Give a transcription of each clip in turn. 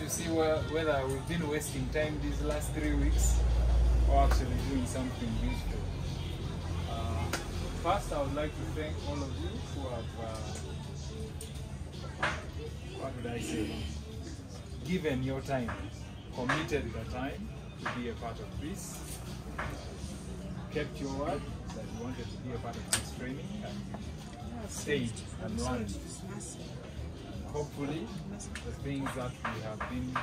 to see whether we've been wasting time these last 3 weeks or actually doing something useful. First, I would like to thank all of you who have, what would I say, given your time, committed the time to be a part of this, kept your word that you wanted to be a part of this training, and stayed and learned. And hopefully, the things that we have been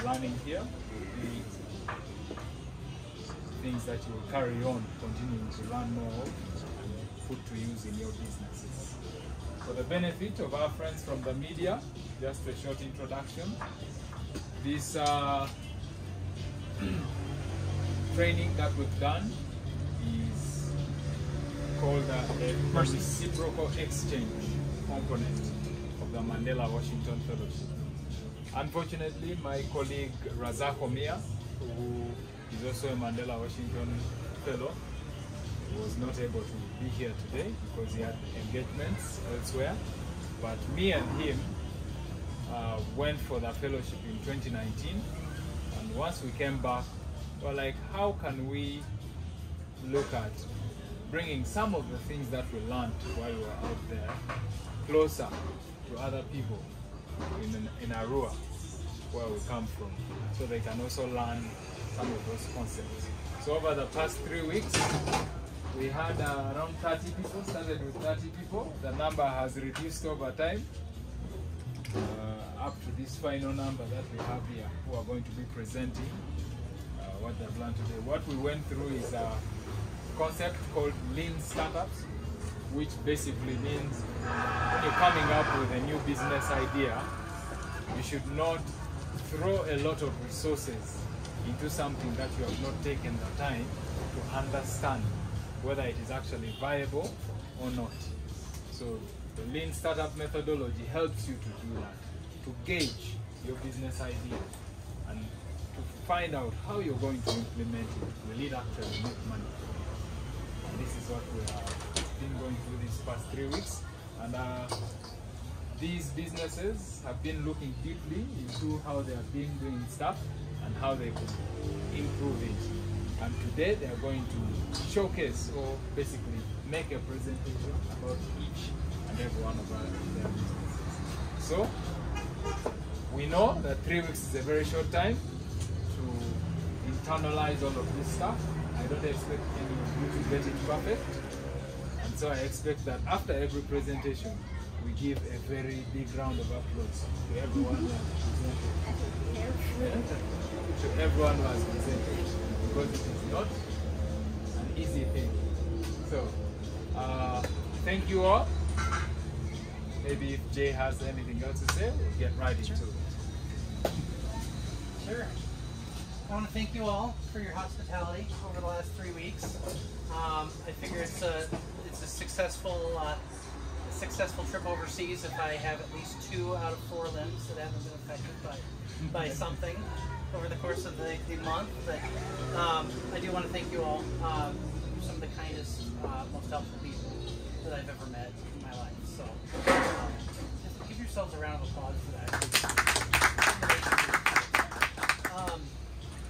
learning here will be things that you will carry on, continuing to learn more of and put to use in your businesses. For the benefit of our friends from the media, just a short introduction. This training that we've done is called a Reciprocal Exchange component of the Mandela Washington Fellowship. Unfortunately, my colleague Razak Omia, who is also a Mandela Washington Fellow, was not able to be here today because he had engagements elsewhere. But me and him went for the fellowship in 2019, and once we came back, we were like, how can we look at bringing some of the things that we learned while we were out there closer to other people in Arua, where we come from, so they can also learn some of those concepts. So over the past 3 weeks, we had around 30 people, started with 30 people. The number has reduced over time, up to this final number that we have here, who are going to be presenting what they've learned today. What we went through is a concept called lean startups, which basically means when you're coming up with a new business idea, you should not throw a lot of resources into something that you have not taken the time to understand whether it is actually viable or not. So the lean startup methodology helps you to do that, to gauge your business idea and to find out how you're going to implement it. Will it actually make money? And this is what we have been going through these past 3 weeks. And these businesses have been looking deeply into how they have been doing stuff and how they could improve it. And today they are going to showcase, or basically make a presentation about each and every one of their businesses. So we know that 3 weeks is a very short time to internalize all of this stuff. I don't expect any of you to get it perfect. And so I expect that after every presentation, we give a very big round of applause to everyone who has presented. To everyone who has presented, because it is not an easy thing. So, thank you all. Maybe if Jay has anything else to say, we'll get right into it. Sure. I want to thank you all for your hospitality over the last 3 weeks. I figure it's a successful trip overseas if I have at least 2 out of 4 limbs that haven't been affected by something over the course of the month. But I do want to thank you all. You're some of the kindest, most helpful people that I've ever met in my life. So just give yourselves a round of applause for that.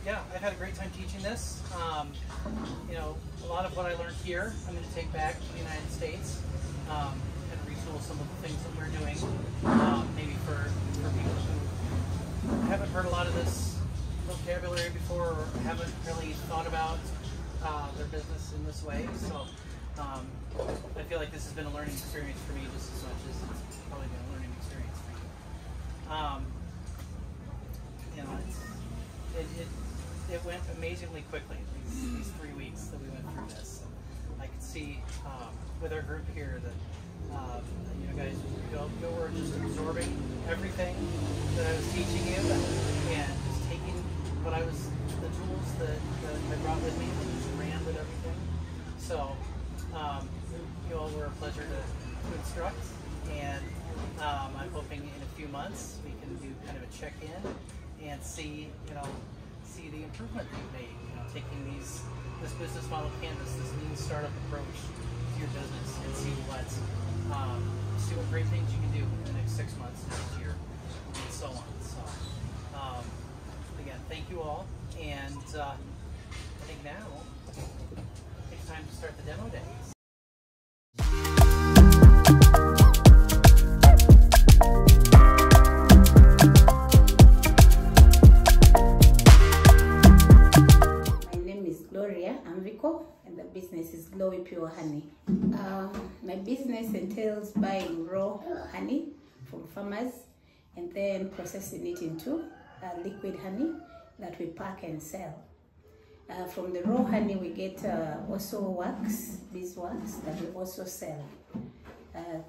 Yeah, I've had a great time teaching this. You know, a lot of what I learned here, I'm going to take back to the United States and retool some of the things that we're doing. Maybe for people who haven't heard a lot of this vocabulary before or haven't really thought about their business in this way. So I feel like this has been a learning experience for me just as much as it's probably been a learning experience for you. You know, it went amazingly quickly, these 3 weeks that we went through this. I could see with our group here that you know, guys, you were just absorbing everything that I was teaching you and just taking what I was, the tools that I brought with me and just ran with everything. So you all were a pleasure to instruct, and I'm hoping in a few months we can do kind of a check-in and see the improvement that you've made. You know, taking this business model canvas, this lean startup approach to your business, and see what great things you can do in the next 6 months, next year. so on. So again, thank you all, and I think now it's time to start the demo day. And the business is Glowi Pure Honey. My business entails buying raw honey from farmers and then processing it into liquid honey that we pack and sell. From the raw honey we get also wax, beeswax, that we also sell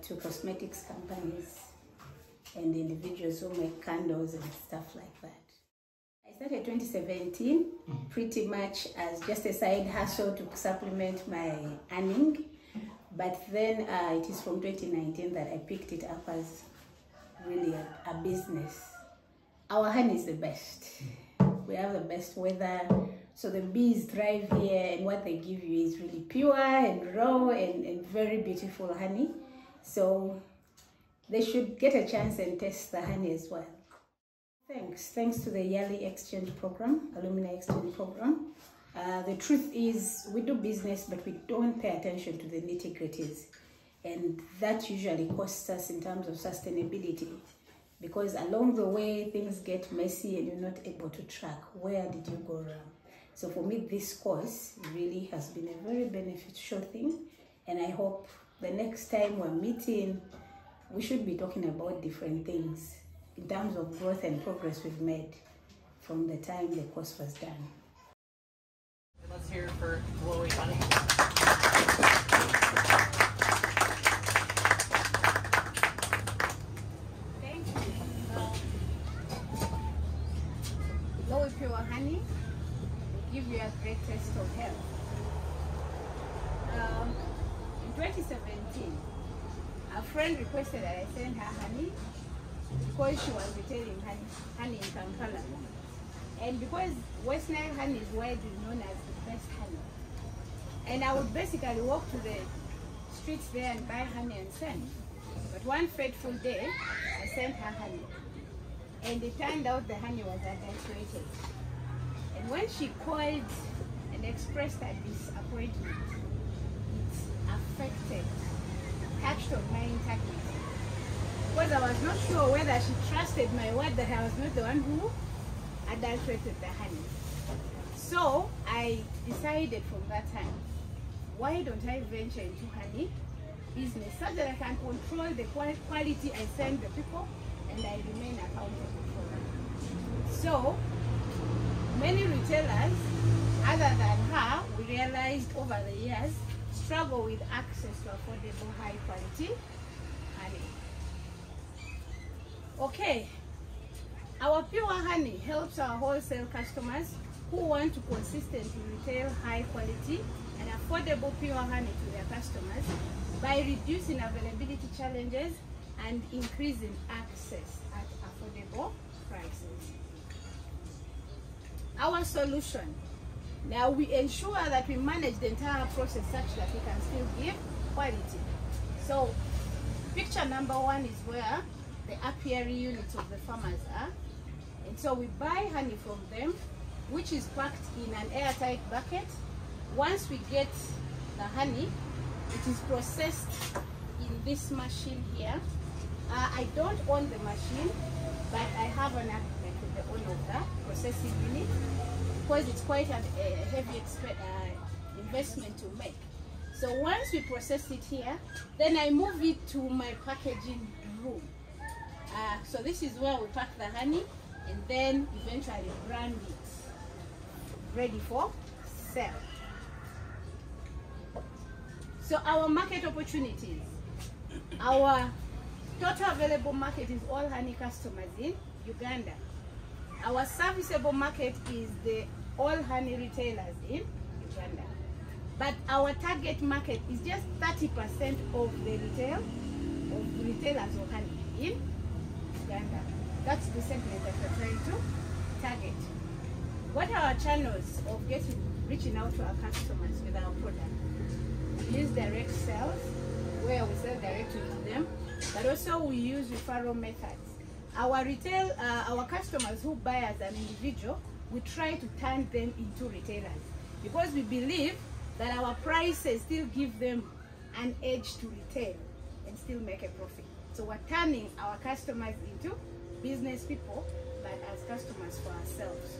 to cosmetics companies and individuals who make candles and stuff like that. I started 2017 pretty much as just a side hustle to supplement my earning, but then it is from 2019 that I picked it up as really a business. Our honey is the best. We have the best weather, so the bees thrive here, and what they give you is really pure and raw and very beautiful honey. So they should get a chance and taste the honey as well. Thanks to the yearly exchange program, alumni exchange program. The truth is we do business, but we don't pay attention to the nitty-gritties, and that usually costs us in terms of sustainability, because along the way things get messy and you're not able to track where did you go wrong. So for me, this course really has been a very beneficial thing, and I hope the next time we're meeting we should be talking about different things in terms of growth and progress we've made from the time the course was done. Let's hear it for Glowi Honey. Thank you. Glowi Pure Honey will give you a great taste of health. In 2017, a friend requested that I send her honey because she was retailing honey in Kampala. And because West Nile honey is widely known as the best honey. And I would basically walk to the streets there and buy honey and send. But one fateful day, I sent her honey. And it turned out the honey was adulterated. And when she called and expressed her disappointment, it affected, touched on my integrity. Because I was not sure whether she trusted my word that I was not the one who adulterated the honey. So I decided from that time, why don't I venture into honey business so that I can control the quality I send the people and I remain accountable for them. So many retailers other than her, we realized over the years, struggle with access to affordable high quality honey. Okay, our pure honey helps our wholesale customers who want to consistently retail high quality and affordable pure honey to their customers by reducing availability challenges and increasing access at affordable prices. Our solution. Now we ensure that we manage the entire process such that we can still give quality. So picture number one is where the apiary units of the farmers are. And so we buy honey from them, which is packed in an airtight bucket. Once we get the honey, it is processed in this machine here. I don't own the machine, but I have an agreement with the owner of the processing unit because it's quite a heavy investment to make. So once we process it here, then I move it to my packaging room. So this is where we pack the honey and then eventually brand it, ready for sale. So our market opportunities. Our total available market is all honey customers in Uganda. Our serviceable market is the all honey retailers in Uganda. But our target market is just 30% of the retailers of honey in Uganda. That's the segment that we're trying to target. What are our channels of reaching out to our customers with our product? We use direct sales, where we sell directly to them, but also we use referral methods. our retail, our customers who buy as an individual, we try to turn them into retailers because we believe that our prices still give them an edge to retail and still make a profit. So we're turning our customers into business people, but as customers for ourselves.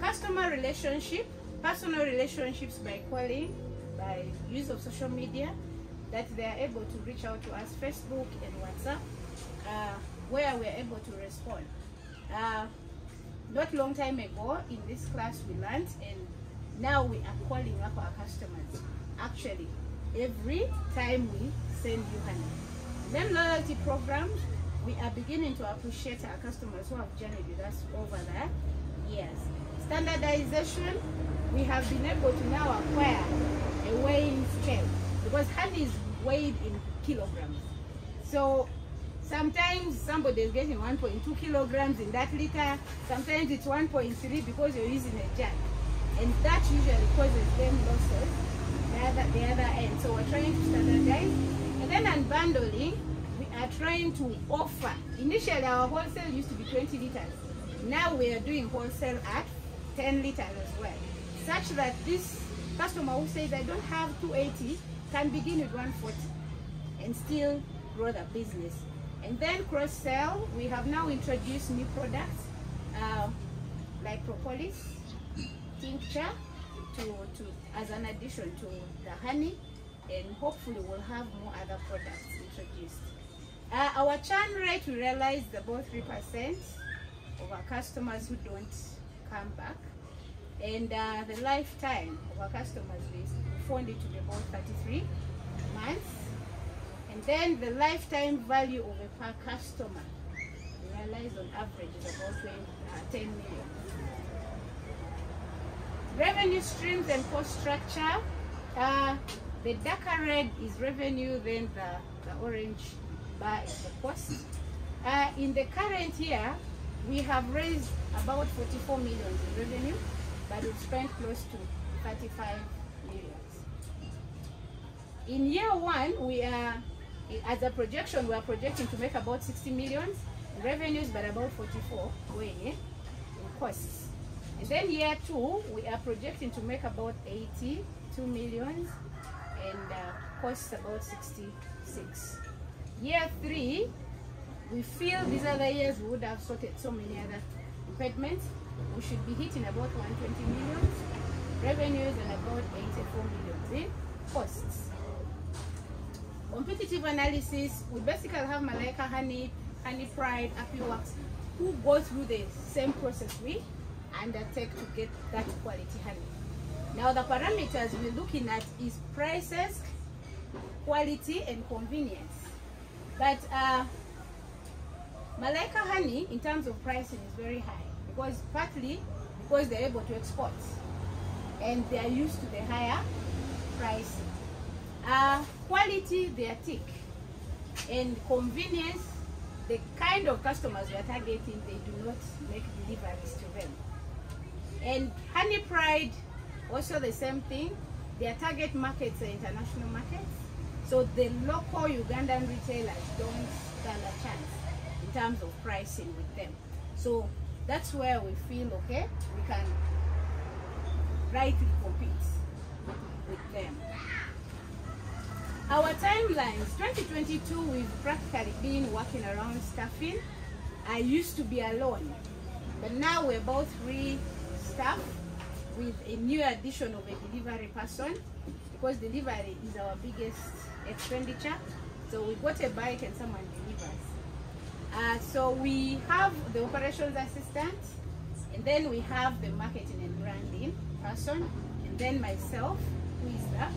Customer relationship, personal relationships by calling, by use of social media, that they are able to reach out to us, Facebook and WhatsApp, where we're able to respond. Not long time ago in this class we learned, and now we are calling up our customers. Actually, every time we send you honey. Then loyalty programs, we are beginning to appreciate our customers who have journeyed with us over the years. Standardization, we have been able to now acquire a weighing scale because honey is weighed in kilograms. So sometimes somebody is getting 1.2 kilograms in that liter, sometimes it's 1.3 because you're using a jug. And that usually causes them losses the other end. So we're trying to standardize. And then unbundling, we are trying to offer. Initially our wholesale used to be 20 liters. Now we are doing wholesale at 10 liters as well. Such that this customer who says I don't have 280 can begin with 140 and still grow the business. And then cross-sell, we have now introduced new products like propolis, tincture, as an addition to the honey, and hopefully we'll have more other products introduced. Our churn rate, we realized about 3% of our customers who don't come back, and the lifetime of our customers is found it to be about 33 months. And then the lifetime value of a per customer, we realize on average is about 10 million. Revenue streams and cost structure. The darker red is revenue, then the orange bar is the cost. In the current year, we have raised about 44 million in revenue, but we've spent close to 35 million. In year one, we are, as a projection, we are projecting to make about 60 million in revenues, but about 44 going in costs. And then year two, we are projecting to make about 82 million and costs about 66. Year three, we feel these other years we would have sorted so many other impediments. We should be hitting about 120 million revenues and about 84 million in costs. Competitive analysis, we basically have Malaika Honey, Honey Pride, Happy Works, who go through the same process we undertake to get that quality honey. Now the parameters we're looking at is prices, quality and convenience. But Malaika Honey in terms of pricing is very high because partly because they're able to export and they are used to the higher pricing. Quality, they are thick, and convenience, the kind of customers we are targeting, they do not make deliveries to them. And Honey Pride, also the same thing. Their target markets are international markets, so the local Ugandan retailers don't stand a chance in terms of pricing with them. So that's where we feel okay, we can rightly compete with them. Our timelines, 2022, we've practically been working around staffing. I used to be alone, but now we're about 3 staff with a new addition of a delivery person because delivery is our biggest expenditure. So we got a bike and someone delivers. So we have the operations assistant, and then we have the marketing and branding person, and then myself, who is the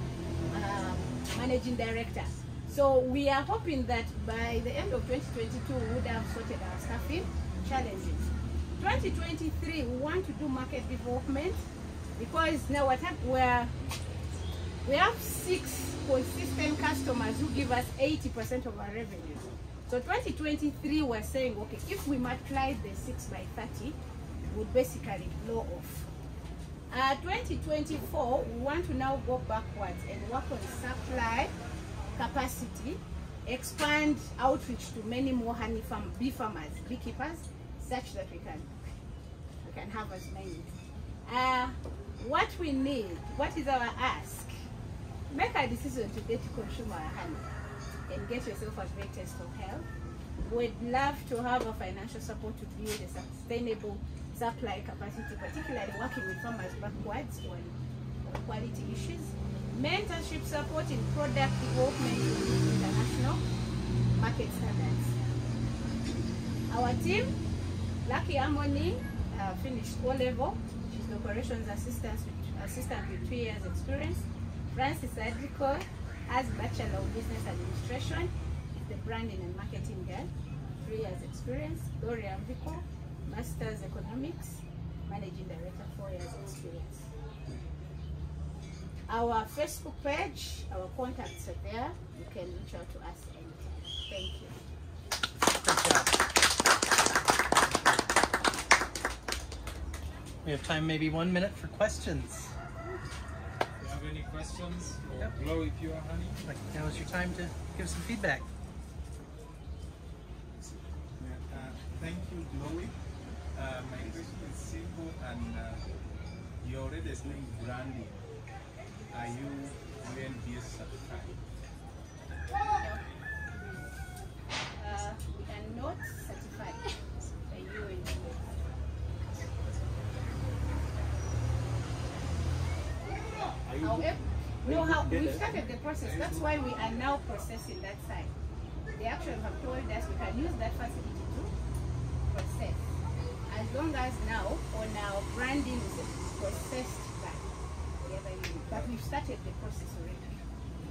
managing director. So we are hoping that by the end of 2022 we would have sorted our staffing challenges. 2023 we want to do market development because now we have 6 consistent customers who give us 80% of our revenue. So 2023 we're saying, okay, if we multiply the 6 by 30, we would basically blow off. 2024, we want to now go backwards and work on supply capacity expand outreach to many more bee farmers, beekeepers, such that we can have as many. What we need, what is our ask? Make a decision to get to consume our honey and get yourself a great taste of health. We'd love to have a financial support to build a sustainable supply capacity, particularly working with farmers backwards on quality issues. Mentorship support in product development to meet international market standards. Our team, Lucky Harmony, finished O-level. She's the operations assistant with 2 years experience. Francis Agricole has Bachelor of Business Administration. Is the branding and marketing girl, 3 years experience. Gloria Vico, Master's Economics, Managing Director, 4 years experience. Our Facebook page, our contacts are there. You can reach out to us anytime. Thank you. Good job. We have time, maybe 1 minute for questions. If you have any questions for Yep. Glowi Pure Honey? Like, now is your time to give some feedback. Thank you, Glowi. My question is simple, and you already explained branding. Are you UNBS certified? We are not certified by UNBS. However, we've started the process. That's why we are now processing that side. They actually have told us we can use that facility to process. As long as now on our branding is processed by the other unit. But we've started the process already.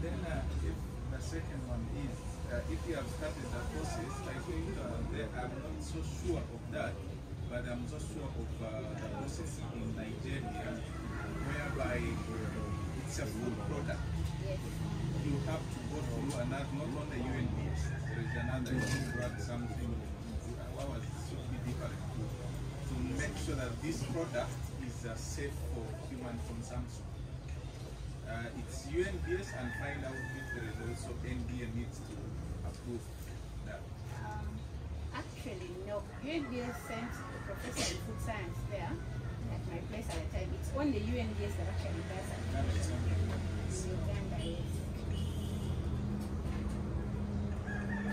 Then if the second one is, if you have started the process, I think I'm not so sure of that, but I'm so sure of the process in Nigeria, whereby it's a food product. Yes. You have to go through another, not only UNBS, there is another, you brought something, what was so difficult to make sure that this product is safe for human consumption. It's UNBS, and find out if there is also NDA needs to approve that. Actually, no. UNBS sent the professor in food science there at my place at the time. It's only UNBS that actually does it. In Uganda, yes.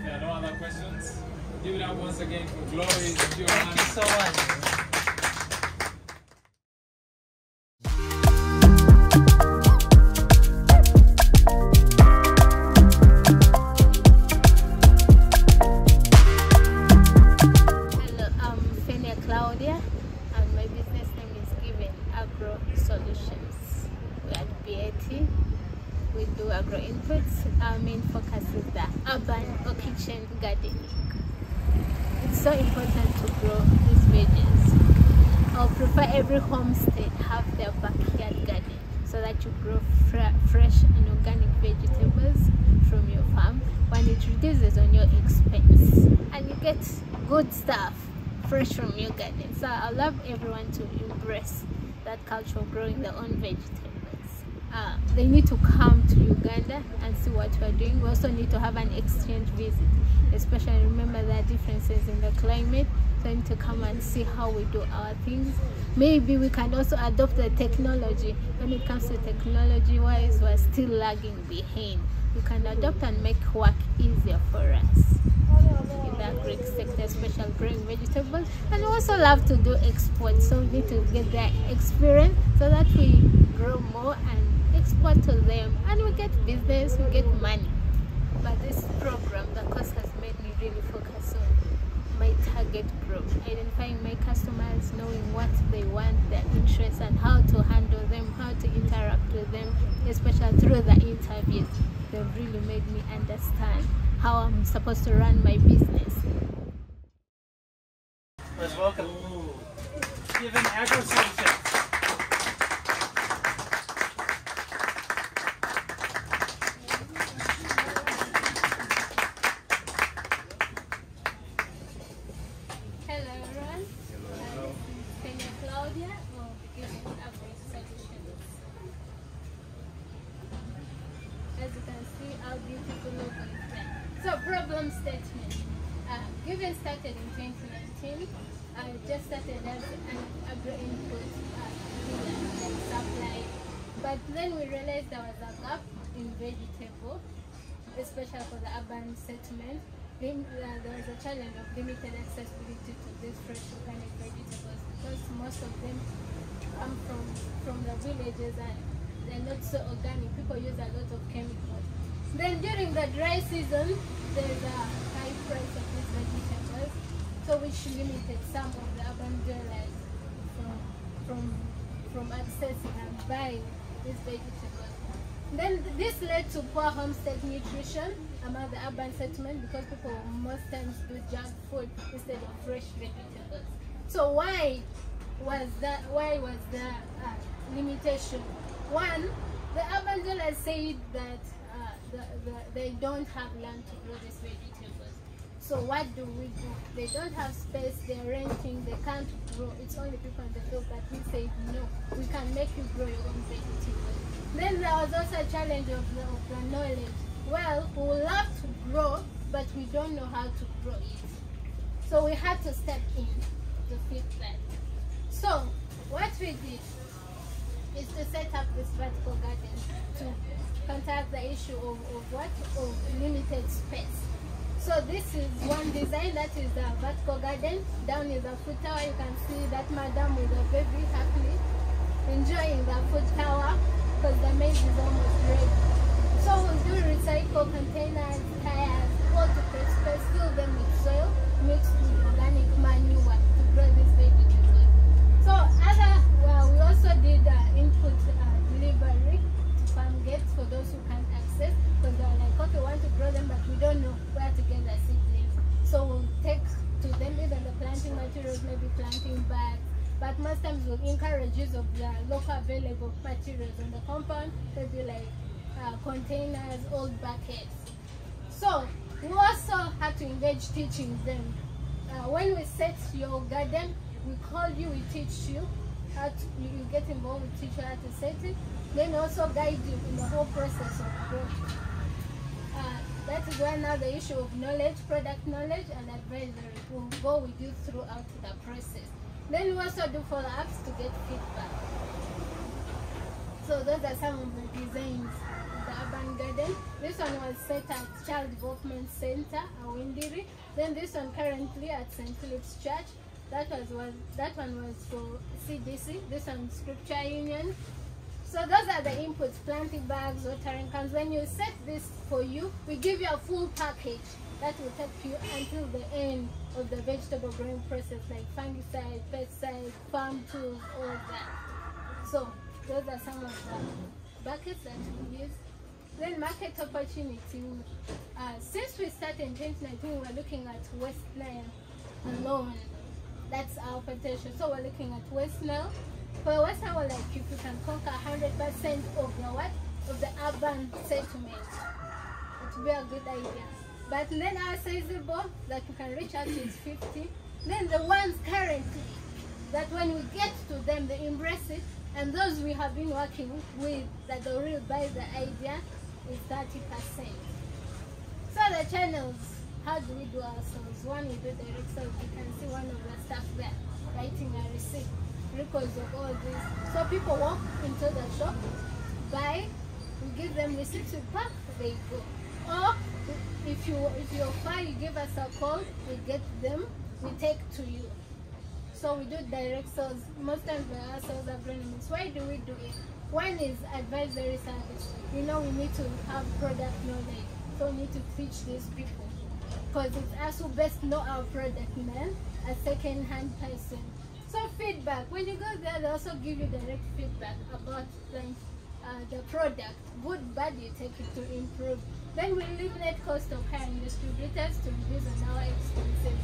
There are no other questions? Give it up once again for Glowi Pure Thank you Honey. so much. Agro Solutions. We are at BAT. We do agro inputs. Our main focus is the urban or kitchen gardening. It's so important to grow these veggies. I prefer every homestead have their backyard garden so that you grow fresh and organic vegetables from your farm. When it reduces on your expense and you get good stuff fresh from your garden. So I love everyone to embrace that culture of growing their own vegetables. They need to come to Uganda and see what we're doing. We also need to have an exchange visit, especially remember there are differences in the climate. So we need to come and see how we do our things. Maybe we can also adopt the technology. When it comes to technology wise, we're still lagging behind. We can adopt and make work easier for us in the agri sector, especially growing vegetables. And we also love to do exports, so we need to get that experience so that we grow more and export to them, and we get business, we get money. But this program, the course has made me really focus on my target group, identifying my customers, knowing what they want, their interests, and how to handle them, how to interact with them, especially through the interviews. They've really made me understand how I'm supposed to run my business. Let's welcome Given Agro Solutions. Hello everyone. Hello. Claudia of Given Agro Solutions. As you can see, our beautiful logo is there. So started in 2019. I just started as an agro input supply, but then we realized there was a gap in vegetable, especially for the urban settlement. There was a challenge of limited accessibility to these fresh organic vegetables because most of them come from the villages and they're not so organic. People use a lot of chemicals. Then during the dry season, there's a high price of these vegetables, so which limited some of the urban dwellers from accessing and buying these vegetables. Then this led to poor homestead nutrition among the urban settlement because people most times do junk food instead of fresh vegetables. So why was the limitation? One, the urban dwellers said that they don't have land to grow these vegetables. So what do? They don't have space, they're renting, they can't grow. It's only people in the field that we say, no, we can make you grow your own vegetables. Then there was also a challenge of the knowledge. Well, we would love to grow, but we don't know how to grow it. So we had to step in to fix that. So what we did is to set up this vertical garden to contact the issue of limited space. So this is one design, that is the vertical garden. Down is the food tower. You can see that madam with a baby happily enjoying the food tower because the maize is almost ready. So we'll do recycle containers, tires, all to create space, fill them with soil, mixed with organic manure to grow these vegetables. So we also did input delivery to farm gates for those who can't access, because they're like, okay, we want to grow them, but we don't know where to get the seedlings. So we'll take to them even the planting materials, maybe planting bags, but most times we'll encourage use of the local available materials on the compound, maybe like containers, old buckets. So we also had to engage teaching them. When we set your garden, we call you, we teach you how to, you get involved, we teach you how to set it, then also guide you in the whole process of growth. That is why now the issue of knowledge, product knowledge and advisory will go with you throughout the process. Then we also do follow-ups to get feedback. So those are some of the designs of the urban garden. This one was set at Child Development Center, Awindiri. Then this one currently at St. Philip's Church. That one was for CDC. This one Scripture Union. So those are the inputs: planting bags, watering cans. When you set this for you, we give you a full package that will take you until the end of the vegetable growing process, like fungicide, pesticide, farm tools, all that. So those are some of the buckets that we use. Then market opportunity. Since we started in 2019, we were looking at West Nile alone. That's our potential. So we're looking at West Nile. For West Nile, like if you can conquer 100% of the urban settlement, it would be a good idea. But then our sizable that we can reach out is 50. Then the ones currently that when we get to them, they embrace it, and those we have been working with that they will buy the idea is 30%. So the channels, how do we do ourselves? One, we do direct sales. You can see one of the staff there writing a receipt, records of all this. So people walk into the shop, buy, we give them receipts, we pack, they go. Or if you're far, you give us a call, we get them, we take to you. So we do direct sales. Most times we are sales agronomists. Why do we do it? One is advisory service. We know we need to have product knowledge, so we need to teach these people, because it's us who best know our product, man, a second-hand person. So feedback. When you go there, they also give you direct feedback about the product. Good, bad, you take it to improve. Then we eliminate cost of hiring distributors to reduce on our expenses.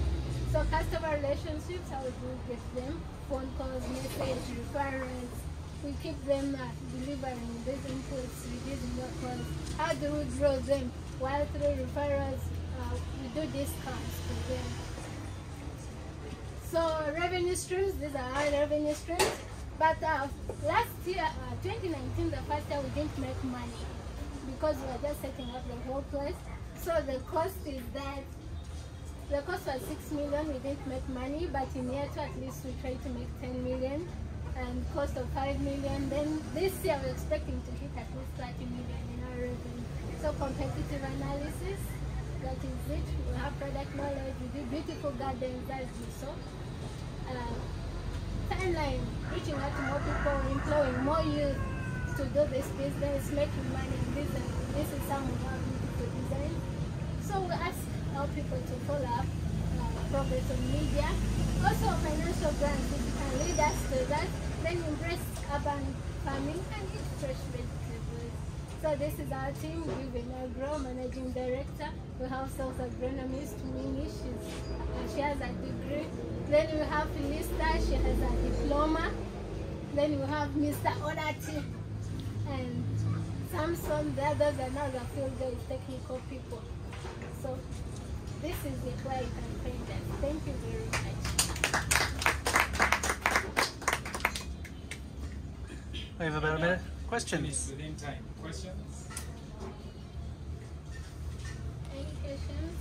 So customer relationships, how do we get them? Phone calls, message, referrals. We keep them delivering these inputs, reducing the cost. How do we grow them? While through referrals, we do discounts to them. So revenue streams, these are our revenue streams. But last year, 2019, the first year, we didn't make money because we were just setting up the whole place. So the cost is that The cost was 6 million. We didn't make money, but in year 2 at least we tried to make 10 million and cost of 5 million. Then this year we're expecting to hit at least 30 million in our revenue. So competitive analysis, that is it. We have product knowledge, we do beautiful gardens as you saw. Timeline, reaching out to more people, employing more youth to do this business, making money. This is some of our beautiful designs. So we ask our people to follow up progress on media. Also financial grants, if you can lead us to that, then embrace urban farming and eat fresh vegetables. So this is our team. We've been Agro Managing Director. We have sales agronomist Winnie, she has a degree. Then we have Alesta, she has a diploma. Then we have Mr. Odati and Samson, the others are now the field guys, technical people. So this is it where you can find them. Thank you very much. We have about a minute. Questions? Within time. Questions? Any questions?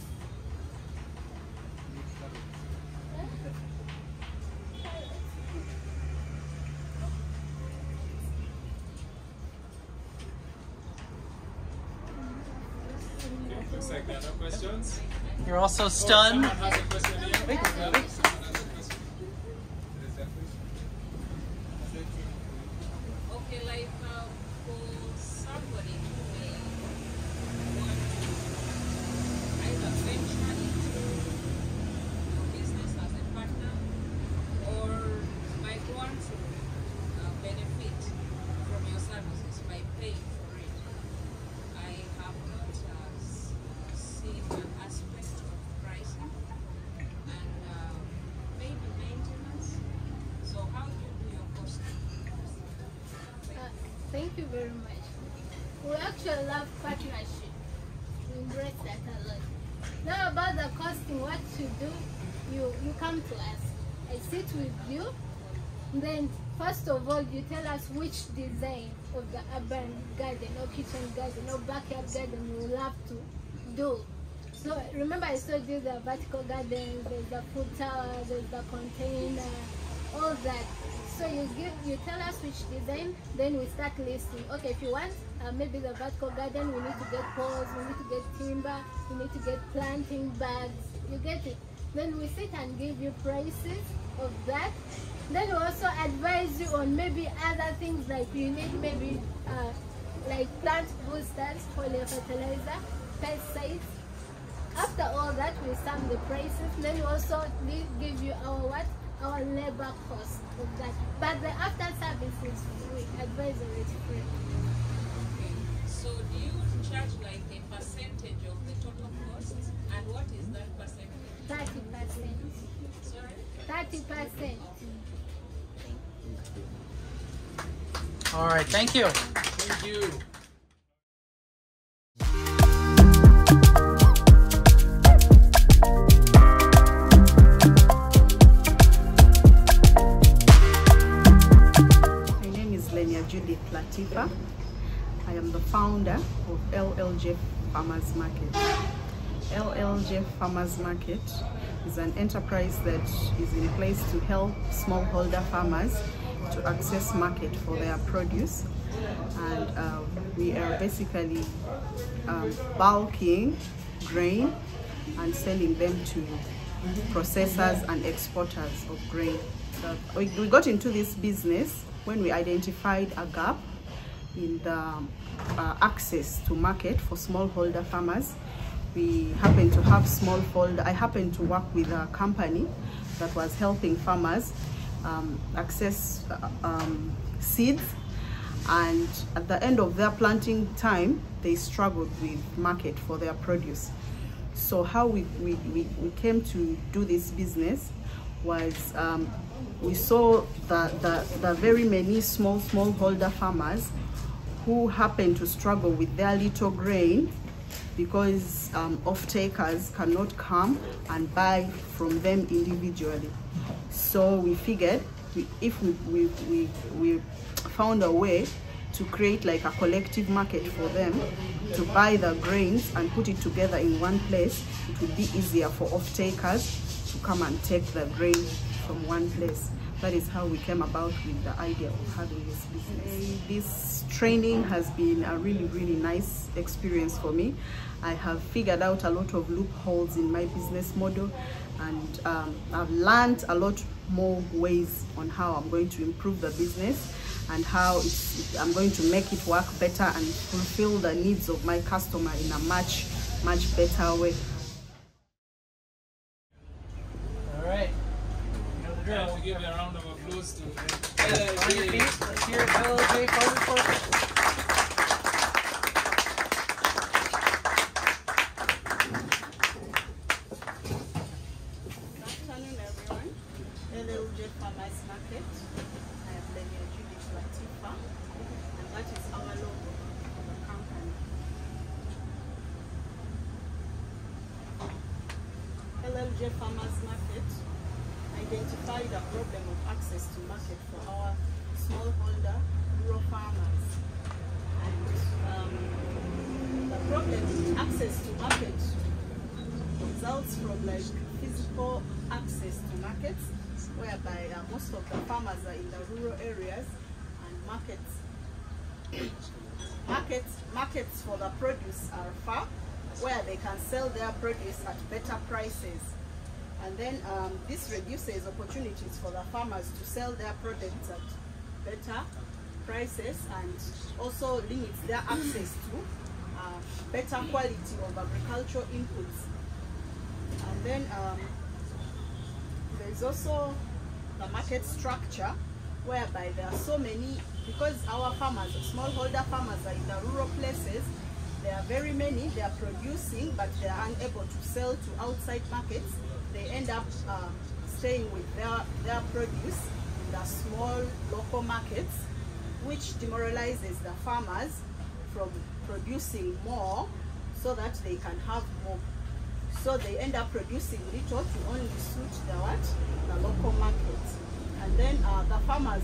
Okay, looks like there are no questions. You're also stunned. Someone has a question here. Wait. Someone has a question. Okay, like for somebody who may want to either venture into your business as a partner or might want to benefit from your services by paying for it, I have not seen an aspect of pricing and maybe maintenance. So how do you do your costing? Thank you very much. We actually love partnership. We embrace that a lot. Now about the costing, what you do, you come to us. I sit with you. Then first of all, you tell us which design of the urban garden or kitchen garden or backyard garden you would love to do. So remember I told you the vertical garden, there's the food tower, there's the container, all that. So you tell us which design, then we start listing. Okay, if you want maybe the vertical garden, we need to get poles, we need to get timber, we need to get planting bags. You get it? Then we sit and give you prices of that. Then we also advise you on maybe other things like you need maybe like plant boosters, foliar fertilizer, pesticides. After all that, we sum the prices. Then we also give you our labor cost of that. But the after service is free. Advisory is free. Okay. So do you charge like a percentage of the total cost? And what is that percentage? 30%. Sorry? 30%. All right, thank you. Thank you. I am the founder of LLJ Farmers Market. LLJ Farmers Market is an enterprise that is in place to help smallholder farmers to access market for their produce, and we are basically bulking grain and selling them to processors and exporters of grain. So we got into this business when we identified a gap in the access to market for smallholder farmers. We happen to have smallholder. I happen to work with a company that was helping farmers access seeds, and at the end of their planting time, they struggled with market for their produce. So how we came to do this business was we saw the very many smallholder farmers who happen to struggle with their little grain because off-takers cannot come and buy from them individually. So we figured if we found a way to create like a collective market for them to buy the grains and put it together in one place, it would be easier for off-takers to come and take the grain from one place. That is how we came about with the idea of having this business. This training has been a really nice experience for me. I have figured out a lot of loopholes in my business model, and I've learned a lot more ways on how I'm going to improve the business and how I'm going to make it work better and fulfill the needs of my customer in a much better way. All right. You know the drill. And we give a round of applause to On your feet. Let's hear it, LLJ Farmers Market. LLJ Farmers Market. I have Lemz Farm, and that is our logo for the company. LLJ Farmers Market identified a problem of access to market for our smallholder rural farmers. And the problem with access to market results from like physical access to markets, whereby most of the farmers are in the rural areas, and markets for the produce are far, where they can sell their produce at better prices. And then this reduces opportunities for the farmers to sell their products at better prices, and also limits their access to better quality of agricultural inputs. And then there's also the market structure, whereby there are so many, because our farmers, smallholder farmers, are in the rural places. There are very many, they are producing, but they are unable to sell to outside markets. They end up staying with their produce in the small local markets, which demoralizes the farmers from producing more so that they can have more. So they end up producing little to only suit the local market. And then the farmers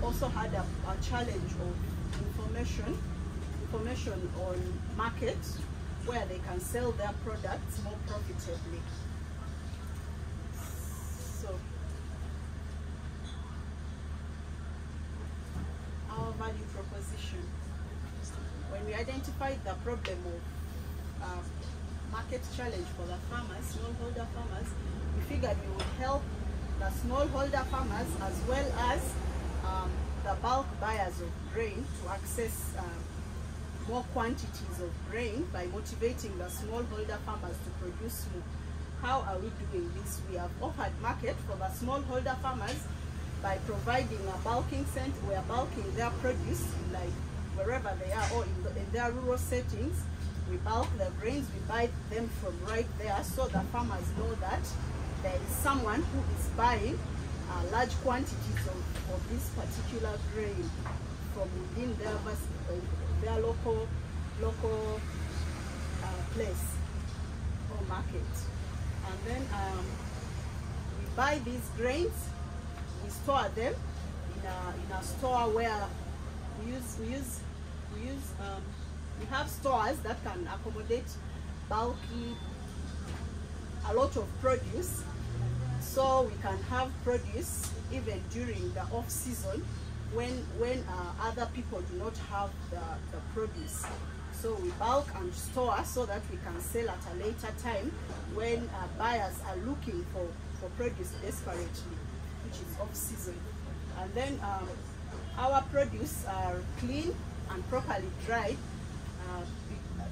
also had a challenge of information on market, where they can sell their products more profitably. So our value proposition. When we identified the problem of market challenge for the farmers, smallholder farmers, we figured we would help the smallholder farmers as well as the bulk buyers of grain to access more quantities of grain by motivating the smallholder farmers to produce more. How are we doing this? We have offered market for the smallholder farmers by providing a bulking center. We are bulking their produce, like wherever they are, or in their rural settings. We bulk the grains, we buy them from right there, so the farmers know that there is someone who is buying large quantities of this particular grain from within their local place or market. And then we buy these grains, we store them in a store where we have stores that can accommodate bulky, a lot of produce, so we can have produce even during the off season when other people do not have the produce. So we bulk and store so that we can sell at a later time when buyers are looking for produce desperately, which is off season. And then our produce are clean and properly dried,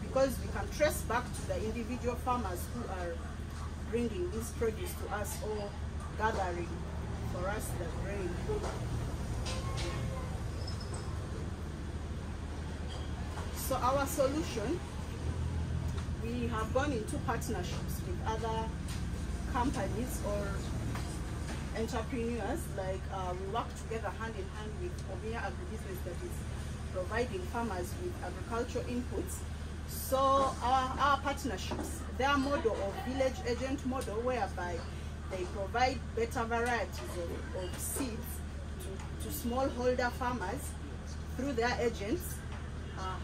because we can trace back to the individual farmers who are bringing this produce to us or gathering for us the grain. So our solution, we have gone into partnerships with other companies or entrepreneurs, like we work together hand in hand with Omia Agribusiness, that is providing farmers with agricultural inputs. So our partnerships, their model of village agent model, whereby they provide better varieties of seeds to smallholder farmers through their agents,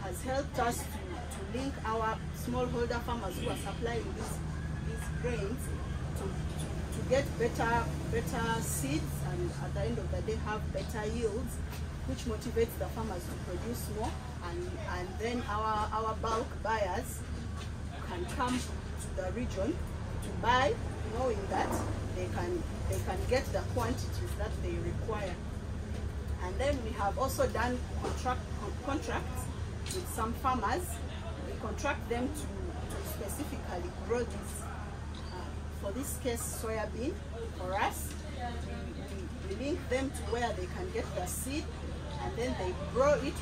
has helped us to link our smallholder farmers who are supplying these grains to get better seeds, and at the end of the day have better yields, which motivates the farmers to produce more, and then our bulk buyers can come to the region to buy, knowing that they can get the quantities that they require. And then we have also done contracts with some farmers. We contract them to specifically grow this, for this case, soybean. For us, we link them to where they can get the seed, and then they grow it.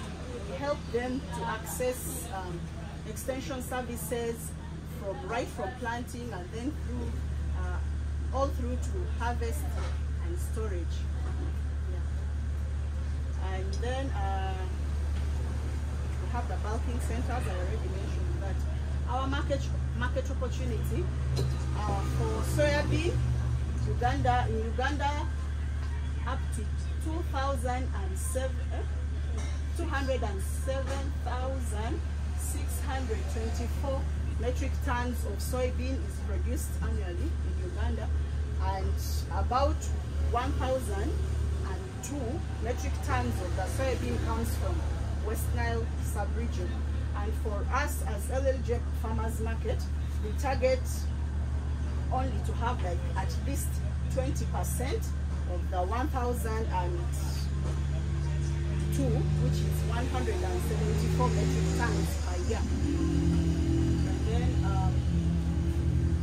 We help them to access extension services right from planting, and then through all through to harvest and storage. Yeah. And then we have the bulking centers. I already mentioned that. Our market opportunity for soybean, in Uganda, up to 207,624 metric tons of soybean is produced annually in Uganda, and about 1,002 metric tons of the soybean comes from West Nile sub-region. And for us as LLJ Farmers Market, we target only to have like at least 20% of the 1,002, which is 174 metric tons per year. And then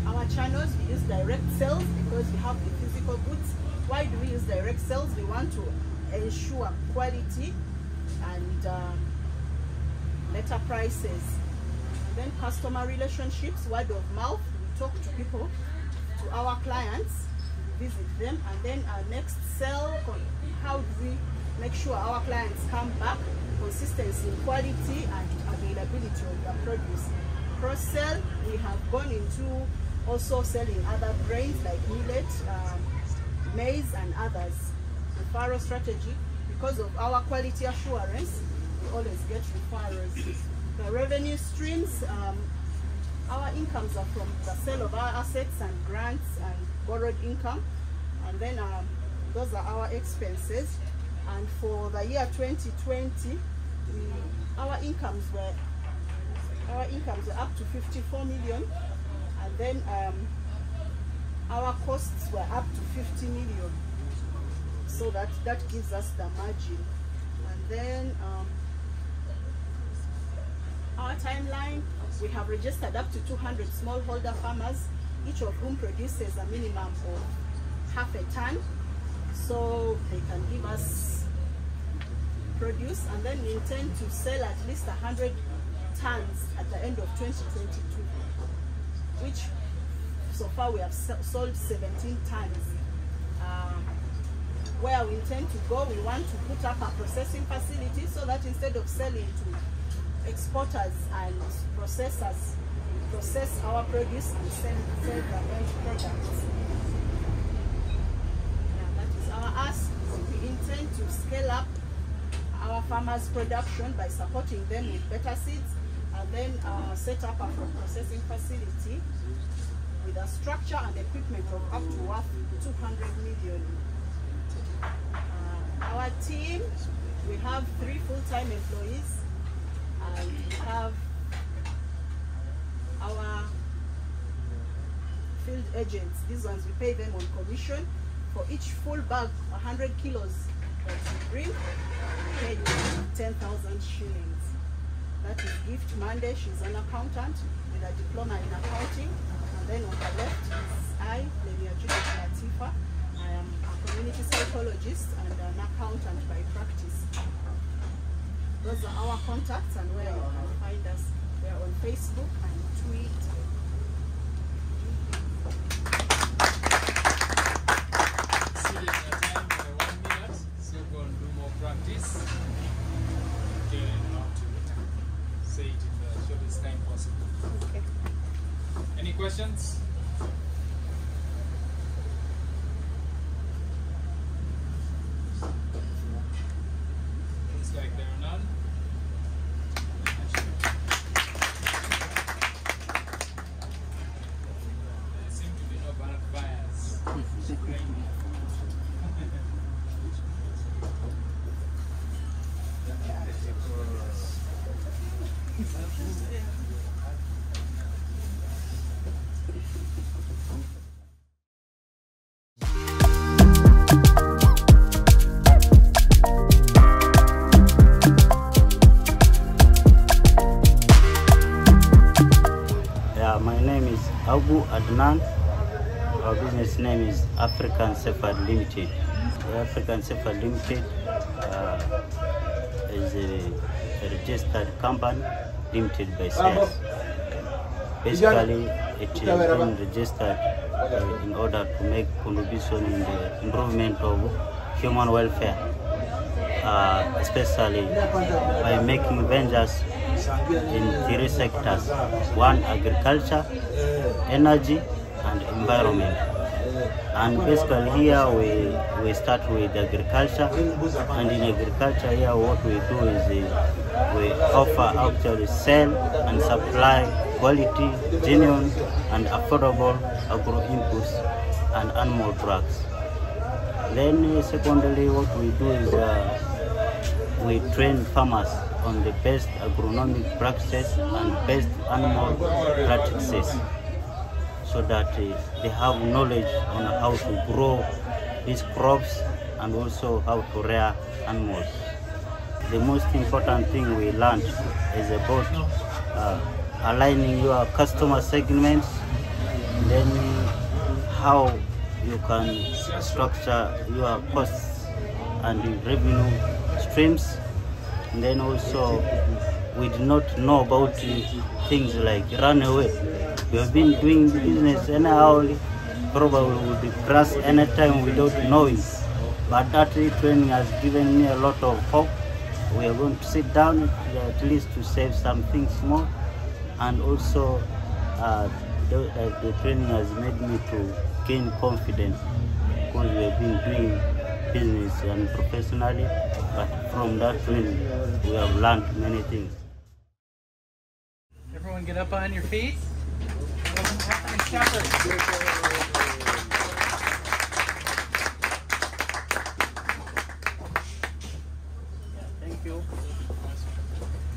our channels, we use direct sales because we have the physical goods. Why do we use direct sales? We want to ensure quality and better prices. And then customer relationships, word of mouth. We talk to people, to our clients, visit them, and then our next sell, how do we make sure our clients come back? Consistency in quality and availability of the produce. Cross-sell, we have gone into also selling other grains like millet, maize and others. Referral strategy, because of our quality assurance, we always get referrals. The revenue streams, our incomes are from the sale of our assets and grants and borrowed income, and then those are our expenses. And for the year 2020, our incomes were up to 54 million, and then our costs were up to 50 million. So that gives us the margin. And then our timeline, we have registered up to 200 smallholder farmers, each of whom produces a minimum of half a ton, so they can give us produce, and then we intend to sell at least 100 tons at the end of 2022, which so far we have sold 17 tons. Where we intend to go, we want to put up a processing facility so that instead of selling to exporters and processors, we process our produce and sell the end products. Yeah, that is our ask. We intend to scale up our farmers' production by supporting them with better seeds, and then set up a processing facility with a structure and equipment of up to worth 200 million. Our team, we have 3 full-time employees, and we have our field agents. These ones, we pay them on commission. For each full bag, 100 kilos that you bring, we pay you 10,000 shillings. That is Gift Monday. She's an accountant with a diploma in accounting. And then on the left is I, Latifa. I am a community psychologist and an accountant by practice. Those are our contacts and where you can find us. We are on Facebook and Twitter. Exceeding the time by 1 minute, so go and do more practice. Get how to say it in the shortest time possible. Okay. Any questions? Looks like there are none. My name is Abu Adnan. Our business name is African Shepherd Limited. African Shepherd Limited is a registered company limited by sales. Basically, it has been registered in order to make contribution in the improvement of human welfare, especially by making ventures in 3 sectors: 1, agriculture, energy, and environment. And basically here we start with agriculture, and in agriculture here what we do is we offer actually sell and supply quality, genuine and affordable agro inputs and animal drugs. Then secondly, what we do is we train farmers on the best agronomic practices and best animal practices, so that they have knowledge on how to grow these crops and also how to rear animals. The most important thing we learned is about aligning your customer segments, then how you can structure your costs and revenue streams. And then also we did not know about things like runaway. We have been doing business anyhow, probably will be crushed anytime without knowing. But that training has given me a lot of hope. We are going to sit down at least to save some things more, and also the training has made me to gain confidence, because we have been doing business and professionally, but from that training we have learned many things. Everyone get up on your feet. Welcome to Apparel Concepts. Thank you.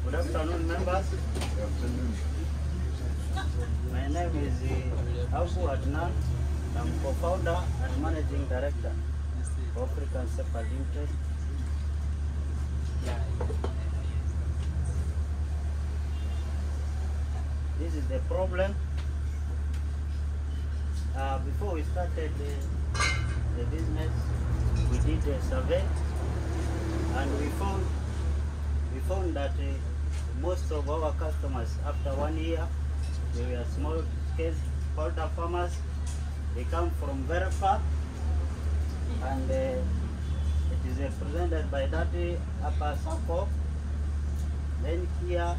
Good afternoon, members. My name is Abu Adnan. I'm co-founder and managing director of African Shepherd Limited. This is the problem. Before we started the business, we did a survey, and we found that most of our customers, after 1 year, they were small scale holder farmers. They come from very far, and it is represented by that upper circle. Then here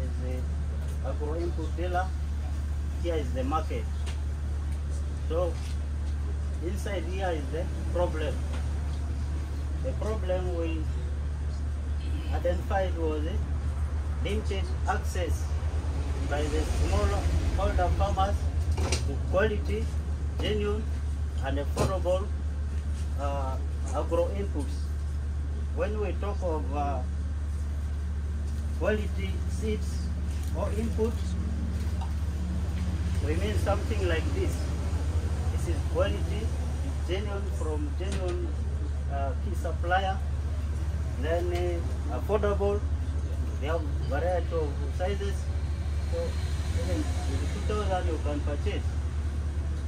is the agro input dealer. Here is the market. So inside here is the problem. The problem we identified was limited access by the smallholder farmers to quality, genuine and affordable agro inputs. When we talk of quality seeds or inputs, we mean something like this. This is quality, genuine from genuine key supplier. Then affordable, they have variety of sizes, so even with 2,000 you can purchase.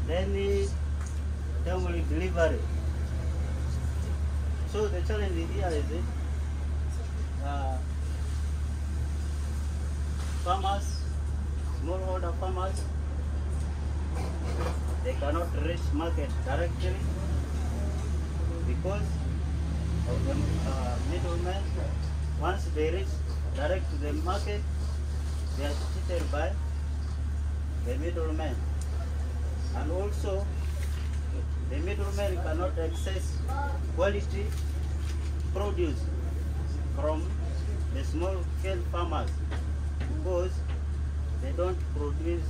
Then timely delivery. So the challenge here is farmers, smallholder farmers, they cannot reach market directly because of the middlemen. Once they reach direct to the market, they are cheated by the middlemen. And also, the middlemen cannot access quality produce from the small scale farmers because they don't produce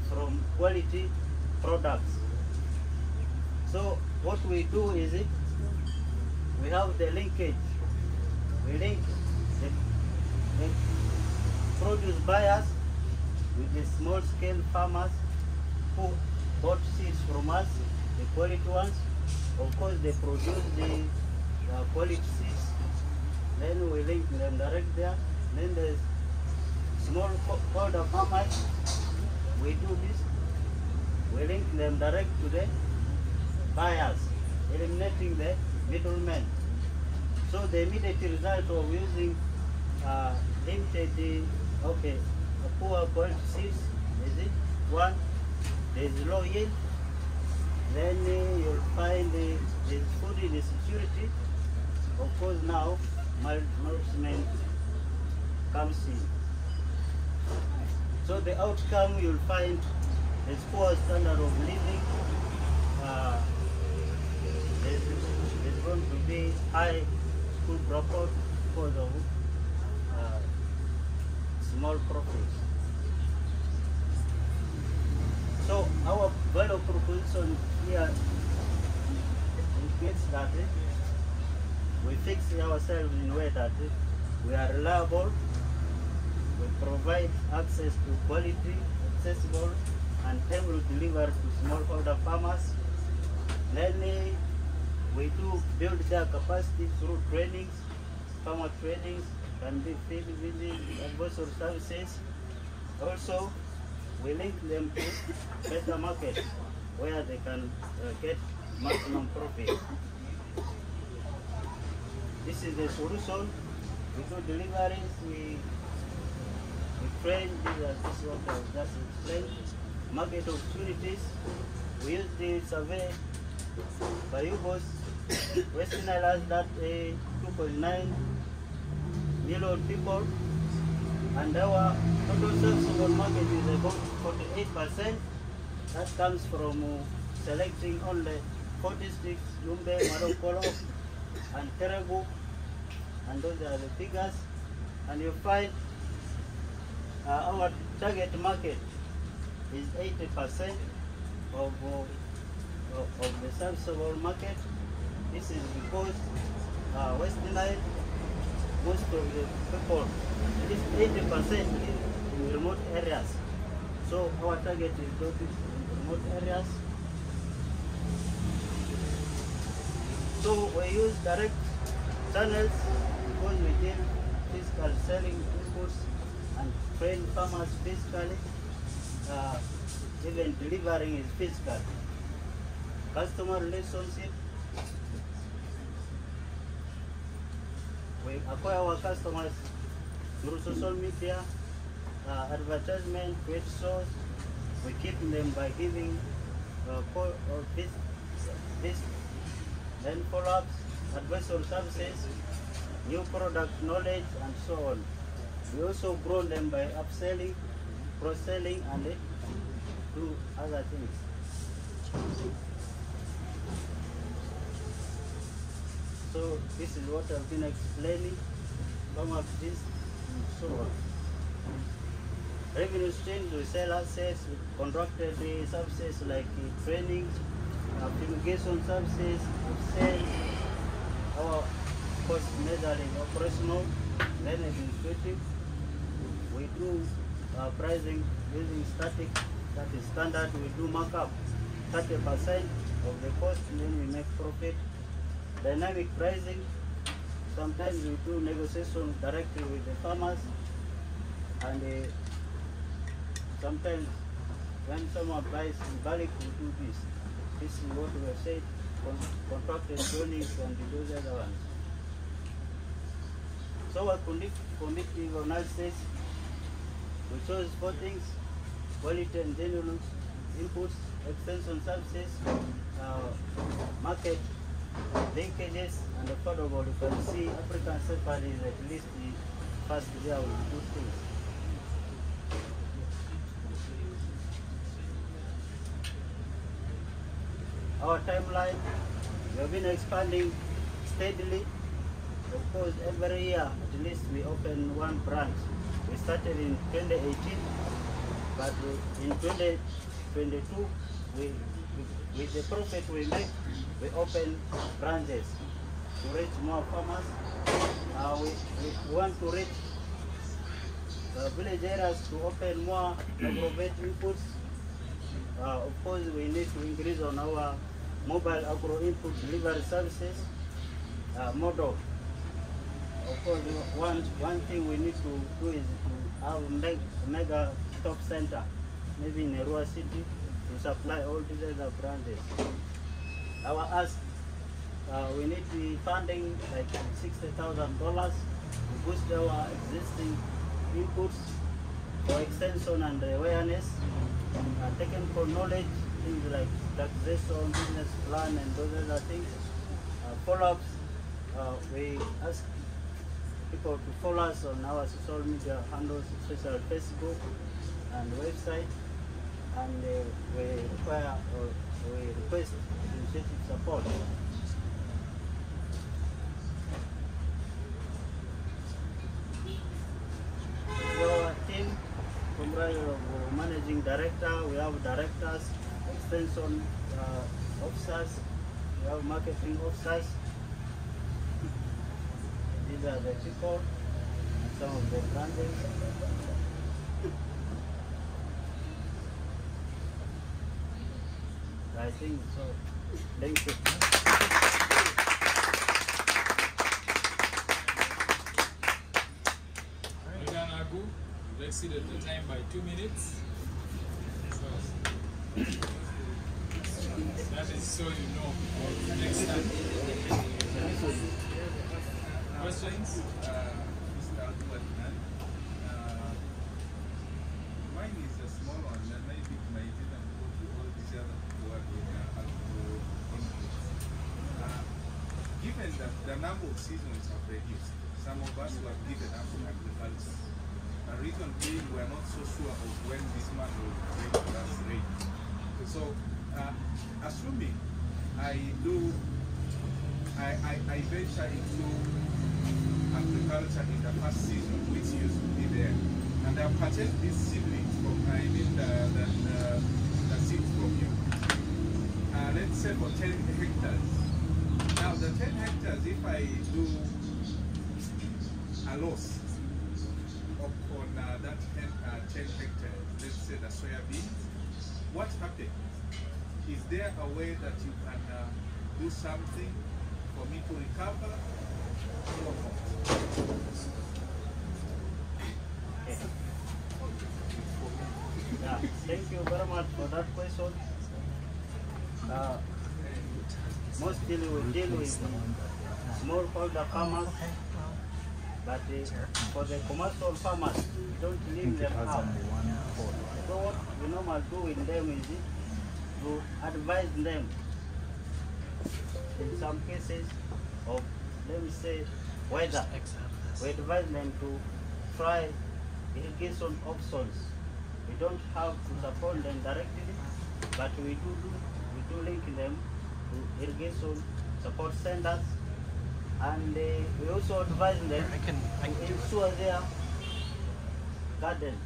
from quality products. So what we do is we have the linkage. We link the produce buyers with the small-scale farmers who bought seeds from us, the quality ones. Of course, they produce the quality seeds. Then we link them direct there. Then the smallholder farmers, we do this. We link them direct to the buyers, eliminating the middlemen. So the immediate result of using limited, poor quality seeds is it? One, there is low yield. Then you'll find there's food insecurity. Of course, now malnourishment comes in. So the outcome you'll find is poor standard of living. There's going to be high food dropout because of small profits. So our value proposition here indicates that we fix ourselves in a way that we are reliable, we provide access to quality, accessible and timely delivery to smallholder farmers. Then we do build their capacity through trainings, farmer trainings, can be field visits, advisory services. Also, we link them to better markets where they can get maximum profit. This is the solution. We do deliveries, we train, this is what I just explained. Market opportunities, we use the survey by UBOS, Western Islands that 2.9 million people, and our total serviceable market is about 48%. That comes from selecting only 4 districts, Lumbe, Marokolo, and Teregu, and those are the figures. And you find our target market is 80% of the serviceable market. This is because Western Island, most of the people, at least 80% live in remote areas. So our target is those in remote areas. So we use direct channels because we deal physical selling inputs and train farmers physically. Even delivering is physical. Customer relationship. We acquire our customers through social media, advertisement, trade shows. We keep them by giving this, then follow-ups, advisory services, new product knowledge, and so on. We also grow them by upselling, cross-selling, and do other things. So this is what I've been explaining, some of this and so on. Revenue streams, we sell assets, we contracted services like training, fumigation services, sales, our cost measuring operational, then administrative. We do pricing using static, that is standard. We do markup 30% of the cost, and then we make profit. Dynamic pricing, sometimes we do negotiation directly with the farmers, and sometimes when someone buys in bulk, we do this. This is what we have said, contracted journings and those other ones. So our conductive analysis, we chose 4 things: quality and genuine inputs, extension services, market linkages, and affordable. You can see African safari is at least the first there with good things. Our timeline, we have been expanding steadily. Of course, every year at least we open 1 branch. We started in 2018, but in 2022, with the profit we make, we open branches to reach more farmers. We want to reach village areas to open more agro-vet inputs. Of course, we need to increase on our mobile agro input delivery services model. Of course, one thing we need to do is to have a mega top center, maybe in a rural city, to supply all these other branches. Our ask, we need the funding like $60,000 to boost our existing inputs for extension and awareness, technical knowledge, things like taxation, business plan, and those other things. Follow-ups, we ask people to follow us on our social media handles, especially Facebook and website, and we require or we request initiative support. So our team comprised of managing director, we have directors, extension officers, we have marketing officers. These are the people and some of the branches. I think so. Thank you. Well done, Agu. You exceeded the time by 2 minutes. So, that is so you know for next time. Questions? Mr. Altuan, mine is a small one, and maybe it might even go to all these other who are in agro inputs. Given that the number of seasons have reduced, some of us were given up to agriculture. The reason being we are not so sure of when this man will bring us rate. So, assuming I venture into agriculture in the first season, which used to be there, and I purchased these seedlings from, the seeds from you. Let's say for 10 hectares. Now the 10 hectares, if I do a loss on that 10 hectares, let's say the soybeans, what happens? Is there a way that you can do something for me to recover? Yeah, thank you very much for that question. Mostly we deal with smallholder farmers, but for the commercial farmers, we don't leave them out. So what we normally do with them is to advise them in some cases of, let me say, weather. We advise them to try irrigation options. We don't have to support them directly, but we do link them to irrigation support centers, and we also advise them to ensure their garden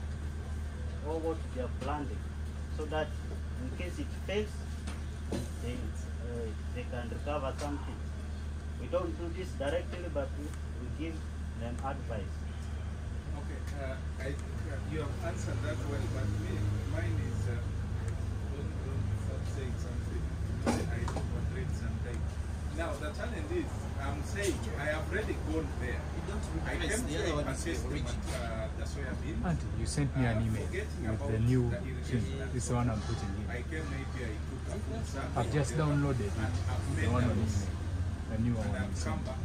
or what they are planting, so that in case it fails, they can recover something. We don't do this directly, but we give them advice. Okay, you have answered that well, but mine is don't saying something. I don't want to read something. Now the challenge is, I'm saying I have already gone there. I came to a system at the soybean. Auntie, you sent me an email with the new thing. This one I'm putting in. I came maybe I took a full sample. I've just downloaded it. The one on email. The new one. And I've come back,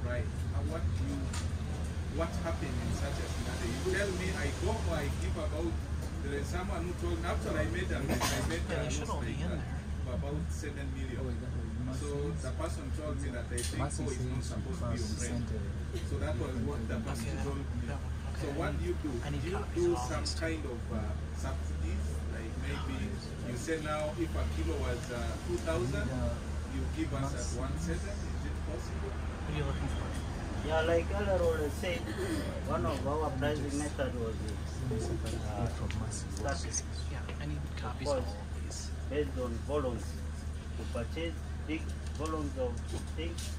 right? And what happened in such a scenario? You tell me I go or I give about, there is someone who told me after I made a loss like about 7 million. So the person told me that they think is not supposed to be on rent. So that was what the person told me. So what do? Do you do some kind of subsidies? Like maybe you say now if a kilo was 2,000, you give us at 1.7. Is it possible? What are you looking for? Yeah, like earlier said, one of our pricing method was Yeah, I need copies of all of these. based on volumes. To purchase big volumes of things,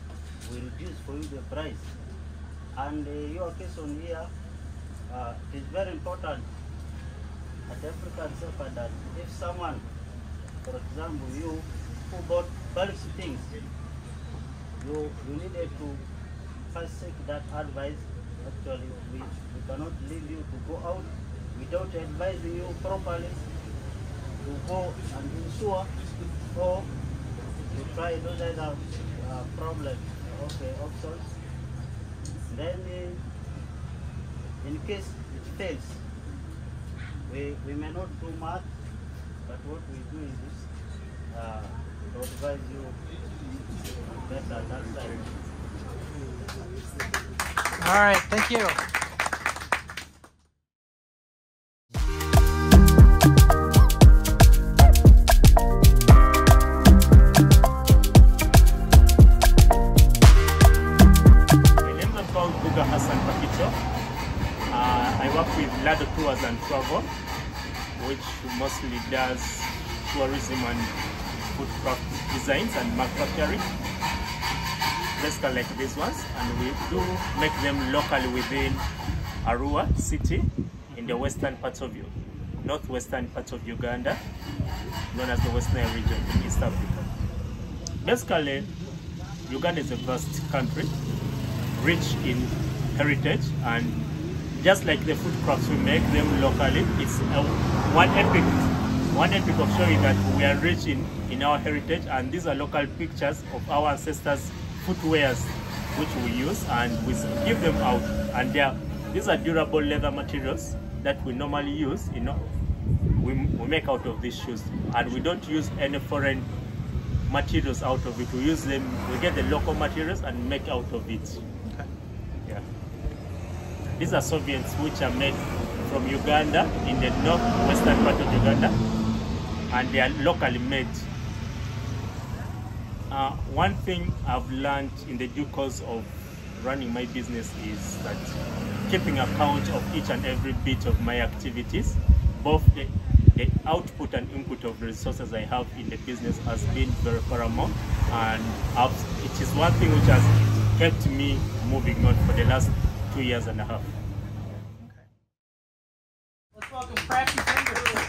we reduce for you the price. And your case on here, it is very important at African sector that if someone, for example, you who bought bulk things, you needed to first seek that advice. Actually, we cannot leave you to go out without advising you properly to go and ensure, or to try those other problems, options. Then in case it fails, we may not do much, but what we do is this, to advise you better that side. All right, thank you. I work with Lado Tours and Travel, which mostly does tourism and food craft designs and manufacturing, basically like these ones, and we do make them locally within Arua city in the western parts of northwestern parts of Uganda, known as the Western region in East Africa. Basically, Uganda is a vast country, rich in heritage, and just like the food crops we make them locally, it's one epic of showing that we are rich in our heritage, and these are local pictures of our ancestors' footwears which we use, and we give them out, and these are durable leather materials that we normally use. We make out of these shoes, and we don't use any foreign materials out of it. We use them, we get the local materials and make out of it. Okay. Yeah. These are soviets which are made from Uganda, in the northwestern part of Uganda, and they are locally made. One thing I've learned in the due course of running my business is that keeping account of each and every bit of my activities, both the output and input of the resources I have in the business, has been very paramount, and it is one thing which has kept me moving on for the last 2.5 years. Okay. Let's welcome Crafty Fingers.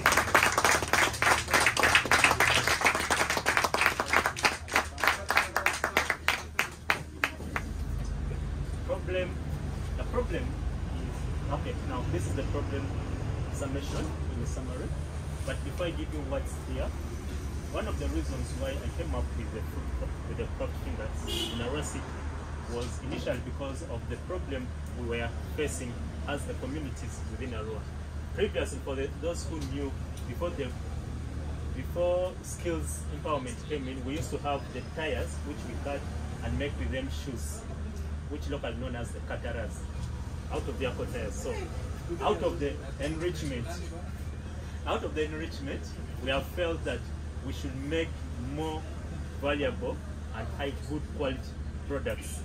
The problem is, okay, now this is the problem summation in a summary, but before I give you what's here, one of the reasons why I came up with the Crafty Fingers in a recipe was initially because of the problem we were facing as the communities within Arua. Previously, for those who knew, before skills empowerment came in, we used to have the tires which we cut and make with them shoes, which locally known as the kataras, out of the apple tires. So out of the enrichment, we have felt that we should make more valuable and high good quality products.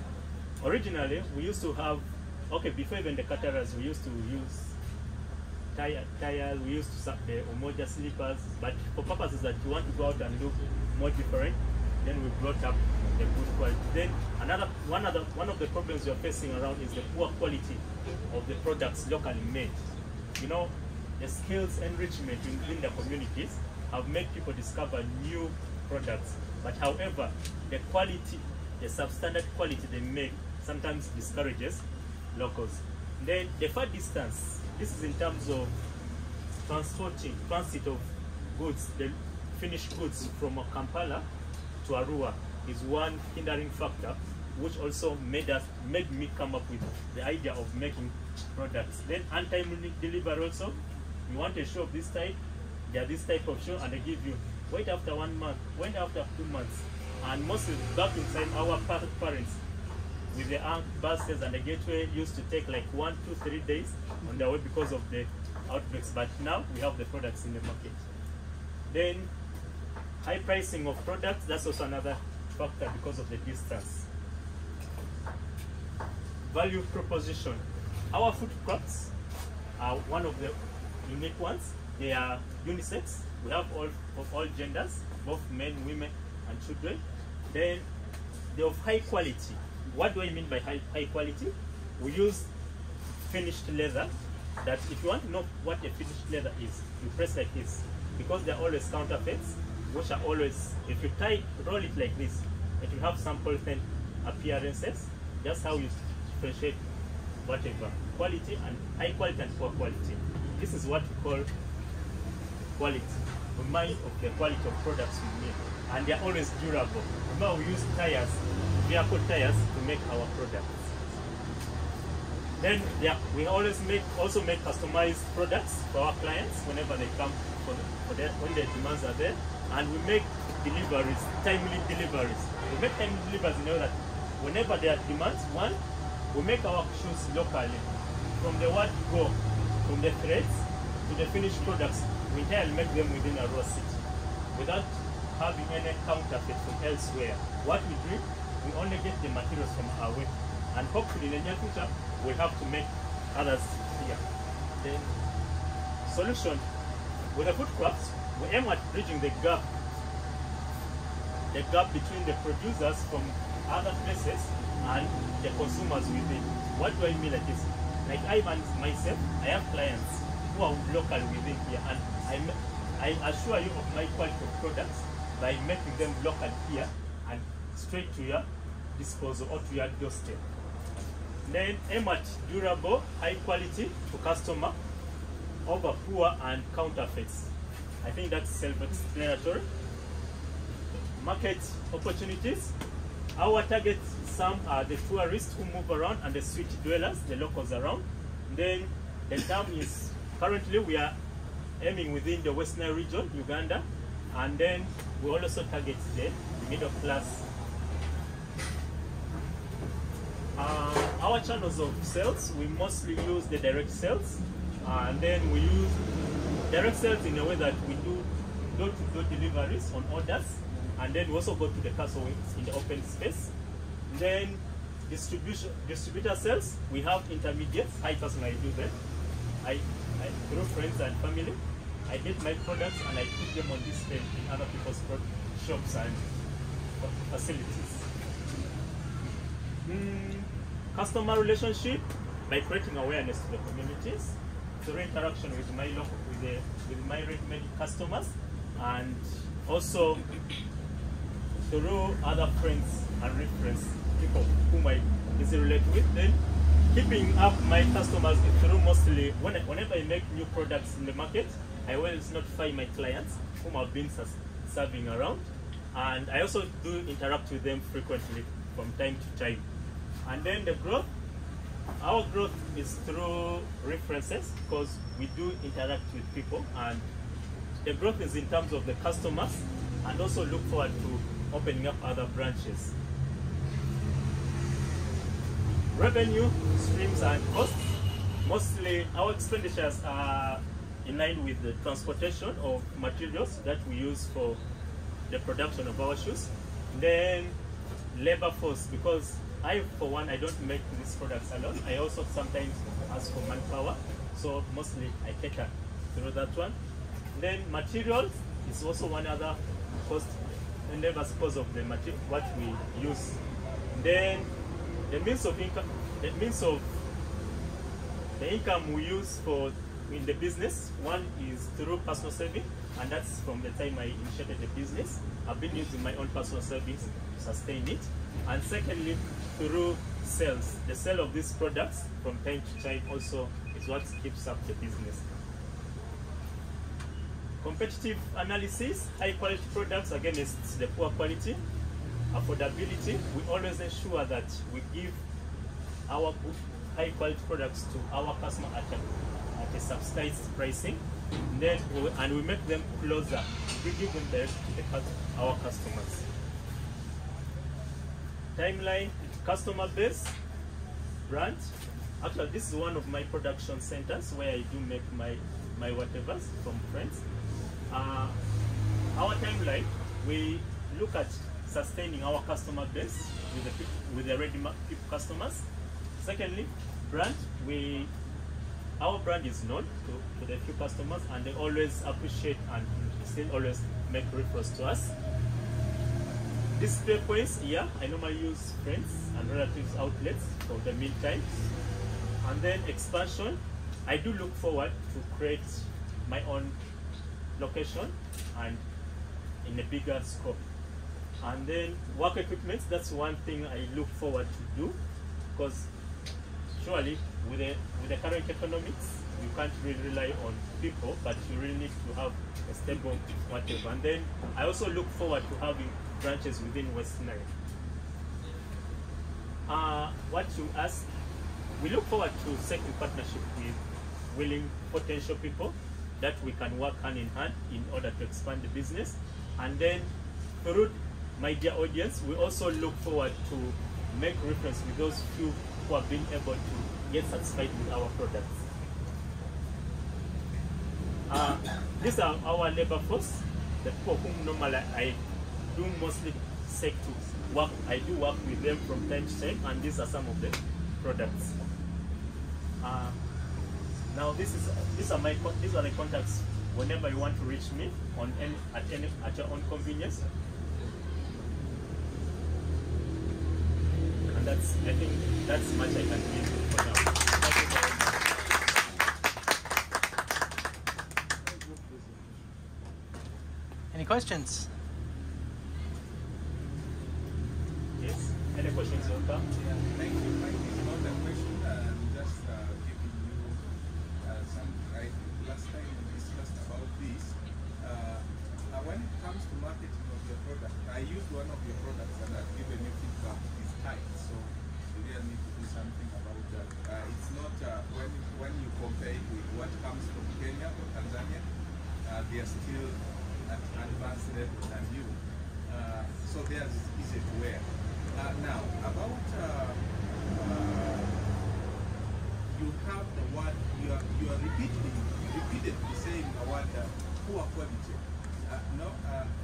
Originally, we used to have, before even the kataras, we used to use tires, we used to the Umoja slippers, but for purposes that you want to go out and look more different, then we brought up the good quality. Then one of the problems we are facing around is the poor quality of the products locally made. You know, the skills enrichment within the communities have made people discover new products, but however, the quality, the substandard quality they make sometimes discourages locals. Then the far distance, this is in terms of transit of goods, the finished goods from Kampala to Arua is one hindering factor, which also made me come up with the idea of making products. Then untimely delivery also. You want a show of this type, they are this type of show, and they give you, wait after 1 month, wait after 2 months. And mostly back in time, our parents with the buses and the gateway used to take like 1, 2, 3 days on their way because of the outbreaks, but now we have the products in the market. Then high pricing of products, that's also another factor because of the distance. Value proposition. Our food crops are one of the unique ones. They are unisex. We have all genders, both men, women, and children. Then they're of high quality. What do I mean by high quality? We use finished leather that if you want to know what a finished leather is, you press like this. Because they're always counterfeits, which are always, if you roll it like this, it will have some polythene appearances. That's how you differentiate whatever, quality and high quality and poor quality. This is what we call quality. We mind of the quality of products we make, and they're always durable. Remember, we use tires, vehicle tires, to make our products. Then we always also make customized products for our clients whenever they come when their demands are there, and we make deliveries, timely deliveries. We make timely deliveries in order that whenever there are demands, one, we make our shoes locally. From the word go, from the threads to the finished products, we entirely make them within a raw city without having any counterfeit from elsewhere. What we do, we only get the materials from our way, and hopefully in the near future we'll have to make others here. Then solution with the food crafts, we aim at bridging the gap between the producers from other places and the consumers within. What do I mean like this? Like I myself, I have clients who are local within here, and I assure you of my quality of products by making them local here and straight to your disposal or to your doorstep. Then aim at durable, high quality to customer over poor and counterfeits. I think that's self-explanatory. Market opportunities. Our target some are the tourists who move around and the street dwellers, the locals around. Then the term is, currently we are aiming within the Western region, Uganda, and then we also target the middle class. Our channels of sales, we mostly use the direct sales, and then we use direct sales in a way that we do door-to-door deliveries on orders, and then we also go to the customers in the open space. Then distributor sales, we have intermediates. I personally do that. I through friends and family, I get my products and I put them on display in other people's shops and facilities. Customer relationship, by creating awareness to the communities, through interaction with my ready-made customers, and also through other friends and reference people whom I easily relate with. Then keeping up my customers through mostly whenever I make new products in the market, I always notify my clients whom I've been serving around, and I also do interact with them frequently from time to time. And then the growth, our growth is through references, because we do interact with people, and the growth is in terms of the customers, and also look forward to opening up other branches. Revenue streams and costs, mostly our expenditures are in line with the transportation of materials that we use for the production of our shoes. Then labor force, because I, for one, I don't make these products alone. I also sometimes ask for manpower, so mostly I cater through that one. Then materials is also one other cost endeavors because of the material what we use. Then the means of income, the income we use for in the business, one is through personal saving, and that's from the time I initiated the business. I've been using my own personal savings to sustain it. And secondly, through sales. The sale of these products from time to time also is what keeps up the business. Competitive analysis, high quality products against the poor quality. Affordability, we always ensure that we give our high quality products to our customer at a subsidized pricing. Then we make them closer. We give them direct to our customers. Timeline, customer base, brand. Actually, this is one of my production centers where I do make my whatevers from friends. Our timeline, we look at sustaining our customer base with the ready customers. Secondly, brand, our brand is known to the few customers, and they always appreciate and still always make referrals to us. Display points, I normally use friends and relatives outlets for the meantime. And then expansion, I do look forward to create my own location and in a bigger scope. And then work equipment, that's one thing I look forward to do, because surely with the current economics, you can't really rely on people, but you really need to have a stable whatever. And then I also look forward to having branches within West Nile. What you ask, we look forward to seeking partnership with willing potential people that we can work hand in hand in order to expand the business. And then through my dear audience, we also look forward to make reference with those few who have been able to get satisfied with our products. These are our labor force, the people whom normally I do mostly seek to work. I do work with them from time to time, and these are some of the products. Now these are the contacts whenever you want to reach me on at your own convenience. And I think that's much I can give for now. Thank you very much. Any questions? Yes. Any questions, Yonka? Yeah, thank you. Mine is not a question. I'm just giving you some. Last time we discussed about this. When it comes to marketing of your product, I used one of your products and I've given you feedback. It's tight, so you really need to do something about that. It's not when you compare it with what comes from Kenya or Tanzania, they are still at advanced level than you. So theirs is easy to wear. Now, about you have the word, you are repeatedly saying the word poor quality.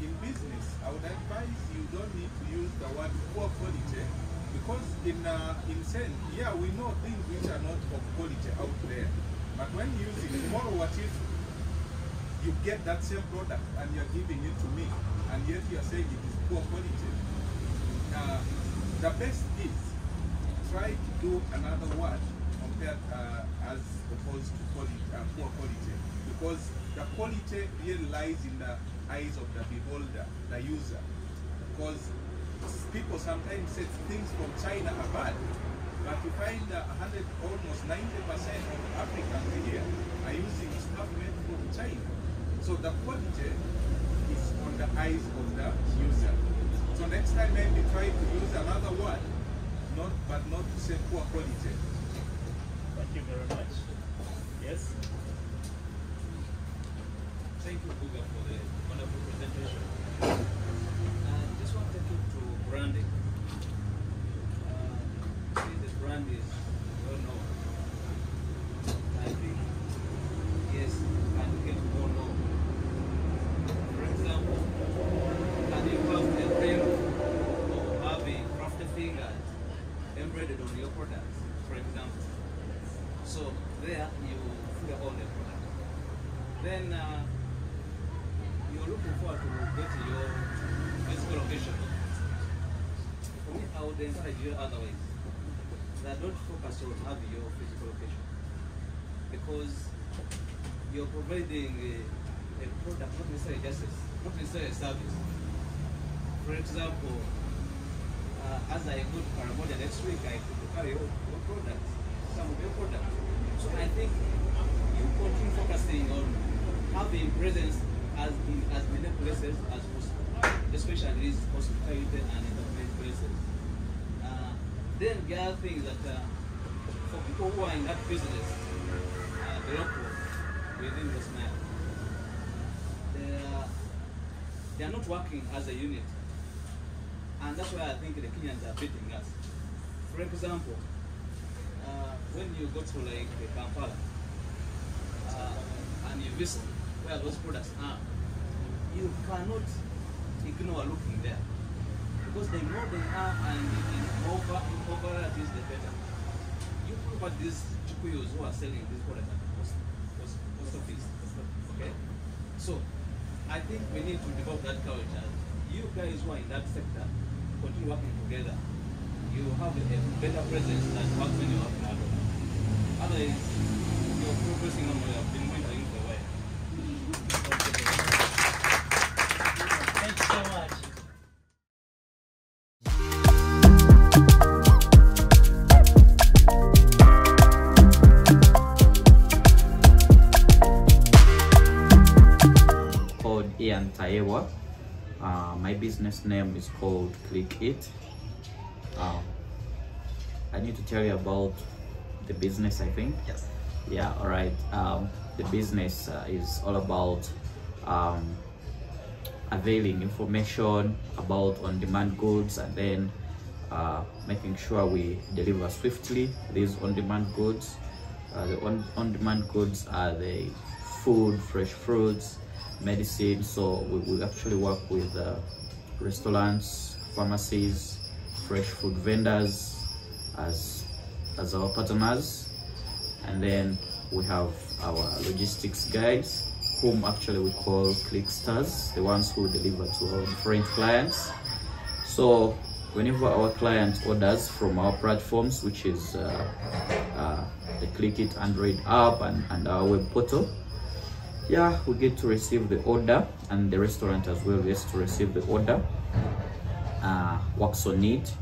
In business, I would advise you don't need to use the word poor quality, because in sense, yeah, we know things which are not of quality out there. But when you use it, tomorrow what if you get that same product and you're giving it to me, and yet you're saying it is poor quality? The best is try to do another word compared as opposed to poor quality, because the quality really lies in the eyes of the beholder, the user. Because people sometimes say things from China are bad, but you find almost 90% of Africans here are using stuff made from China. So the quality is on the eyes of the user. So next time maybe try to use another word, but not to say poor quality. Thank you very much. Yes? Thank you, Buga, for the wonderful presentation. I just want to take you to branding. See, the brand is well known. I think, yes, and get more known. For example, can you have a frame or have a Crafty Fingers embroidered on your products, for example? So there you figure on the product. Then you're looking forward to get your physical location. For me, I would encourage you otherwise. That don't focus on having your physical location, because you're providing a product, not necessarily justice, not necessarily a service. For example, as I go to Caramoja next week, I could carry your products, some of your products. So I think you continue focusing on having presence in as many places as possible, especially these hospitality and entertainment places. Then the other thing is that for people who are in that business, the local within the Nile, they are not working as a unit, and that's why I think the Kenyans are beating us. For example, when you go to like Kampala and you visit where those products are, you cannot ignore looking there, because the more they are and over it is the better. You look at these Chukuyos who are selling these products at the post office. Okay? So I think we need to develop that culture. You guys who are in that sector, continue working together. You have a better presence than what when you have in Agro. Otherwise, your Ntayewa. My business name is called ClickEat. I need to tell you about the business, I think. Yes. Yeah, all right. The business is all about availing information about on-demand goods, and then making sure we deliver swiftly these on-demand goods. The on-demand goods are the food, fresh fruits, medicine. So we actually work with restaurants, pharmacies, fresh food vendors as our partners, and then we have our logistics guys, whom actually we call Clickstars, the ones who deliver to our different clients. So whenever our client orders from our platforms, which is the ClickEat Android app and our web portal, yeah, we get to receive the order, and the restaurant as well gets to receive the order, works on it,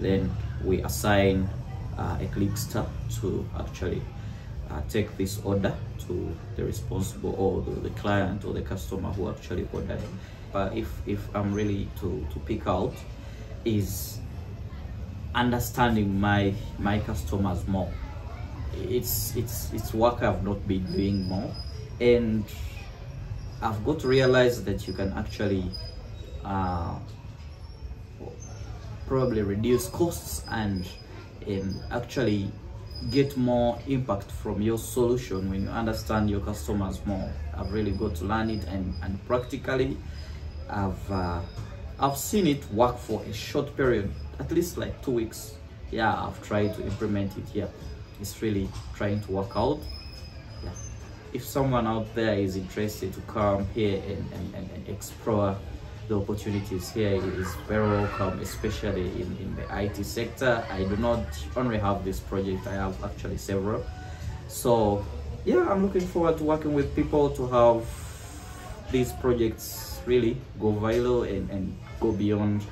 then we assign a Clickstar to actually take this order to the responsible, or the client or the customer who actually ordered. But if I'm really to pick out, is understanding my customers more. It's work I've not been doing more, and I've got to realize that you can actually probably reduce costs and actually get more impact from your solution when you understand your customers more. I've really got to learn it, and practically I've seen it work for a short period, at least like 2 weeks. Yeah, I've tried to implement it here. It's really trying to work out. Yeah. If someone out there is interested to come here and explore the opportunities here, is very welcome, especially in the IT sector. I do not only have this project, I have actually several. So yeah, I'm looking forward to working with people to have these projects really go viral and go beyond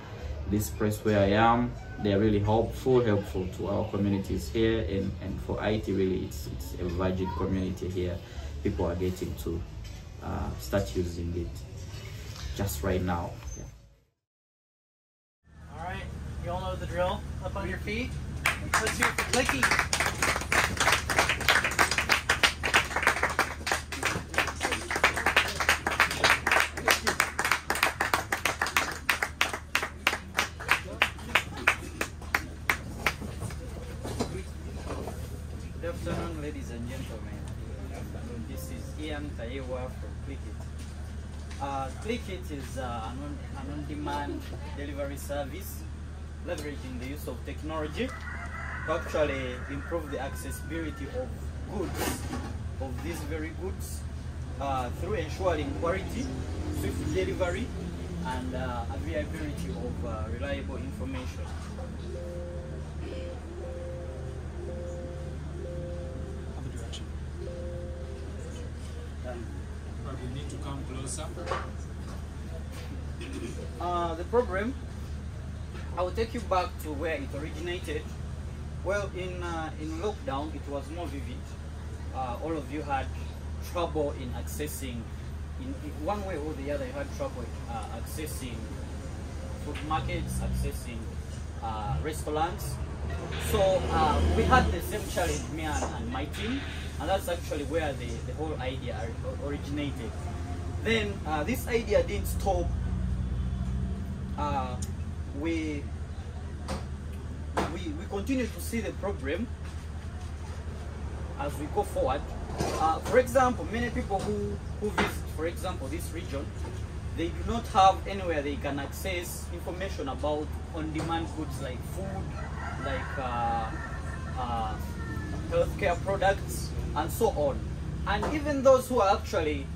this place where I am. They're really helpful to our communities here, and for IT really it's a virgin community here. People are getting to start using it just right now. Yeah. All right, you all know the drill. Up on your feet. Let's hear it for ClickEat. Good afternoon, ladies and gentlemen. Good afternoon. This is Ntayewa from ClickEat. ClickEat is an on-demand delivery service leveraging the use of technology to actually improve the accessibility of goods, of these very goods, through ensuring quality, swift delivery, and availability of reliable information. We need to come closer. The problem, I will take you back to where it originated. Well, in lockdown, it was more vivid. All of you had trouble in accessing, in one way or the other, you had trouble accessing food markets, accessing restaurants. So we had the same challenge, me and my team, and that's actually where the whole idea originated. Then this idea didn't stop. We continue to see the problem as we go forward. For example, many people who visit, for example, this region, they do not have anywhere they can access information about on-demand goods like food, like healthcare products, and so on. And even those who are actually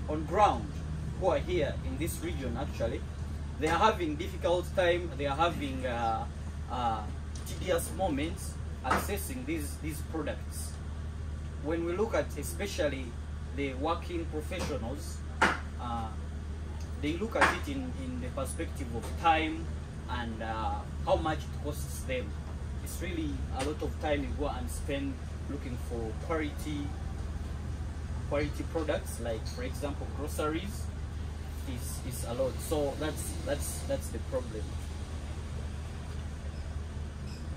on ground, who are here in this region, actually, they are having difficult time, they are having tedious moments accessing these products. When we look at especially the working professionals, they look at it in the perspective of time and how much it costs them. It's really a lot of time you go and spend looking for quality products, like for example groceries, is a lot. So that's the problem.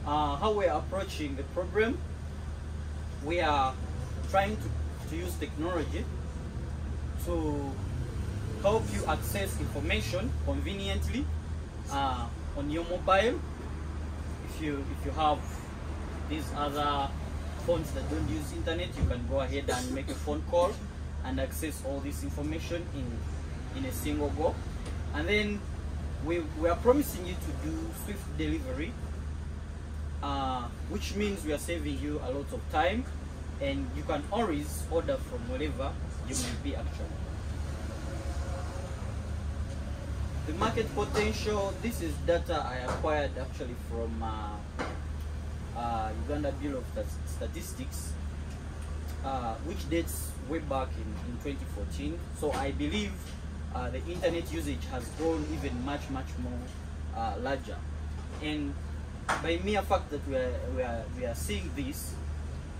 How we are approaching the problem, we are trying to use technology to help you access information conveniently on your mobile. If you have these other phones that don't use internet, you can go ahead and make a phone call and access all this information in a single go. And then we are promising you to do swift delivery, which means we are saving you a lot of time, and you can always order from wherever you may be actually. The market potential, this is data I acquired actually from Uganda Bureau of Statistics, which dates way back in 2014. So I believe the internet usage has grown even much more larger. And by mere fact that we are seeing this,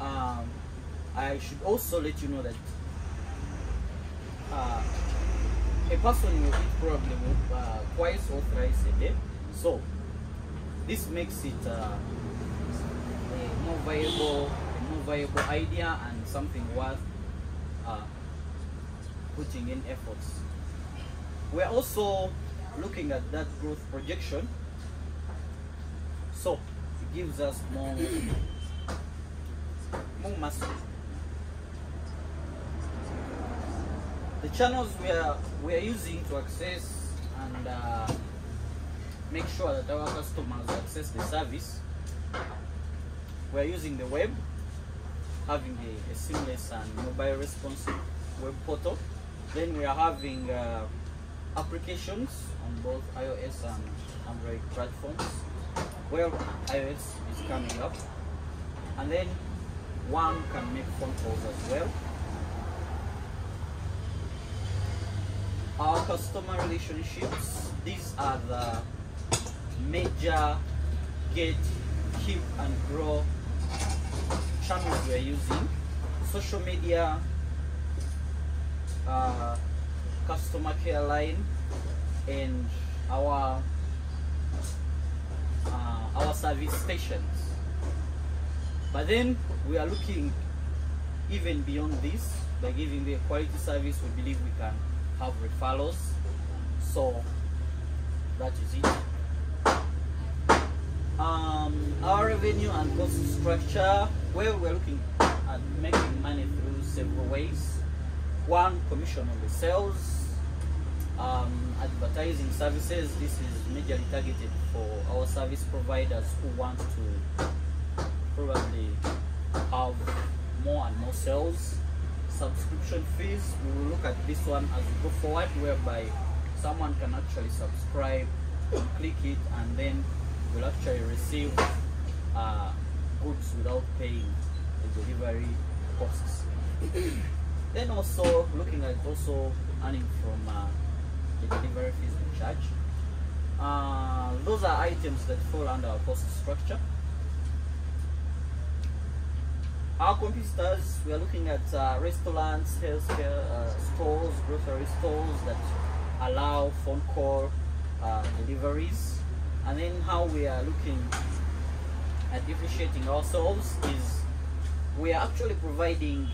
I should also let you know that a person will eat probably twice or thrice a day. So this makes it a more viable idea and something worth putting in efforts. We're also looking at that growth projection, so it gives us more muscle. The channels we are using to access and make sure that our customers access the service, we are using the web, having a seamless and mobile responsive web portal. Then we are having applications on both iOS and Android platforms. Well, iOS is coming up, and then one can make phone calls as well. Our customer relationships, these are the major get, keep and grow channels we're using. Social media, customer care line, and our service stations. But then we are looking even beyond this. By giving the quality service, we believe we can have referrals. So that is it. Our revenue and cost structure, well, we're looking at making money through several ways. One, commission on the sales. Advertising services, this is majorly targeted for our service providers who want to probably have more and more sales. Subscription fees, we will look at this one as we go forward, whereby someone can actually subscribe, ClickEat, and then will actually receive goods without paying the delivery costs. Then also looking at also earning from the delivery fees we charge. Those are items that fall under our cost structure. Our competitors, we are looking at restaurants, healthcare stores, grocery stores that allow phone call deliveries. And then how we are looking at differentiating ourselves is we are actually providing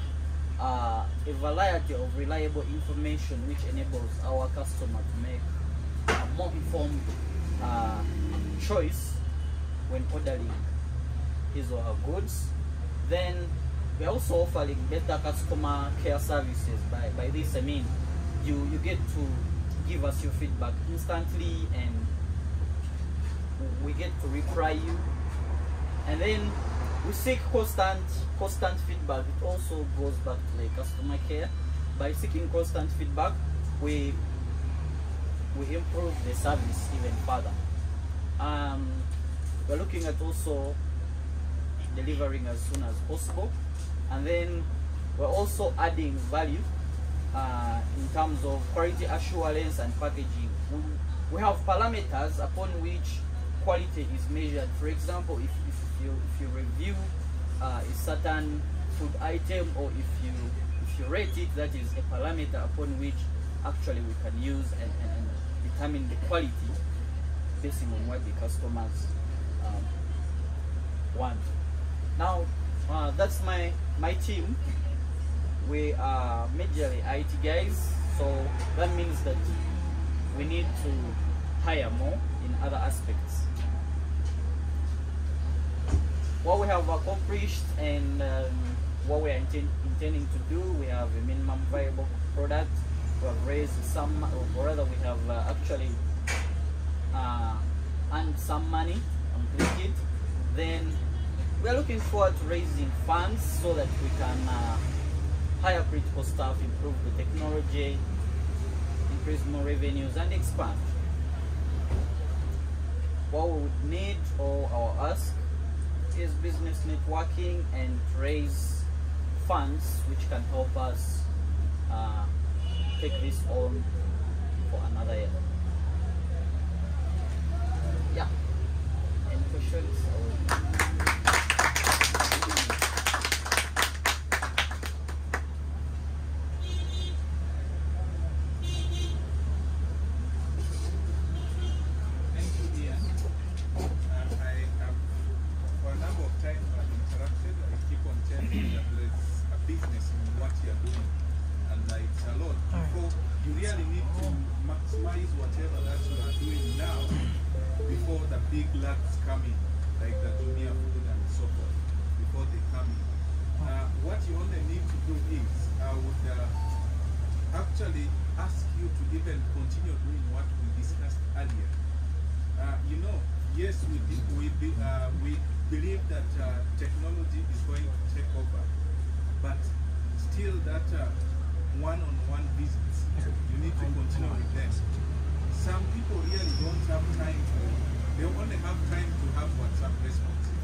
a variety of reliable information which enables our customer to make a more informed choice when ordering his or her goods. Then we are also offering better customer care services. By this I mean you get to give us your feedback instantly, and we get to reply you. And then we seek constant feedback. It also goes back to the customer care. By seeking constant feedback, we improve the service even further. We're looking at also delivering as soon as possible, and then we're also adding value in terms of quality assurance and packaging. We have parameters upon which quality is measured. For example, if you review a certain food item, or if you rate it, that is a parameter upon which actually we can use and determine the quality based on what the customers want. Now, that's my team. We are majorly IT guys, so that means that we need to hire more in other aspects. What we have accomplished and what we are intending to do, we have a minimum viable product. We have raised some, or rather we have actually earned some money on ClickEat. Then we are looking forward to raising funds so that we can hire critical staff, improve the technology, increase more revenues, and expand. What we would need, or our ask, is business networking and raise funds which can help us take this on for another year. Yeah. Any questions? one-on-one visits. You need to continue with them. Some people really don't have time they only have time to have WhatsApp responses,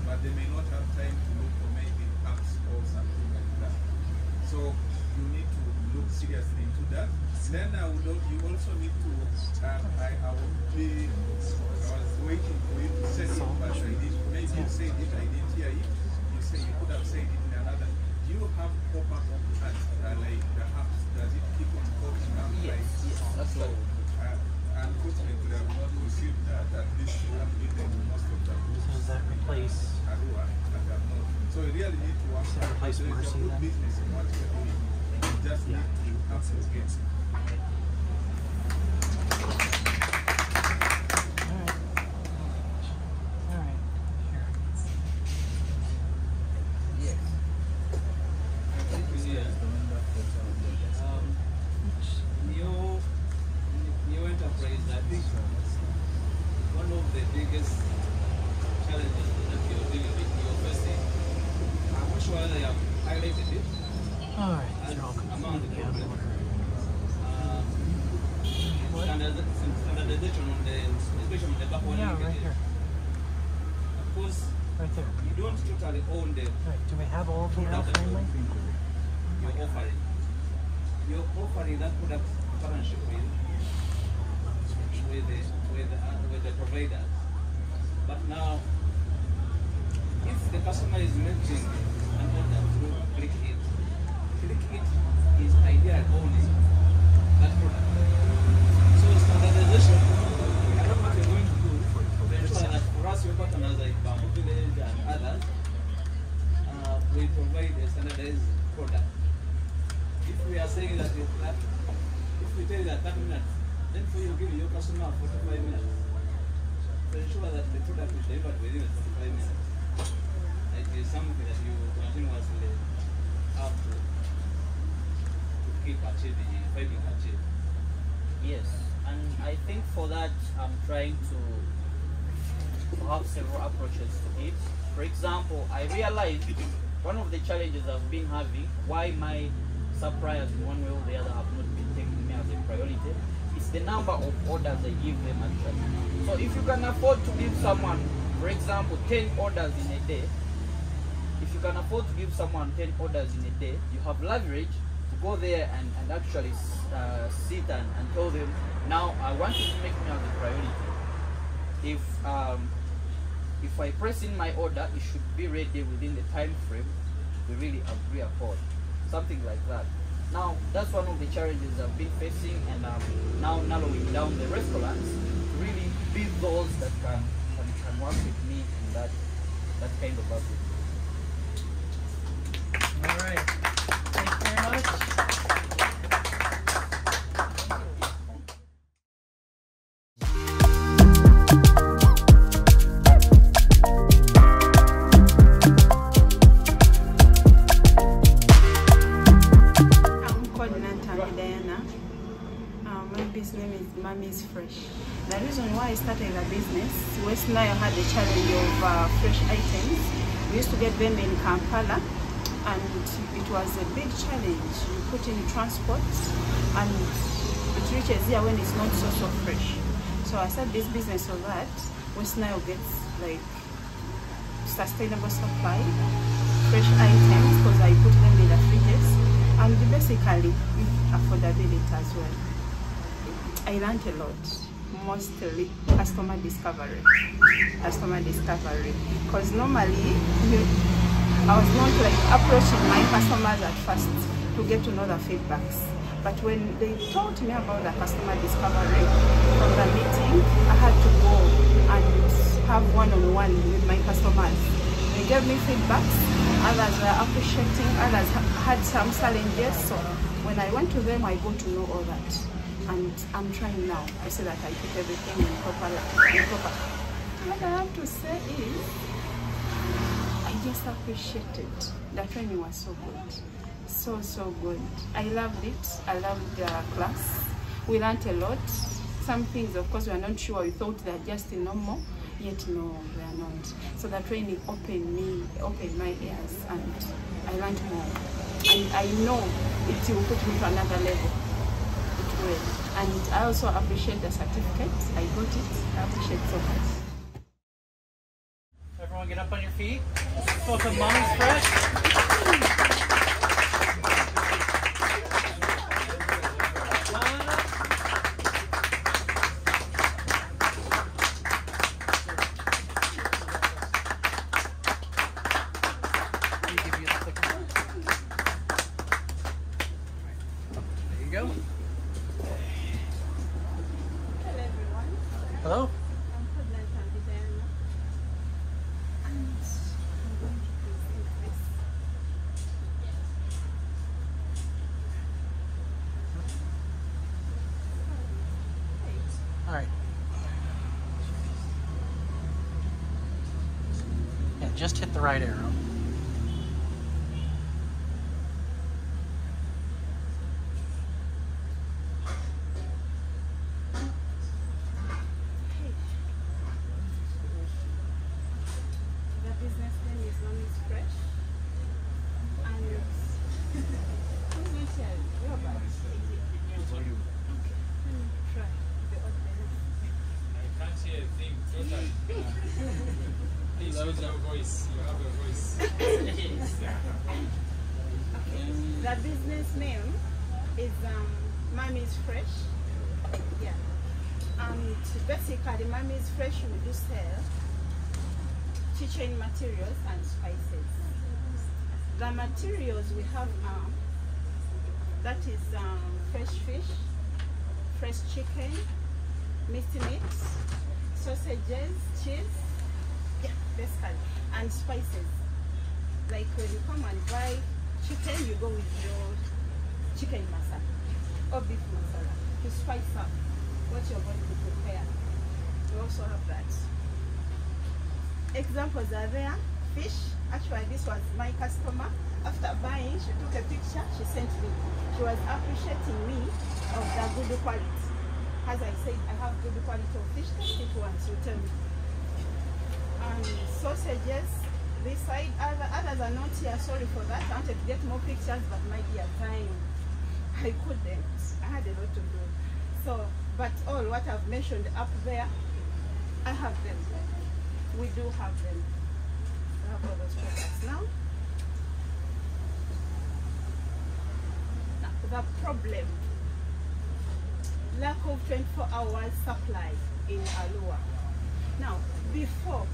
but they may not have time to look for maybe apps or something like that. So you need to look seriously into that. Then you also need to, I was waiting for you to say it, but I did. Maybe you said it, I didn't hear it. You say you could have said it in another. Do you have pop-up ads like the apps? Does it keep on popping up? Yes, yes, that's so, unfortunately, I have not received that. At least you have written most of them. So does that replace? I have not. So you really need to work hard. There is a good business in what you're doing. You just need to have to get. Yes, and I think for that I'm trying to have several approaches to it. For example, I realized one of the challenges I've been having, why my suppliers in one way or the other have not been taking me as a priority, is the number of orders I give them actually. So if you can afford to give someone, for example, 10 orders in a day, if you can afford to give someone 10 orders in a day, you have leverage to go there and actually sit and tell them, now I want you to make me as a priority. If I press in my order, it should be ready within the time frame we really agree upon. Something like that. Now, that's one of the challenges I've been facing, and now narrowing down the restaurants to really be those that can work with me in that kind of budget. All right. Thank you very much. Mommy's Fresh. The reason why I started a business, West Nile had the challenge of fresh items. We used to get them in Kampala, and it was a big challenge. You put in transport and it reaches here when it's not so fresh. So I started this business so that West Nile gets like sustainable supply, fresh items, because I put them in the fridges, and basically affordability as well. I learned a lot, mostly customer discovery, because normally I was not like approaching my customers at first to get to know the feedbacks, but when they taught me about the customer discovery from the meeting, I had to go and have one-on-one with my customers. They gave me feedbacks, others were appreciating, others had some challenges, so when I went to them, I got to know all that. And I'm trying now to say that I put everything in proper. What I have to say is, I just appreciated. The training was so good. So good. I loved it. I loved the class. We learned a lot. Some things, of course, we are not sure. We thought they are just normal, yet no, they are not. So the training opened my ears, and I learned more. And I know it will put me to another level. And I also appreciate the certificate. I got it. I appreciate so much. Everyone get up on your feet. So some Mommy's Fresh. Hello. All right. Yeah, just hit the right arrow. The business name is Mommy's Fresh. Yeah. And basically, Mommy's Fresh we do sell kitchen materials and spices. The materials we have that is fresh fish, fresh chicken, minced meat, sausages, cheese, yeah, basically, and spices. Like when you come and buy chicken, you go with your chicken masala or beef masala to spice up what you're going to prepare. We also have that. Examples are there. Fish. Actually, this was my customer. After buying, she took a picture, she sent me. She was appreciating me of the good quality. As I said, I have good quality of fish. People want to tell me. And sausages, this side, others are not here. Sorry for that. I wanted to get more pictures, but my dear time, I couldn't. I had a lot to do. So, but all what I've mentioned up there, I have them. We do have them. I have all those products now. The problem, lack of 24 hours supply in Arua. Now, before,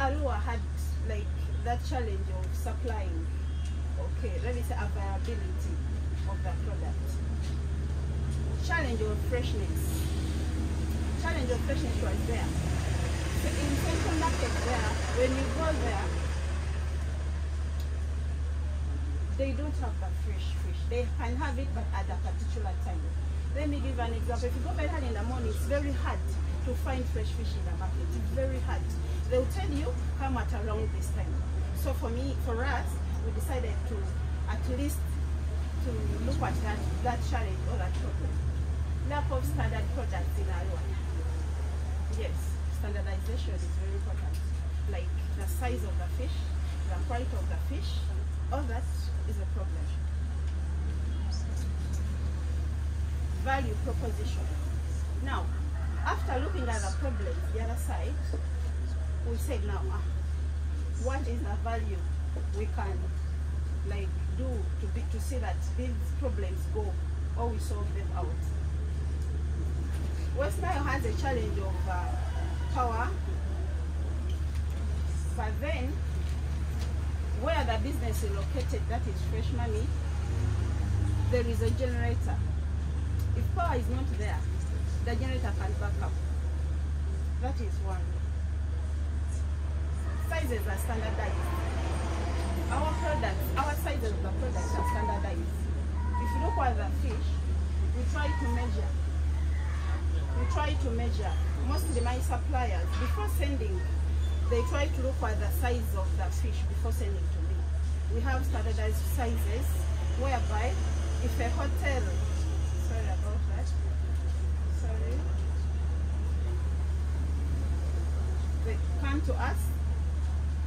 Arua had like that challenge of supplying okay, let me say availability of the product. Challenge of freshness. Challenge of freshness was there. So in central market there, when you go there, they don't have the fresh fish. They can have it, but at a particular time. Let me give an example. If you go very hard in the morning, it's very hard to find fresh fish in the market. It's very hard. They'll tell you, come at around this time. So for us, we decided to at least to look at that challenge or that problem. Lack of standard products in Arua. Yes, standardization is very important. Like the size of the fish, the quality of the fish, all that is a problem. Value proposition. Now, after looking at the problems, the other side, we said now, what is the value we can like do to see that these problems go or we solve them out? West Nile has a challenge of power, but then where the business is located, that is Fresh Money, there is a generator. If power is not there, the generator can back up. That is one. Sizes are standardized. Our products, our sizes of the products are standardized. If you look at the fish, we try to measure. Mostly my suppliers, before sending, they try to look at the size of the fish before sending to me. We have standardized sizes, whereby if a hotel, sorry about that, they come to us,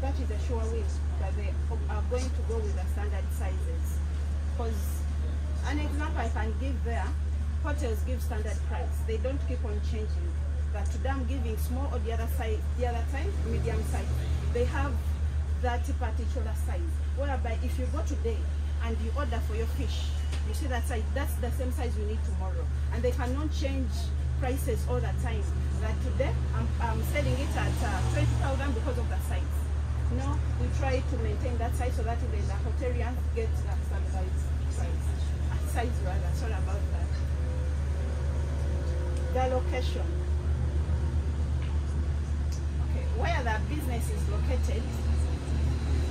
that is a sure way that they are going to go with the standard sizes. Because an example I can give there, hotels give standard price. They don't keep on changing. But to them giving small or the other time medium size. They have that particular size. Whereby if you go today and you order for your fish, you see that size, that's the same size you need tomorrow. And they cannot change prices all the time. That today I'm selling it at 20,000 because of the size. No, we try to maintain that size so that the hotelians get that standardized size rather. Sorry about that. The location. Okay, where the business is located,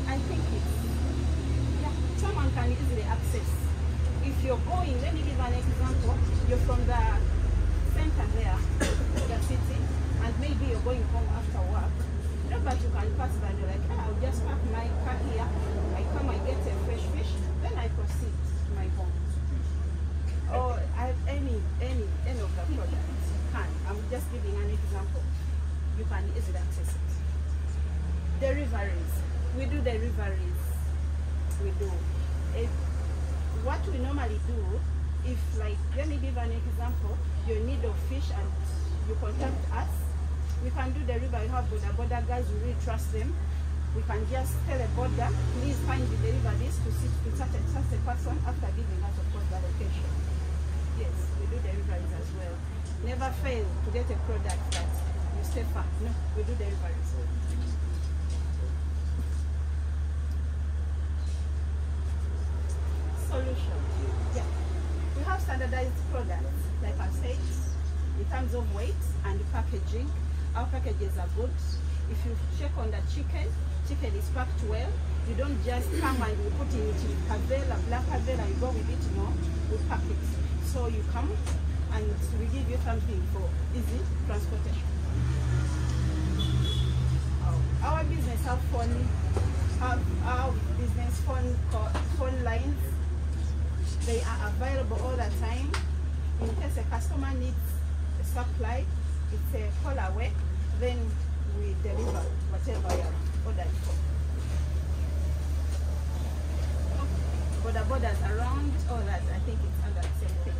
I think someone can easily access. If you're going, let me give an example. You're from the center there, the city, and maybe you're going home after work. No, but you can pass by, you're like, I'll just park my car here, I come, I get a fresh fish, then I proceed to my home. Or any of the products you can. I'm just giving an example. You can easily access it. Deliveries. We do deliveries. We do. What we normally do, if like, let me give an example, you're in need of fish and you contact us, we can do delivery. We have Bodo guys, we really trust them. We can just tell a Bodo, please find the deliveries to such a person after giving us, of course, the location. Yes, we do deliveries as well. Never fail to get a product that you stay far. No, we do deliveries. Solution. Yeah. We have standardized products, like I said, in terms of weight and packaging. Our packages are good. If you check on the chicken is packed well. You don't just come and you put in Havela, black Havela, you go with it, no, we pack it. So you come and we give you something for easy transportation. Our business have our business phone lines. They are available all the time. In case a customer needs a supply, it's a call away, then we deliver whatever you ordered for. But the borders around all that, I think it's under the same thing.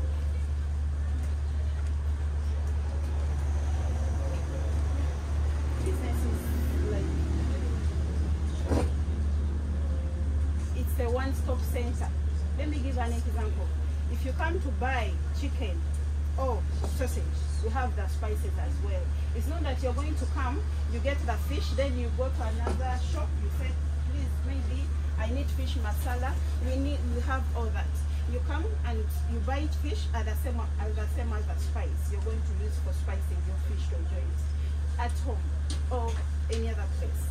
Business is like, it's a one-stop center. Let me give an example. If you come to buy chicken or sausage, we have the spices as well. It's not that you're going to come, you get the fish, then you go to another shop, you say, please, maybe I need fish masala. We have all that. You come and you buy fish at the same as the spice you're going to use for spicing your fish to enjoy it at home or any other place.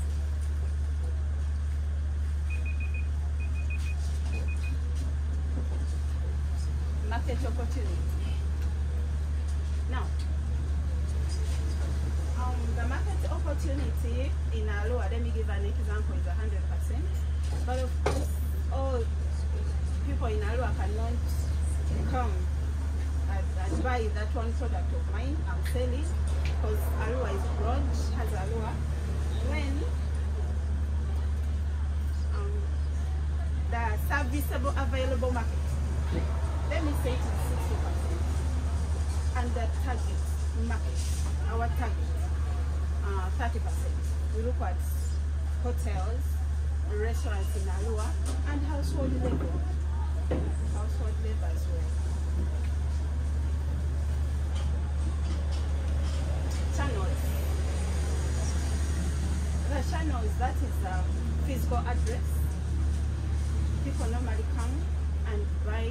Market opportunity. Now, the market opportunity in Aloha, let me give an example, is 100%. But of course, all people in Aloha cannot come and buy that one product of mine and sell it, because Aloha is broad, has Aloha. When the serviceable available market, let me say it is 60%, and the target market, our target, 30%. We look at hotels, restaurants in Aloha, and household labor. Household labor as well. Channels. The channels, that is the physical address. People normally come and buy.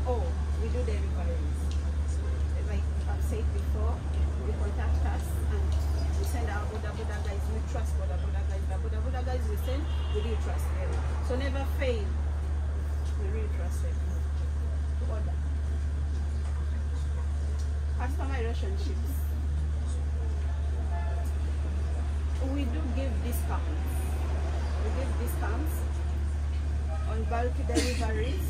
Oh, we do deliveries. Like I've said before, you contact us and we send our Bodo guys. We trust Bodo guys. The Bodo guys we send, we do trust them. So never fail. We really trust them. Order. Customer relationships. We do give discounts. We give discounts on bulk deliveries.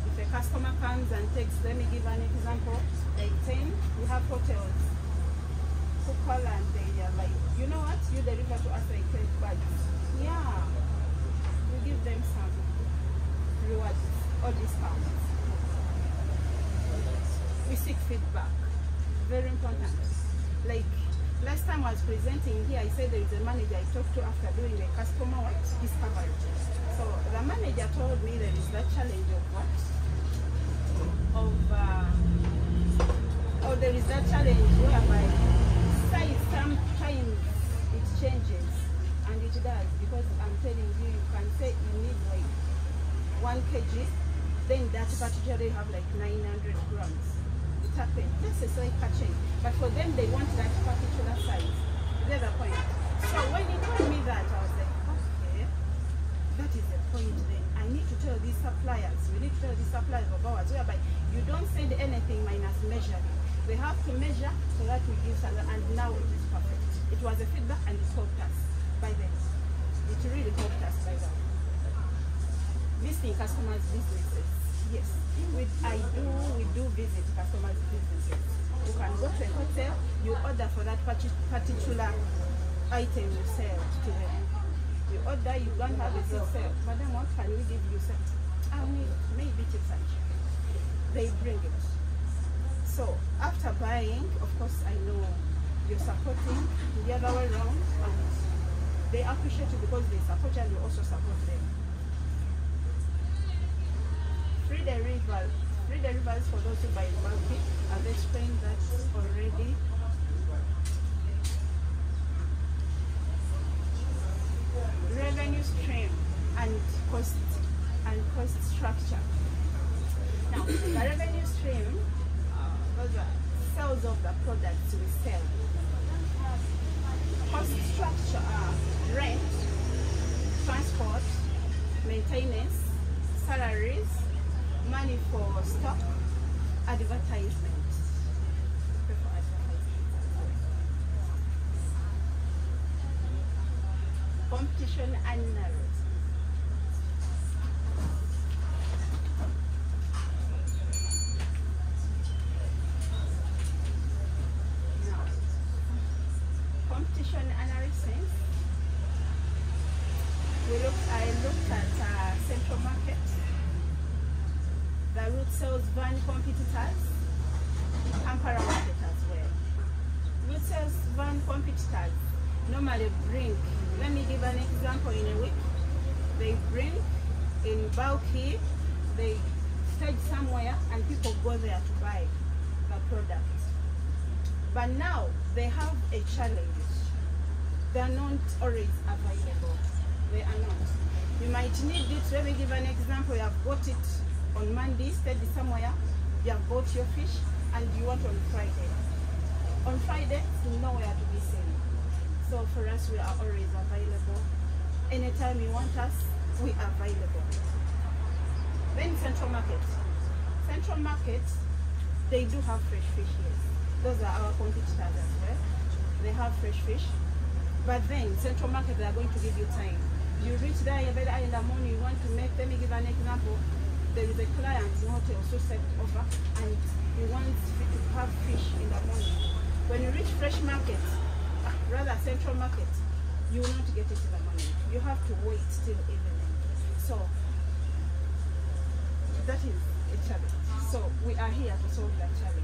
If a customer comes and takes, let me give an example, like 10, we have hotels who call and they are like, you know what, you deliver to us like 20 bags. Yeah, we give them some rewards or discounts. We seek feedback, very important. Like last time I was presenting here, I said there is a manager I talked to after doing a customer discovery. So the manager told me there is that challenge of what? There is that challenge whereby size sometimes it changes, and it does, because I'm telling you, you can say you need like 1 kg, then that particularly have like 900 grams. It happens. That's a slight change, but for them they want that particular size. That's the point. So when he told me that, I was like, okay, that is the point then. I need to tell these suppliers, we need to tell these suppliers of ours, whereby you don't send anything minus measuring. They have to measure so that we give salary, and now it is perfect. It was a feedback and it helped us by then. It really helped us by then. Visiting customers' businesses. Yes, we do visit customers' businesses. You can go to a hotel, you order for that particular item you sell to them. You order, you don't have it to sell. Madam, what can we give you? I need maybe chips and chicken. They bring it. So after buying, of course, I know you're supporting the other way around, and they appreciate you because they support you and you also support them. Free delivers for those who buy in bulk. I've explained that already. Revenue stream and cost structure. Now, the revenue stream, those are sales of the products we sell. Cost structure are rent, transport, maintenance, salaries, money for stock, advertisement. Competition analysis. Now, competition analysis. I looked at Central Market, the root sales van competitors, Apparel Market as well. Root sales van competitors normally bring, let me give an example, in a week, they bring in bulk here, they stage somewhere and people go there to buy the product. But now they have a challenge. They are not always available. They are not. might need it. Let me give an example. You have bought it on Monday, steady somewhere. You have bought your fish and you want on Friday. On Friday, it's nowhere to be seen. So for us, we are always available. Anytime you want us, we are available. Then Central Market. Central Market, they do have fresh fish here. Those are our competitors as well. They have fresh fish. But then Central Market, they are going to give you time. You reach there, you're very early in the morning, you want to make, let me give an example. There is a client in hotel also set over and he wants to have fish in the morning. When you reach Fresh Market, rather Central Market, you will not get it in the morning. You have to wait till evening. So that is a challenge. So we are here to solve that challenge.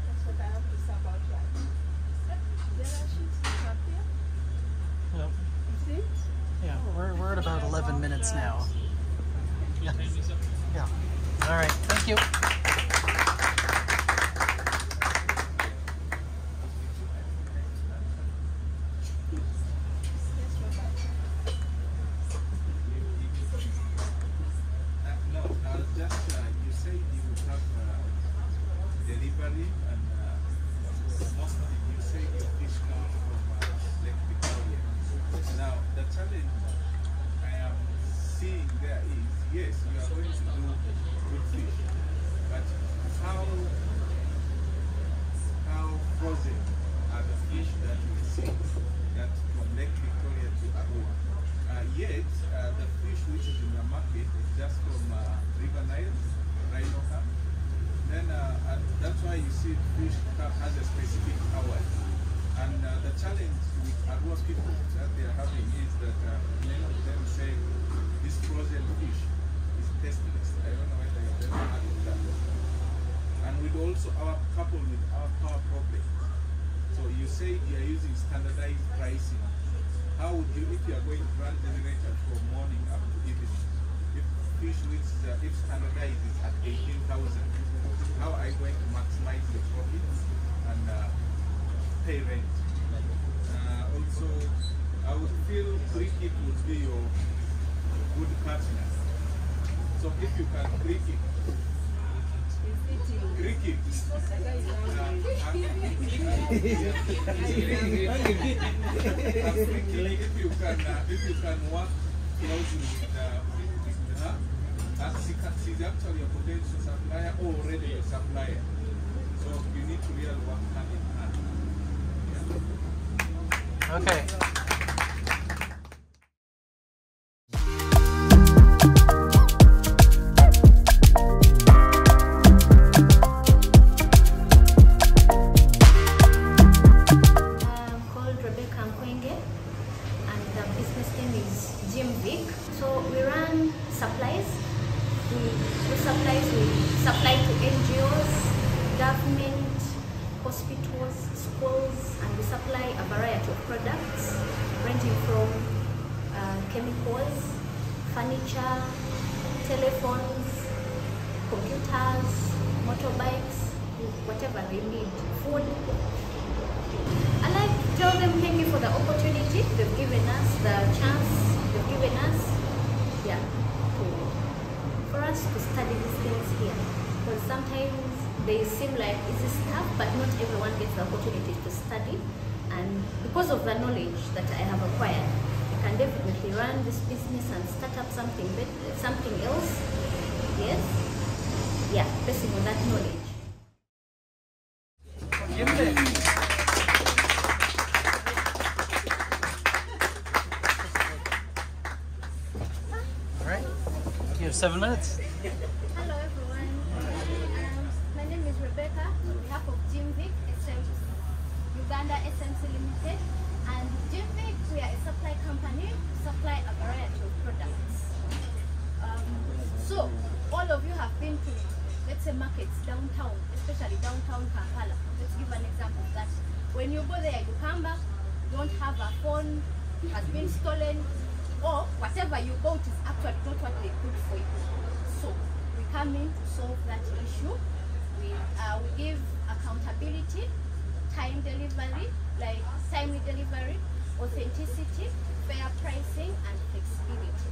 That's what I have to say about that. There are sheets up here. Yep. You see? Yeah, we're at about 11 minutes now. Yeah. Yeah. All right. Thank you. Delivery and mostly you say your fish comes from Lake Victoria. Now the challenge I am seeing there is, yes, you are going to do good fish, but how frozen are the fish that we see that from Lake Victoria to Agro? Yet the fish which is in the market is just from River Nile, Rhino Camp. Then that's why you see fish has a specific hours. And the challenge with Agro people that they are having is that many of them say this frozen fish is tasteless. I don't know whether you've ever heard of that. And with also our coupled with our power problem. So you say you are using standardized pricing. How would you, if you are going to run generator from morning up to evening, if fish which if standardized is at 18,000, how are you going to maximize the profits and pay rent? Also, I would feel ClickEat would be your good partner. So if you can ClickEat, if you can work closely with she's actually a potential supplier or already a supplier. So you need to really work hand in hand. Okay. Gimvik. So we run supplies. We supply to NGOs, government, hospitals, schools, and we supply a variety of products ranging from chemicals, furniture, telephones, computers, motorbikes, whatever they need, food. I like to tell them thank you for the opportunity they've given us, the chance they've given us, for us to study these things here. Because sometimes they seem like easy stuff, but not everyone gets the opportunity to study. And because of the knowledge that I have acquired, I can definitely run this business and start up something else. Yes, based on that knowledge. All right, you have 7 minutes. Hello everyone, my name is Rebecca on behalf of Gimvik Uganda SMC Limited, and Gimvik, we are a supply company, supply a variety of products. So all of you have been to, let's say, markets downtown, especially downtown Kampala. Let's give an example of that. When you go there, you come back, you don't have a phone, has been stolen, or whatever you bought is actually not what they put for you. So we come in to solve that issue. We give accountability. time delivery, like timely delivery, authenticity, fair pricing, and flexibility.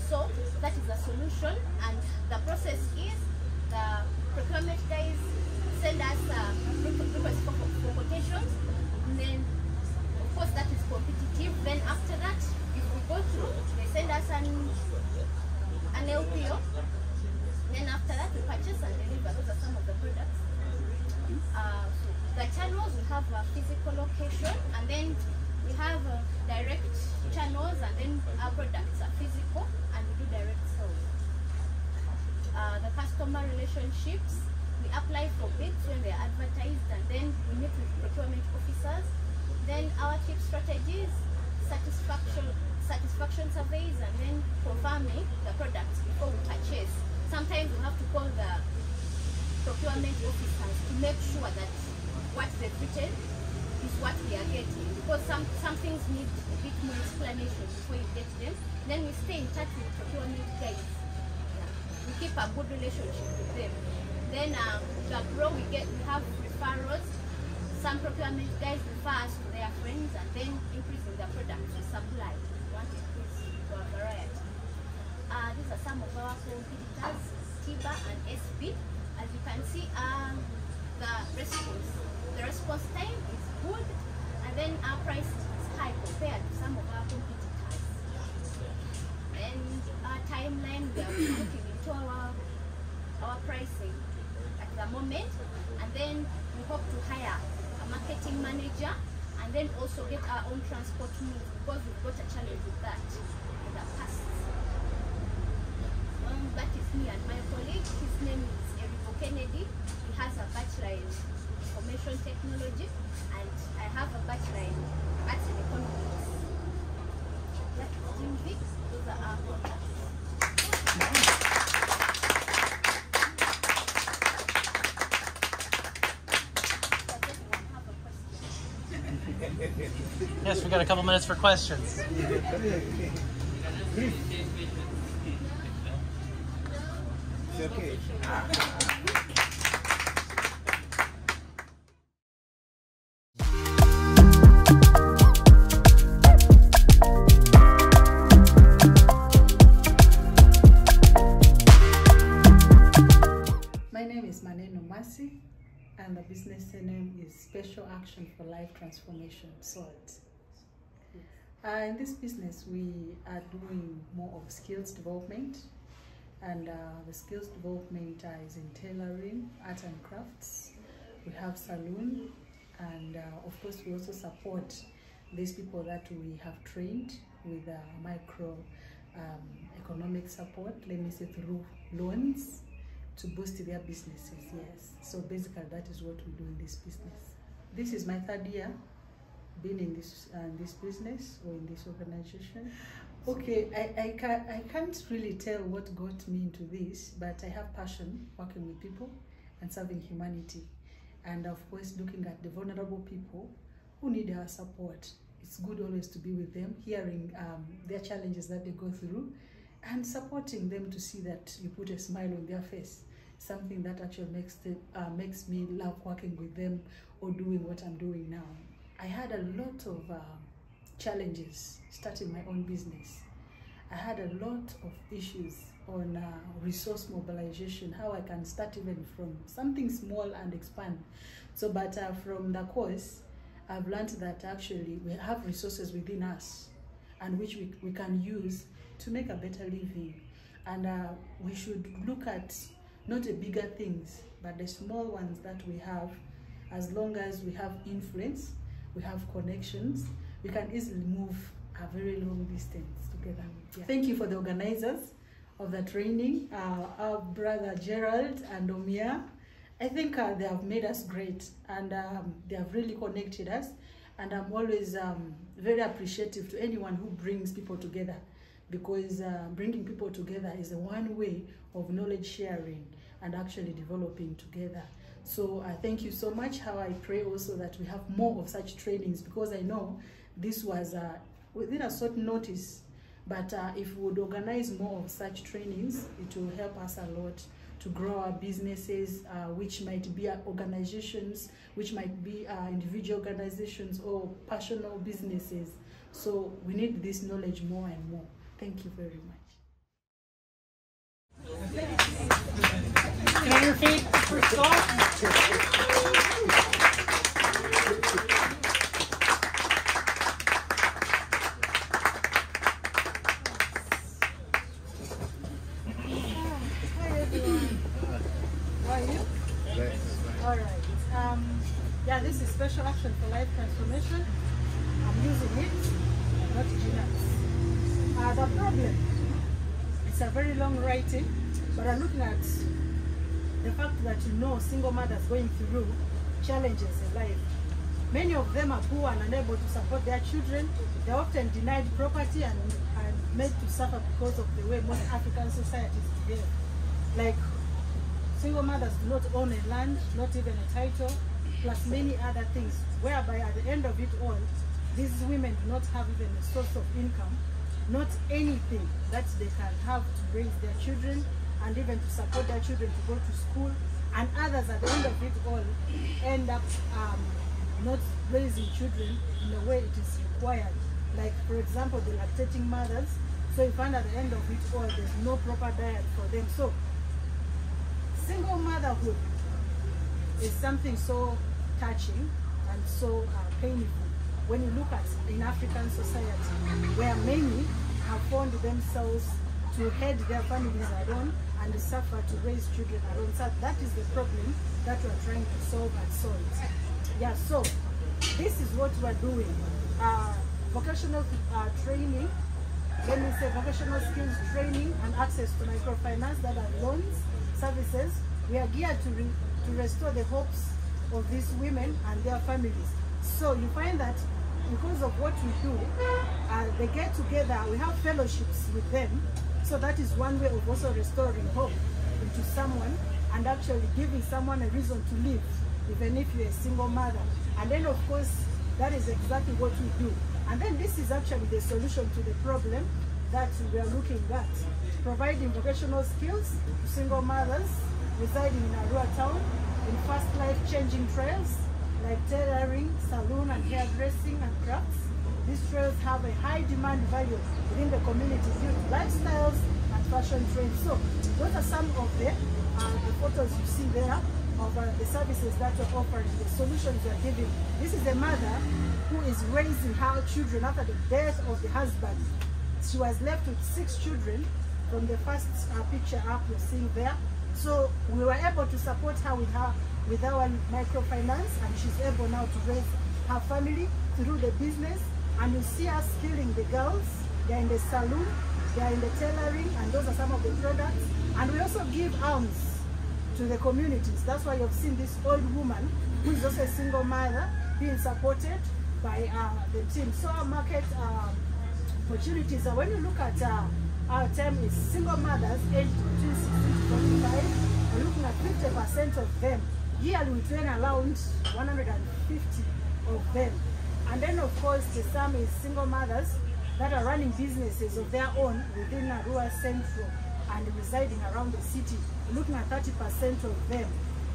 So that is the solution, and the process is the procurement guys send us request for quotations, and then of course that is competitive. Then after that, if we go through, they send us an LPO. Then after that, we purchase and deliver. Those are some of the products. The channels, we have a physical location, and then we have direct channels, and then our products are physical, and we do direct sales. The customer relationships, we apply for bids when they are advertised, and then we meet with procurement officers. Then our tip strategies, satisfaction surveys, and then confirming the products before we purchase. Sometimes we have to call the procurement officers to make sure that what they've written is what we are getting, because some things need a bit more explanation before you get them. Then we stay in touch with procurement guys. We keep a good relationship with them. Then to Agro, we have referrals. Some procurement guys refer us to their friends, and then increasing the products we supply. We want to increase our variety. These are some of our competitors, TIBA and SB. As you can see, the response time is good, and then our price is high compared to some of our competitors. And our timeline, we are looking into our pricing at the moment, and then we hope to hire a marketing manager, and then also get our own transport means, because we've got a challenge with that in the past. That is me and my colleague. His name is Kennedy. He has a bachelor in information technology, and I have a bachelor in arts and economics. That's Gimvik. Those are our contacts. Yes, we got a couple minutes for questions. Okay. My name is Maneno Masi, and the business name is Special Action for Life Transformation, SALT. In this business, we are doing more of skills development, and the skills development is in tailoring, art and crafts. We have saloon, and of course we also support these people that we have trained with micro economic support, let me say through loans, to boost their businesses. Yes, so basically that is what we do in this business. This is my third year being in this business or in this organization. Okay, I can't really tell what got me into this, but I have passion working with people and serving humanity, and of course looking at the vulnerable people who need our support. It's good always to be with them, hearing their challenges that they go through, and supporting them to see that you put a smile on their face. Something that actually makes me love working with them or doing what I'm doing now. I had a lot of challenges starting my own business. I had a lot of issues on resource mobilization, how I can start even from something small and expand. So, but from the course, I've learned that actually we have resources within us, and which we can use to make a better living. And we should look at not the bigger things, but the small ones that we have. As long as we have influence, we have connections, we can easily move a very long distance together. Yeah. Thank you for the organizers of the training, our brother Gerald and Omia. I think they have made us great, and they have really connected us, and I'm always very appreciative to anyone who brings people together, because bringing people together is one way of knowledge sharing and actually developing together. So thank you so much. How I pray also that we have more of such trainings, because I know this was within a short notice, but if we would organize more of such trainings, it will help us a lot to grow our businesses, which might be organizations, which might be individual organizations or personal businesses. So we need this knowledge more and more. Thank you very much. Can I repeat for Yeah, this is Special Action for Life Transformation. I'm using it, not Ginax. The problem, it's a very long writing, but I'm looking at the fact that single mothers going through challenges in life. Many of them are poor and unable to support their children. They're often denied property and made to suffer because of the way most African societies behave. Like, single mothers do not own a land, not even a title, plus many other things, whereby at the end of it all, these women do not have even a source of income, not anything that they can have to raise their children and even to support their children to go to school, and others at the end of it all end up not raising children in the way it is required. Like, for example, the lactating mothers. So you find at the end of it all, there's no proper diet for them. So single motherhood is something so touching and so painful when you look at in African society, where many have found themselves to head their families alone and suffer to raise children alone. So that is the problem that we're trying to solve and solve. Yeah, so this is what we're doing. Vocational training, when we say vocational skills training and access to microfinance, that are loans, services, we are geared to restore the hopes of these women and their families. So you find that because of what we do, they get together, we have fellowships with them. So that is one way of also restoring hope into someone and actually giving someone a reason to live, even if you're a single mother. And then of course, that is exactly what we do. And then this is actually the solution to the problem that we are looking at. Providing vocational skills to single mothers residing in a rural town in fast life-changing trails like tailoring, salon and hairdressing and crafts. These trails have a high demand value within the community due to lifestyles and fashion trends. So those are some of the photos you see there of the services that we're offering, the solutions we're giving. This is a mother who is raising her children after the death of the husband. She was left with 6 children from the first picture up you're seeing there. So we were able to support her with our microfinance, and she's able now to raise her family through the business. And you see us skilling the girls. They're in the salon, they're in the tailoring, and those are some of the products. And we also give alms to the communities. That's why you've seen this old woman who is also a single mother being supported by the team. So our market opportunities are, when you look at our term is single mothers aged between 16 to 45. We're looking at 50% of them. Yearly we train around 150 of them. And then of course the sum is single mothers that are running businesses of their own within a rural central and residing around the city. We're looking at 30% of them.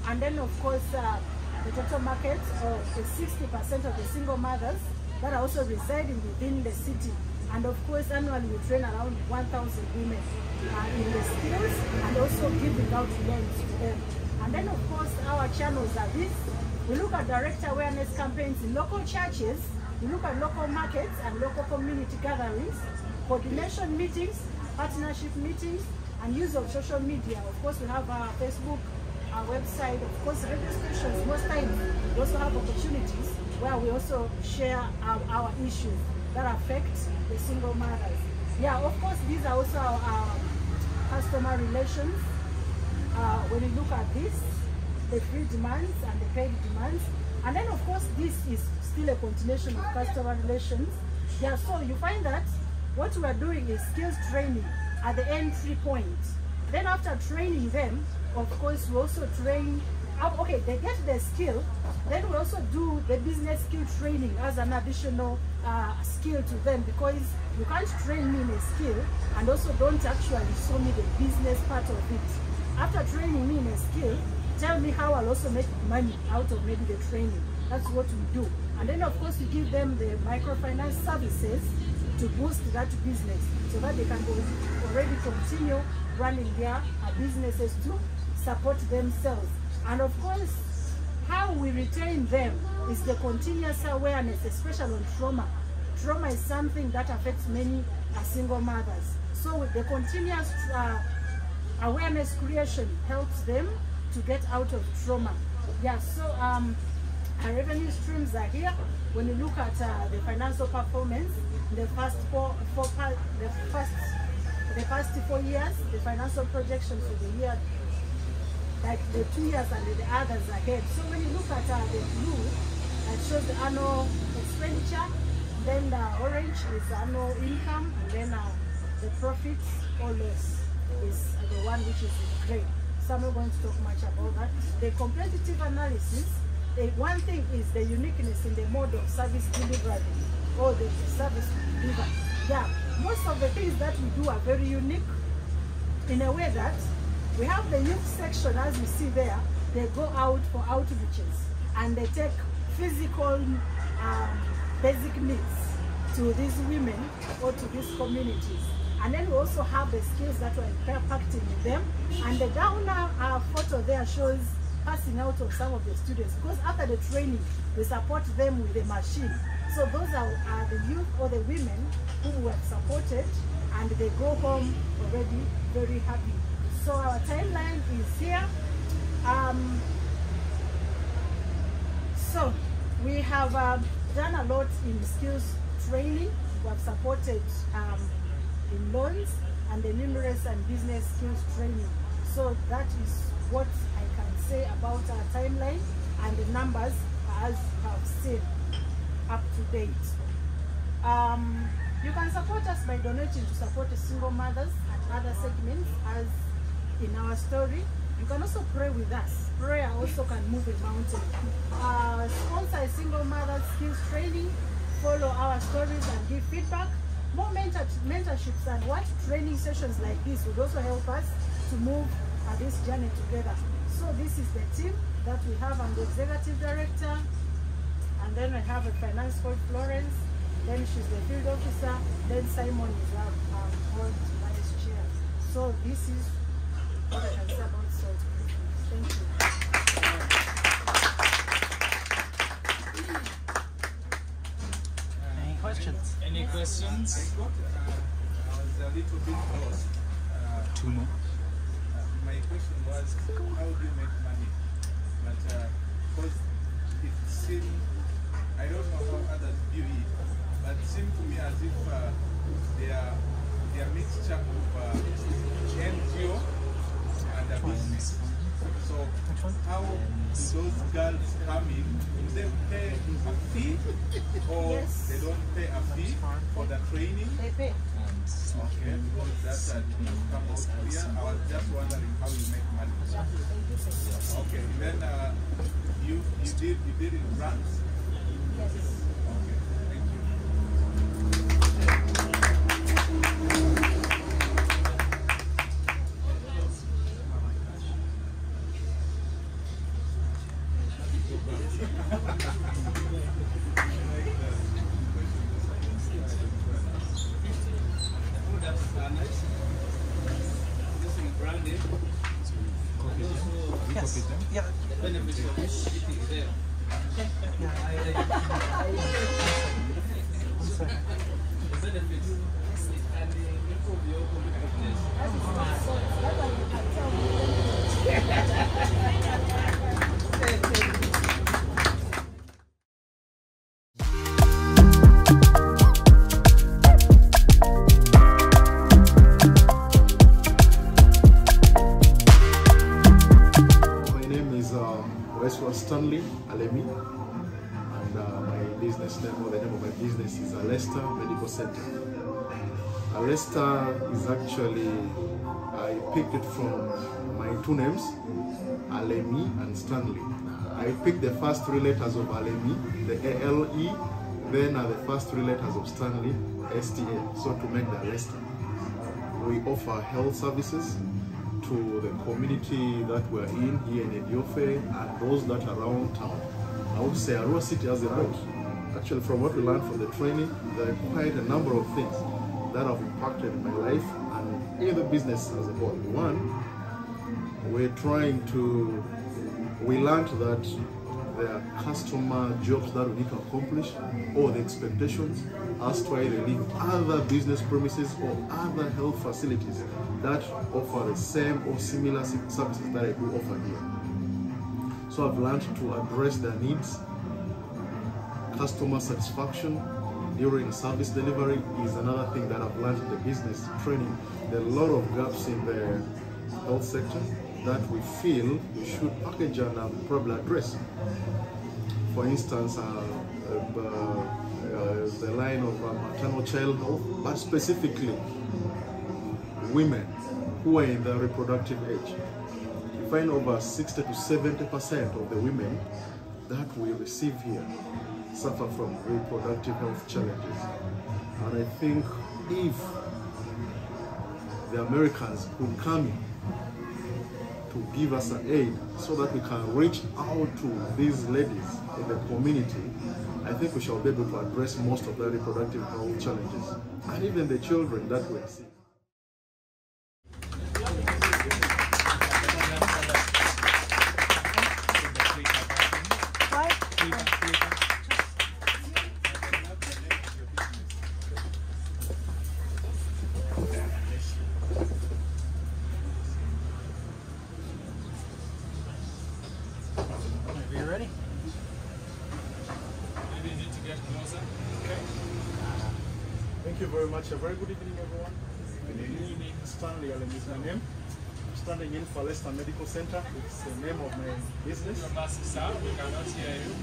And then of course the total market of the 60% of the single mothers that are also residing within the city. And of course, annually we train around 1,000 women in the skills and also giving out loans to them. And then of course, our channels are this. We look at direct awareness campaigns in local churches. We look at local markets and local community gatherings, coordination meetings, partnership meetings, and use of social media. Of course, we have our Facebook, our website, of course, registrations. Most times, we also have opportunities where we also share our issues that affect the single mothers. Yeah, of course, these are also our customer relations. When you look at this, the free demands and the paid demands. And then, of course, this is still a continuation of customer relations. Yeah, so you find that what we are doing is skills training at the entry point. Then after training them, of course, we also train, okay, they get the skill, then we also do the business skill training as an additional skill to them, because you can't train me in a skill and also don't actually show me the business part of it. after training me in a skill, tell me how I'll also make money out of maybe the training. That's what we do. And then of course we give them the microfinance services to boost that business so that they can already continue running their businesses to support themselves. And of course, how we retain them is the continuous awareness, especially on trauma. Trauma is something that affects many single mothers. So with the continuous awareness creation helps them to get out of trauma. Yeah, so our revenue streams are here. When you look at the financial performance, the past 4 years, the financial projections for the year, like the 2 years and the others ahead. So when you look at the blue, it shows the annual expenditure, then the orange is annual income, and then the profits or loss is the one which is gray. So I'm not going to talk much about that. The competitive analysis, one thing is the uniqueness in the mode of service delivery or the service delivery. Yeah, most of the things that we do are very unique in a way that we have the youth section, as you see there. They go out for outreaches and they take physical basic needs to these women or to these communities. And then we also have the skills that we're impacting in them. And the down photo there shows passing out of some of the students, because after the training we support them with a machine. So those are the youth or the women who were supported, and they go home already very happy. So our timeline is here. So we have done a lot in skills training. We have supported in loans and the numerous and business skills training. So that is what I can say about our timeline, and the numbers as you have seen up to date. You can support us by donating to support the single mothers and other segments as in our story. You can also pray with us. Prayer also can move a mountain. Sponsor a single mother skills training, follow our stories and give feedback. More mentorships and what training sessions like this would also help us to move this journey together. So this is the team that we have. I'm the executive director, and then I have a finance called Florence, then she's the field officer, then Simon is our board vice chair. So this is what I can say about Salt. Thank you. Any questions? Any questions? I was a little bit lost. Two more. My question was, how do you make money? But because it seemed, I don't know how others view it, but it seemed to me as if they are mixture of NGO and a business. So how do those girls come in? Do they pay a fee, or Yes. they don't pay a fee for the training? They pay. Okay, because that's come out clear. I was just wondering how you make money. Okay, then you did in France? Yes. Okay, thank you. Stanley Alemi, and my business name, or the name of my business, is Alesta Medical Center. Alesta is actually, I picked it from my two names, Alemi and Stanley. I picked the first three letters of Alemi, the ALE, then the first three letters of Stanley, STA, so to make the Alesta. We offer health services to the community that we're in here in Ediofe and those that are around town. I would say Arua City has a lot. Actually, from what we learned from the training, there are quite a number of things that have impacted my life and in the business as a whole. One, we learned that there are customer jobs that we need to accomplish or the expectations as to either leave other business premises or other health facilities that offer the same or similar services that I do offer here. So I've learned to address their needs. Customer satisfaction during service delivery is another thing that I've learned in the business training. There are a lot of gaps in the health sector that we feel we should package and probably address. For instance, the line of maternal child health, but specifically women who are in the reproductive age. You find over 60 to 70% of the women that we receive here suffer from reproductive health challenges. And I think if the Americans could come in to give us an aid so that we can reach out to these ladies in the community, I think we shall be able to address most of the reproductive health challenges and even the children that we are seeing. Thank you very much. A very good evening, everyone. Good evening. Stanley Allen is my name. I'm standing in for Alesta Medical Center. It's the name of my business. Your mask, sir. We cannot hear you.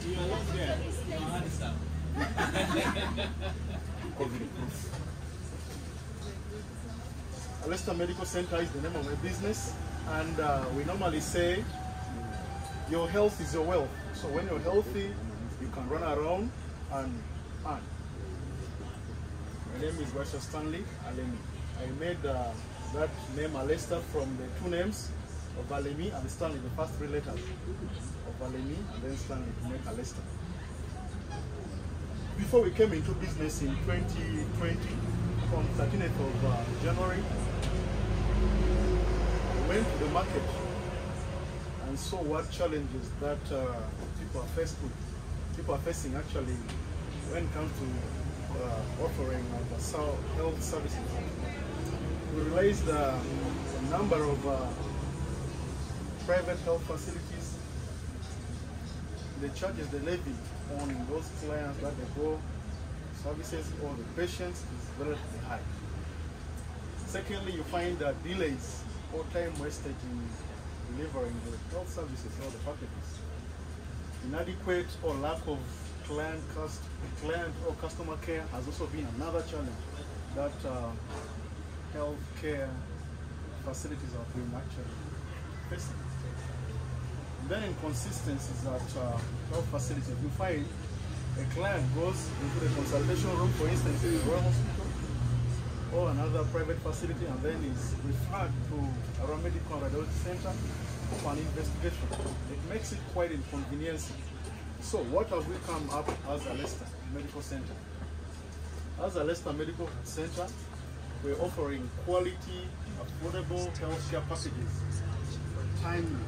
You are not there. Your hand is down. Alesta Medical Center is the name of my business, and we normally say your health is your wealth. So when you're healthy, you can run around and earn. My name is Basha Stanley Alemi. I made that name Alesta from the two names of Alemi and Stanley, the first three letters of Alemi and then Stanley to make Alesta. Before we came into business in 2020, from 13th of January, we went to the market and saw what challenges that people are faced with. People are facing actually when it comes to offering of health services. We realized a number of private health facilities, the charges they levy on those clients that they go services or the patients is relatively high. Secondly, you find that delays or time wastage in delivering the health services or the packages. Inadequate or lack of client or customer care has also been another challenge that healthcare facilities have been actually facing. And then inconsistencies at health facilities. You find a client goes into the consultation room, for instance, in a Royal Hospital or another private facility, and then is referred to a medical radiology center for an investigation. It makes it quite inconveniencing. So what have we come up as Alesta Medical Center? As Alesta Medical Center, we're offering quality, affordable healthcare packages, timely.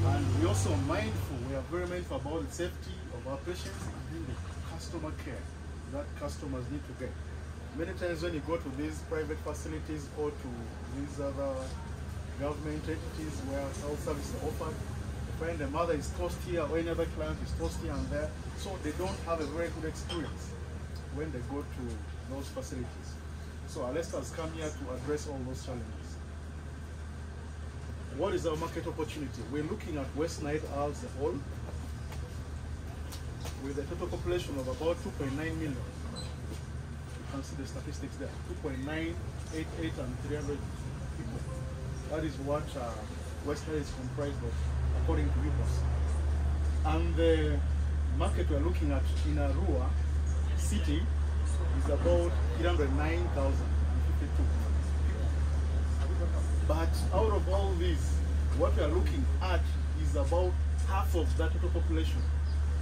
And we're also mindful, we are very mindful about the safety of our patients and the customer care that customers need to get. Many times when you go to these private facilities or to these other government entities where health services are offered, when the mother is tossed here or any other client is tossed here and there, so they don't have a very good experience when they go to those facilities. So Alesta has come here to address all those challenges. What is our market opportunity? We're looking at West Nile as a whole with a total population of about 2.9 million. You can see the statistics there, 2.988 and 300 people. That is what West Nile is comprised of, according to UPOS. And the market we're looking at in Arua City is about 309,052. But out of all these, what we are looking at is about half of that total population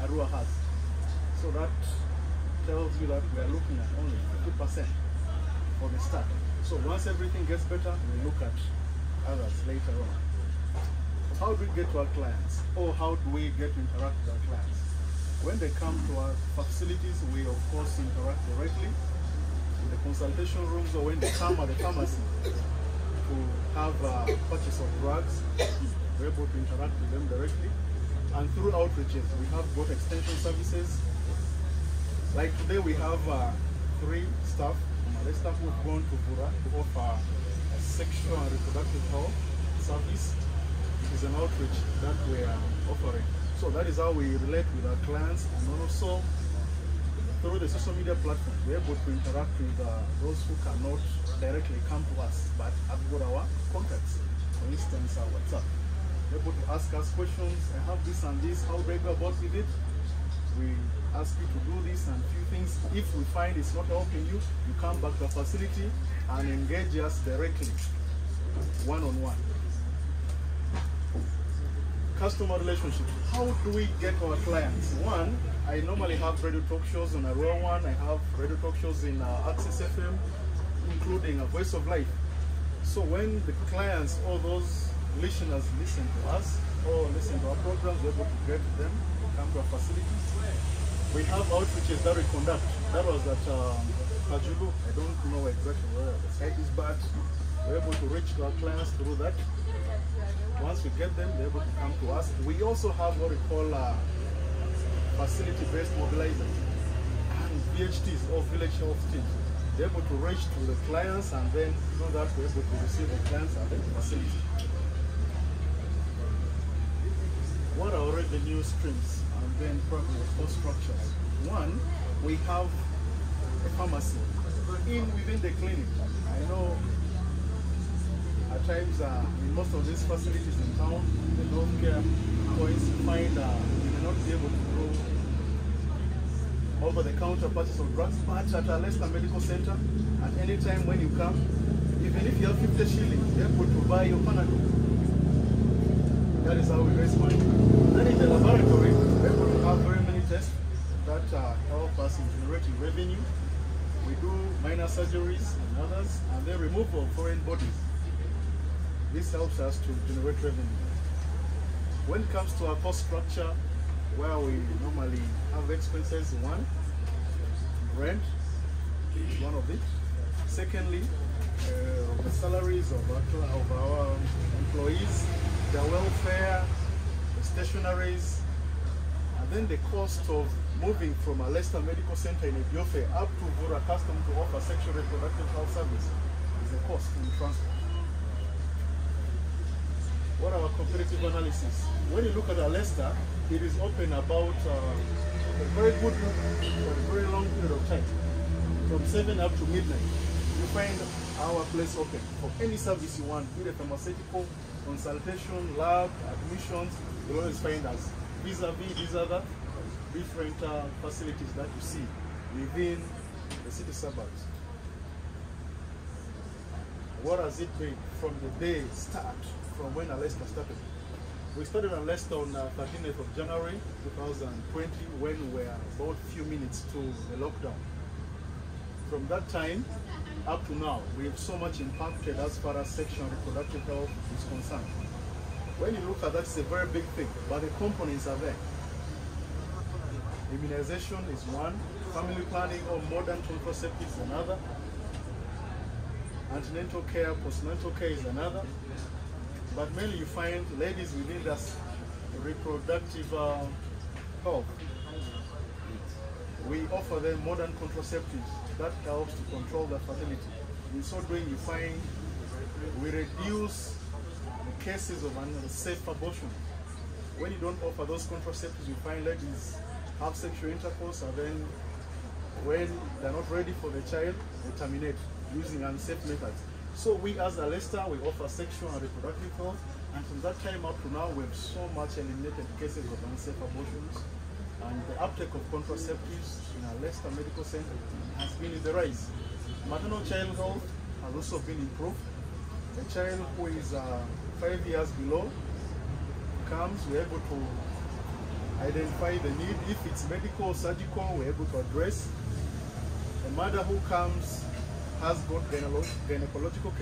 Arua has. So that tells you that we are looking at only 50% for the start. So once everything gets better, we look at others later on. How do we get to our clients? Or how do we get to interact with our clients? When they come to our facilities, we of course interact directly in the consultation rooms, or when they come at the pharmacy to have a purchase of drugs, we're able to interact with them directly. And through outreaches, we have both extension services. Like today, we have 3 staff from Alesta who have gone to Furaha to offer a sexual and reproductive health service. It is an outreach that we are offering. So that is how we relate with our clients, and also through the social media platform, we're able to interact with those who cannot directly come to us, but have got our contacts. For instance, our WhatsApp. They're able to ask us questions. I have this and this. How do I go about with it? We ask you to do this and a few things. If we find it's not helping you, you come back to the facility and engage us directly, one-on-one. Customer relationship. How do we get our clients? One, I normally have radio talk shows on Arua One. I have radio talk shows in Access FM, including a Voice of Life. So when the clients or those listeners listen to us or listen to our programs, we're able to get them, come to our facilities. We have outreaches that we conduct. That was at Pajulu. I don't know exactly where the site is, but we're able to reach to our clients through that. Once we get them, they're able to come to us. We also have what we call facility-based mobilizers and VHTs, or village health teams. They're able to reach to the clients, and then know that we're able to receive the clients at the facility. What are our revenue streams, and then probably the cost structures? One, we have a pharmacy within the clinic. I know at times, in most of these facilities in town, the healthcare points, you find you may not be able to go over-the-counter purchase of drugs, but at Alesta Medical Center, at any time when you come, even if you have 50 shillings, you're able to buy your Panadol. That is how we raise money. Then in the laboratory, we're able to have very many tests that help us in generating revenue. We do minor surgeries and others, and then removal of foreign bodies. This helps us to generate revenue. When it comes to our cost structure, where we normally have expenses, one, rent is one of it. Secondly, the salaries of our employees, their welfare, the stationaries, and then the cost of moving from Alesta Medical Center in Ebiofe up to Vura Custom to offer sexual reproductive health service is the cost in transport. What are our competitive analysis? When you look at Alesta, it is open about a very good for a very long period of time, from 7 up to midnight. You find our place open for any service you want, be it pharmaceutical, consultation, lab, admissions. You'll always find us vis-a-vis these other different facilities that you see within the city suburbs. What has it been from the day start? From when Alesta started. We started Alesta on 13th of January 2020, when we were about a few minutes to the lockdown. From that time up to now, we have so much impacted as far as sexual and reproductive health is concerned. When you look at that, it's a very big thing, but the components are there. Immunization is one, family planning or modern contraceptives is another, antenatal care, postnatal care is another. But mainly you find ladies within this reproductive health. We offer them modern contraceptives that helps to control the fertility. In so doing, you find we reduce the cases of unsafe abortion. When you don't offer those contraceptives, you find ladies have sexual intercourse, and then when they're not ready for the child, they terminate using unsafe methods. So we as Alesta, we offer sexual and reproductive health, and from that time up to now, we've so much eliminated cases of unsafe abortions, and the uptake of contraceptives in Alesta Medical Center has been in the rise. Maternal child health has also been improved. A child who is 5 years below comes, we're able to identify the need. If it's medical or surgical, we're able to address. A mother who comes has got gynecological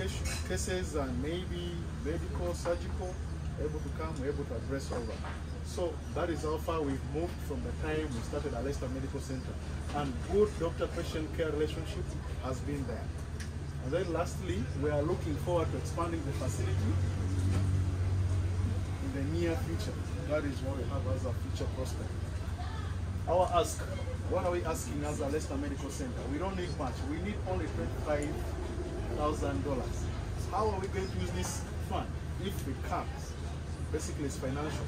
cases and maybe medical, surgical, able to come, we're able to address all that. So that is how far we've moved from the time we started Alesta Medical Center. And good doctor-patient care relationship has been there. And then lastly, we are looking forward to expanding the facility in the near future. That is what we have as a future prospect. Our ask, what are we asking as Alesta Medical Center? We don't need much. We need only $25,000. How are we going to use this fund? If it comes, basically it's financial.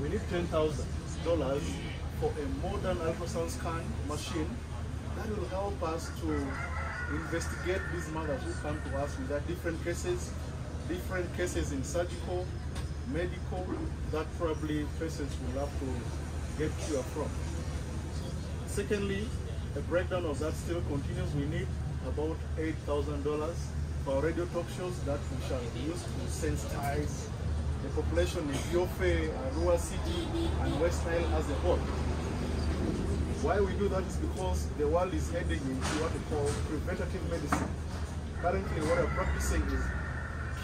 We need $10,000 for a modern ultrasound scan machine that will help us to investigate these mothers who come to us with their different cases in surgical, medical, that probably patients will have to get cure from. Secondly, a breakdown of that still continues. We need about $8,000 for radio talk shows that we shall use to sensitize the population in Biofe, Arua City, and West Nile as a whole. Why we do that is because the world is heading into what we call preventative medicine. Currently, what we're practicing is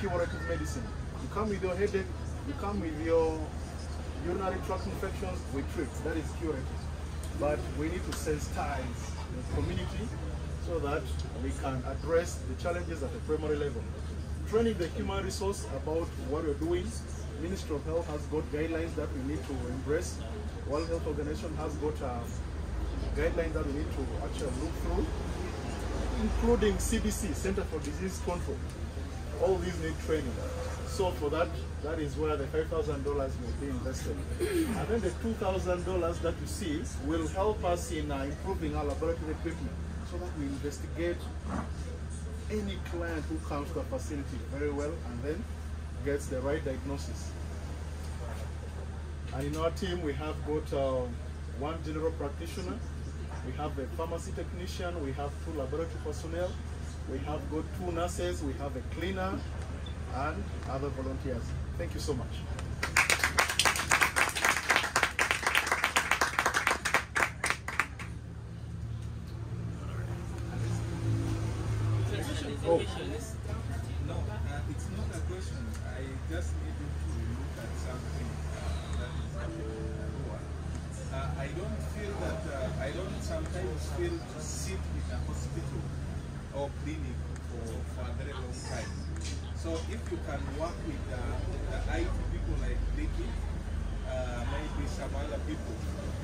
curative medicine. You come with your headache, you come with your urinary tract infections, we treat. That is curative. But we need to sensitize the community so that we can address the challenges at the primary level. Training the human resource about what we're doing. Ministry of Health has got guidelines that we need to embrace. World Health Organization has got guidelines that we need to actually look through, including CDC, Center for Disease Control. All these need training. So for that, that is where the $5,000 will be invested. And then the $2,000 that you see will help us in improving our laboratory equipment so that we investigate any client who comes to the facility very well and then gets the right diagnosis. And in our team, we have got one general practitioner, we have a pharmacy technician, we have 2 laboratory personnel, we have got 2 nurses, we have a cleaner, and other volunteers. Thank you so much. Oh. No, it's not a question. I just needed to look at something that is I don't feel that, I don't sometimes feel to sit in a hospital or clinic for a very long time. So if you can work with the IT people like ClickEat, maybe some other people,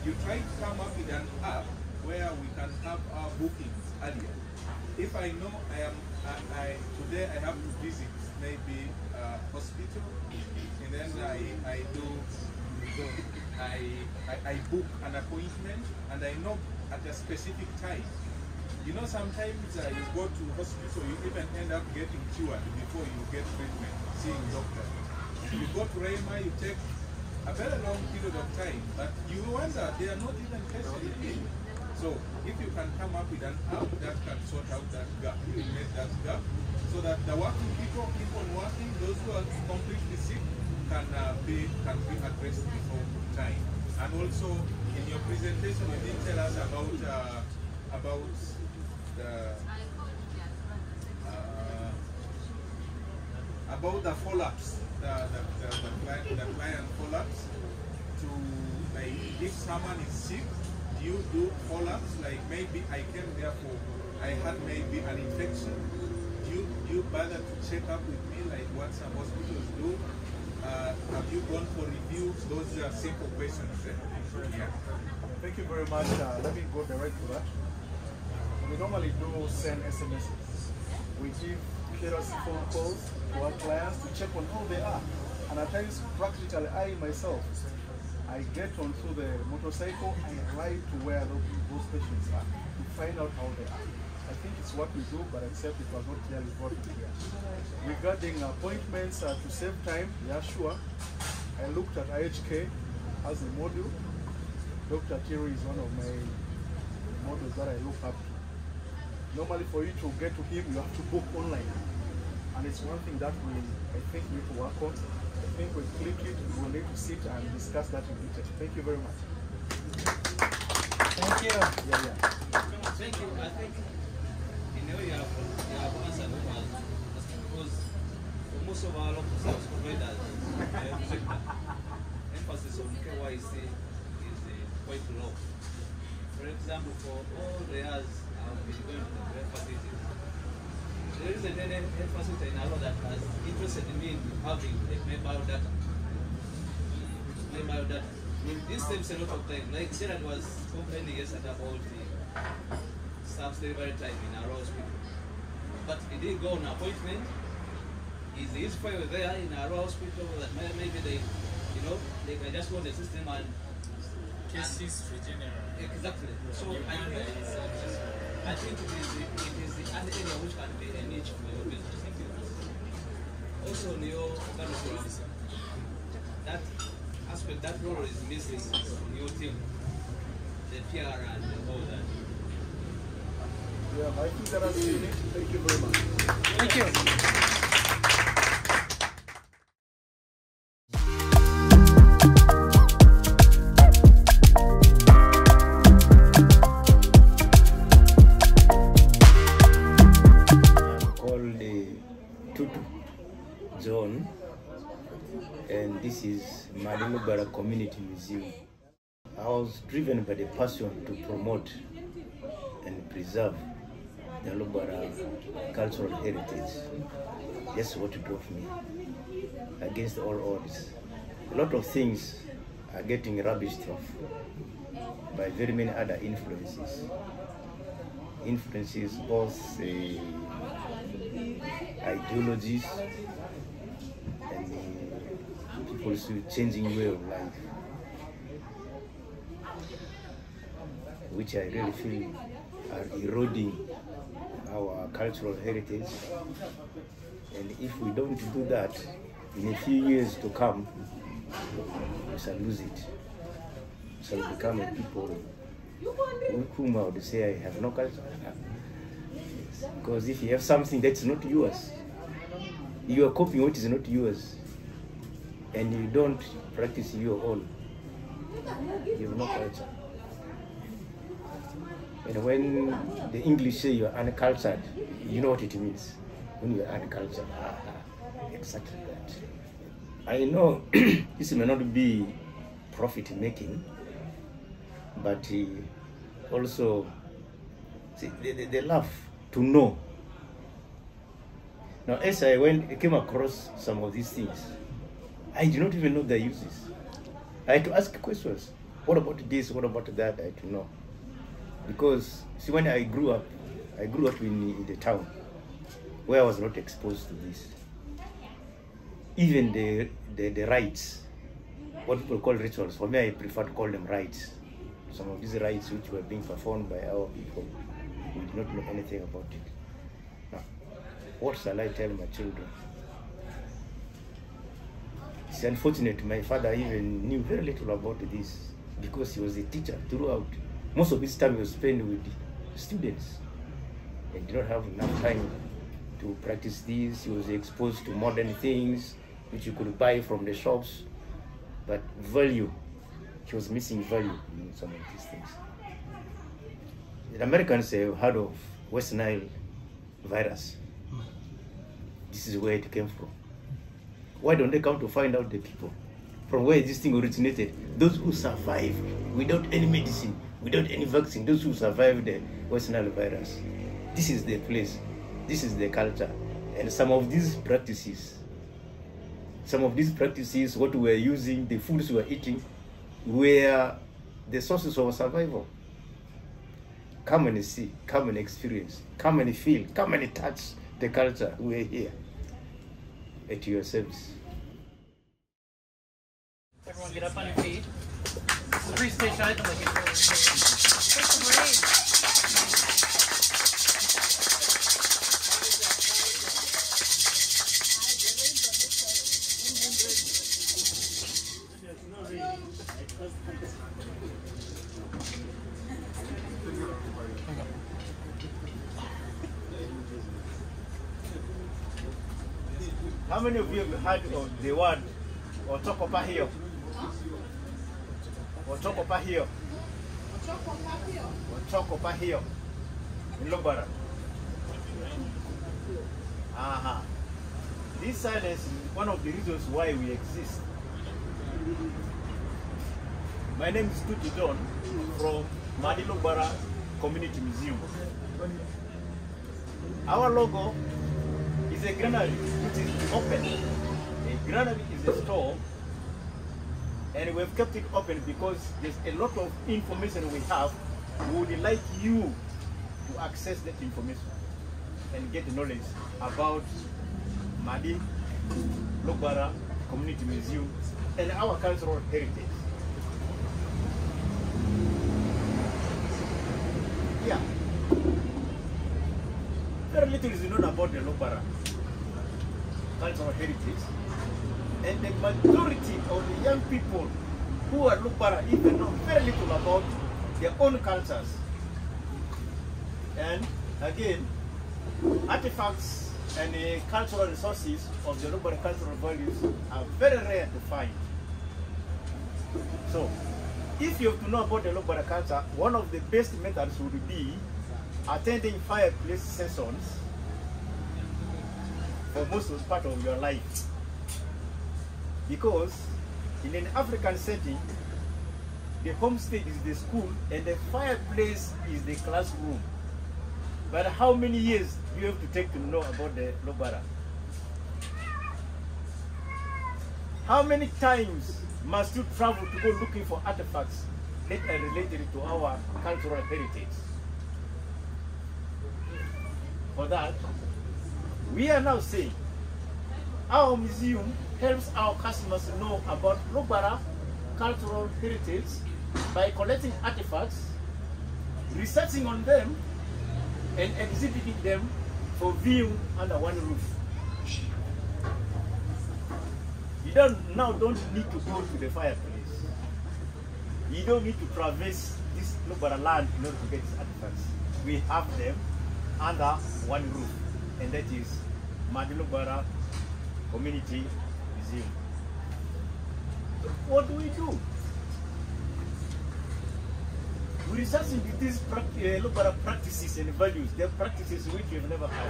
you try to come up with an app where we can have our bookings earlier. If I know today I have to visit maybe a hospital, and then I book an appointment, and I know at a specific time. You know, sometimes you go to hospital, you even end up getting cured before you get treatment, seeing doctor. You go to Rema, you take a very long period of time, but you wonder, they are not even tested in. So if you can come up with an app that can sort out that gap, eliminate that gap, so that the working people keep on working, those who are completely sick can be addressed before time. And also in your presentation, you did tell us about the follow-ups, the client follow-ups. To like, if someone is sick, you do follow-ups, like maybe I came there for, I had maybe an infection. You bother to check up with me like what some hospitals do? Have you gone for reviews? Those are simple questions. Yeah. Thank you very much. Let me go direct to that. We normally do send SMSs. We give courtesy phone calls to our clients to check on how they are. And at times, practically, I myself, I get onto the motorcycle and ride to where those patients are to find out how they are. I think it's what we do, but except it was not clearly brought here. Regarding appointments to save time, yeah, sure. I looked at IHK as a module. Dr. Thierry is one of my models that I look up to. Normally, for you to get to him, you have to book online. and it's one thing that I think we need to work on. I think with ClickEat, we'll need to sit and discuss that in detail. Thank you very much. Thank you. Yeah. Thank you. I think in a way you have answered well, because for most of our local service providers, emphasis on KYC is quite low. For example, for all the years I've been going to the facilities, there isn't any facility in Agro that has interested me in having a biodata. Biodata. This saves a lot of time. Like Gerard was complaining yesterday about the staff's delivery time in our hospital. But he didn't go on appointment. Is his file there in our hospital that maybe they can just go on the system and cases regenerate. Exactly. So I think it is the other area which can be a niche for your business. Also, your organization, that aspect, that role is missing in your team, the PR and all that. Yeah, I think that has been it. Thank you very much. Thank you. Zone, and this is Madi-Lugbara Community Museum. I was driven by the passion to promote and preserve the Lugbara cultural heritage. That's what drove me against all odds. A lot of things are getting rubbished off by very many other influences. Influences both ideologies and people's changing way of life, which I really feel are eroding our cultural heritage. And if we don't do that, in a few years to come, we shall lose it. We shall become a people whom I would say I have no culture. Because if you have something that's not yours, you are copying what is not yours, and you don't practice your own, you have no culture. And when the English say you are uncultured, you know what it means. When you are uncultured, exactly that. I know this may not be profit making, but also they love to know. Now, as I came across some of these things, I did not even know their uses. I had to ask questions. What about this? What about that? I had to know. Because, see, when I grew up in the town where I was not exposed to this. Even the rites, what people call rituals, for me I prefer to call them rites. Some of these rites which were being performed by our people, we did not know anything about it. Now, what shall I tell my children? It's unfortunate my father even knew very little about this because he was a teacher throughout. Most of his time he was spent with students and did not have enough time to practice this. He was exposed to modern things which you could buy from the shops, but value, he was missing value in some of these things. The Americans have heard of West Nile virus. This is where it came from. Why don't they come to find out the people from where this thing originated? Those who survived without any medicine, without any vaccine, those who survived the West Nile virus. This is the place, this is the culture. And some of these practices, what we were using, the foods we were eating, were the sources of survival. Come and see, come and experience, come and feel, come and touch the culture. We're here at your service. Everyone get up on your feet. This is a presentation item like it's great. How many of you have heard of the word Otokopahio? Otokopahio. Otokopahio. In Lugbara. Aha. This silence is one of the reasons why we exist. My name is Dytil from Madi-Lugbara Community Museum. Our logo is a granary which is open. A granary is a store, and we've kept it open because there's a lot of information we have. We would like you to access that information and get the knowledge about Madi-Lugbara Community Museum and our cultural heritage. Yeah. Very little is known about the Lugbara cultural heritage, and the majority of the young people who are Lugbara even know very little about their own cultures. And again, artifacts and cultural resources of the Lugbara cultural values are very rare to find. So, if you have to know about the Lugbara culture, one of the best methods would be attending fireplace sessions for most of the part of your life. Because in an African setting, the homestead is the school and the fireplace is the classroom. But how many years do you have to take to know about the Lugbara? How many times must you travel to go looking for artifacts that are related to our cultural heritage? For that, we are now saying our museum helps our customers know about Lugbara cultural heritage by collecting artifacts, researching on them, and exhibiting them for view under one roof. You don't need to go to the fireplace. You don't need to traverse this Lugbara land in order to get these artifacts. We have them under one roof, and that is Madi-Lugbara Community Museum. So what do? We research into these Lugbara practices and values. They're practices which you've never had.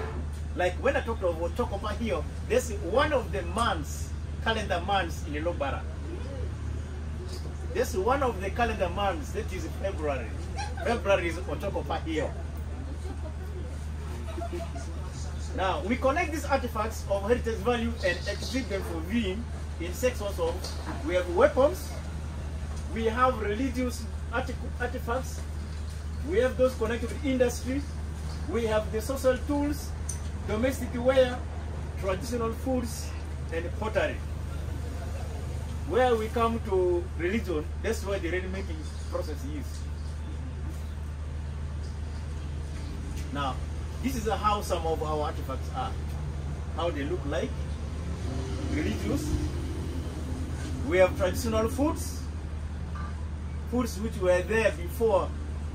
Like when I talked about Otokopa here, there's one of the months, calendar months in Lugbara. There's one of the calendar months, that is February. February is Otokopa here. Now, we collect these artifacts of heritage value and exhibit them for viewing in sections of, we have weapons, we have religious artifacts, we have those connected with industry, we have the social tools, domestic wear, traditional foods, and pottery. Where we come to religion, that's where the ready-making process is. Now, this is how some of our artifacts are. How they look like. Religious. We have traditional foods. Foods which were there before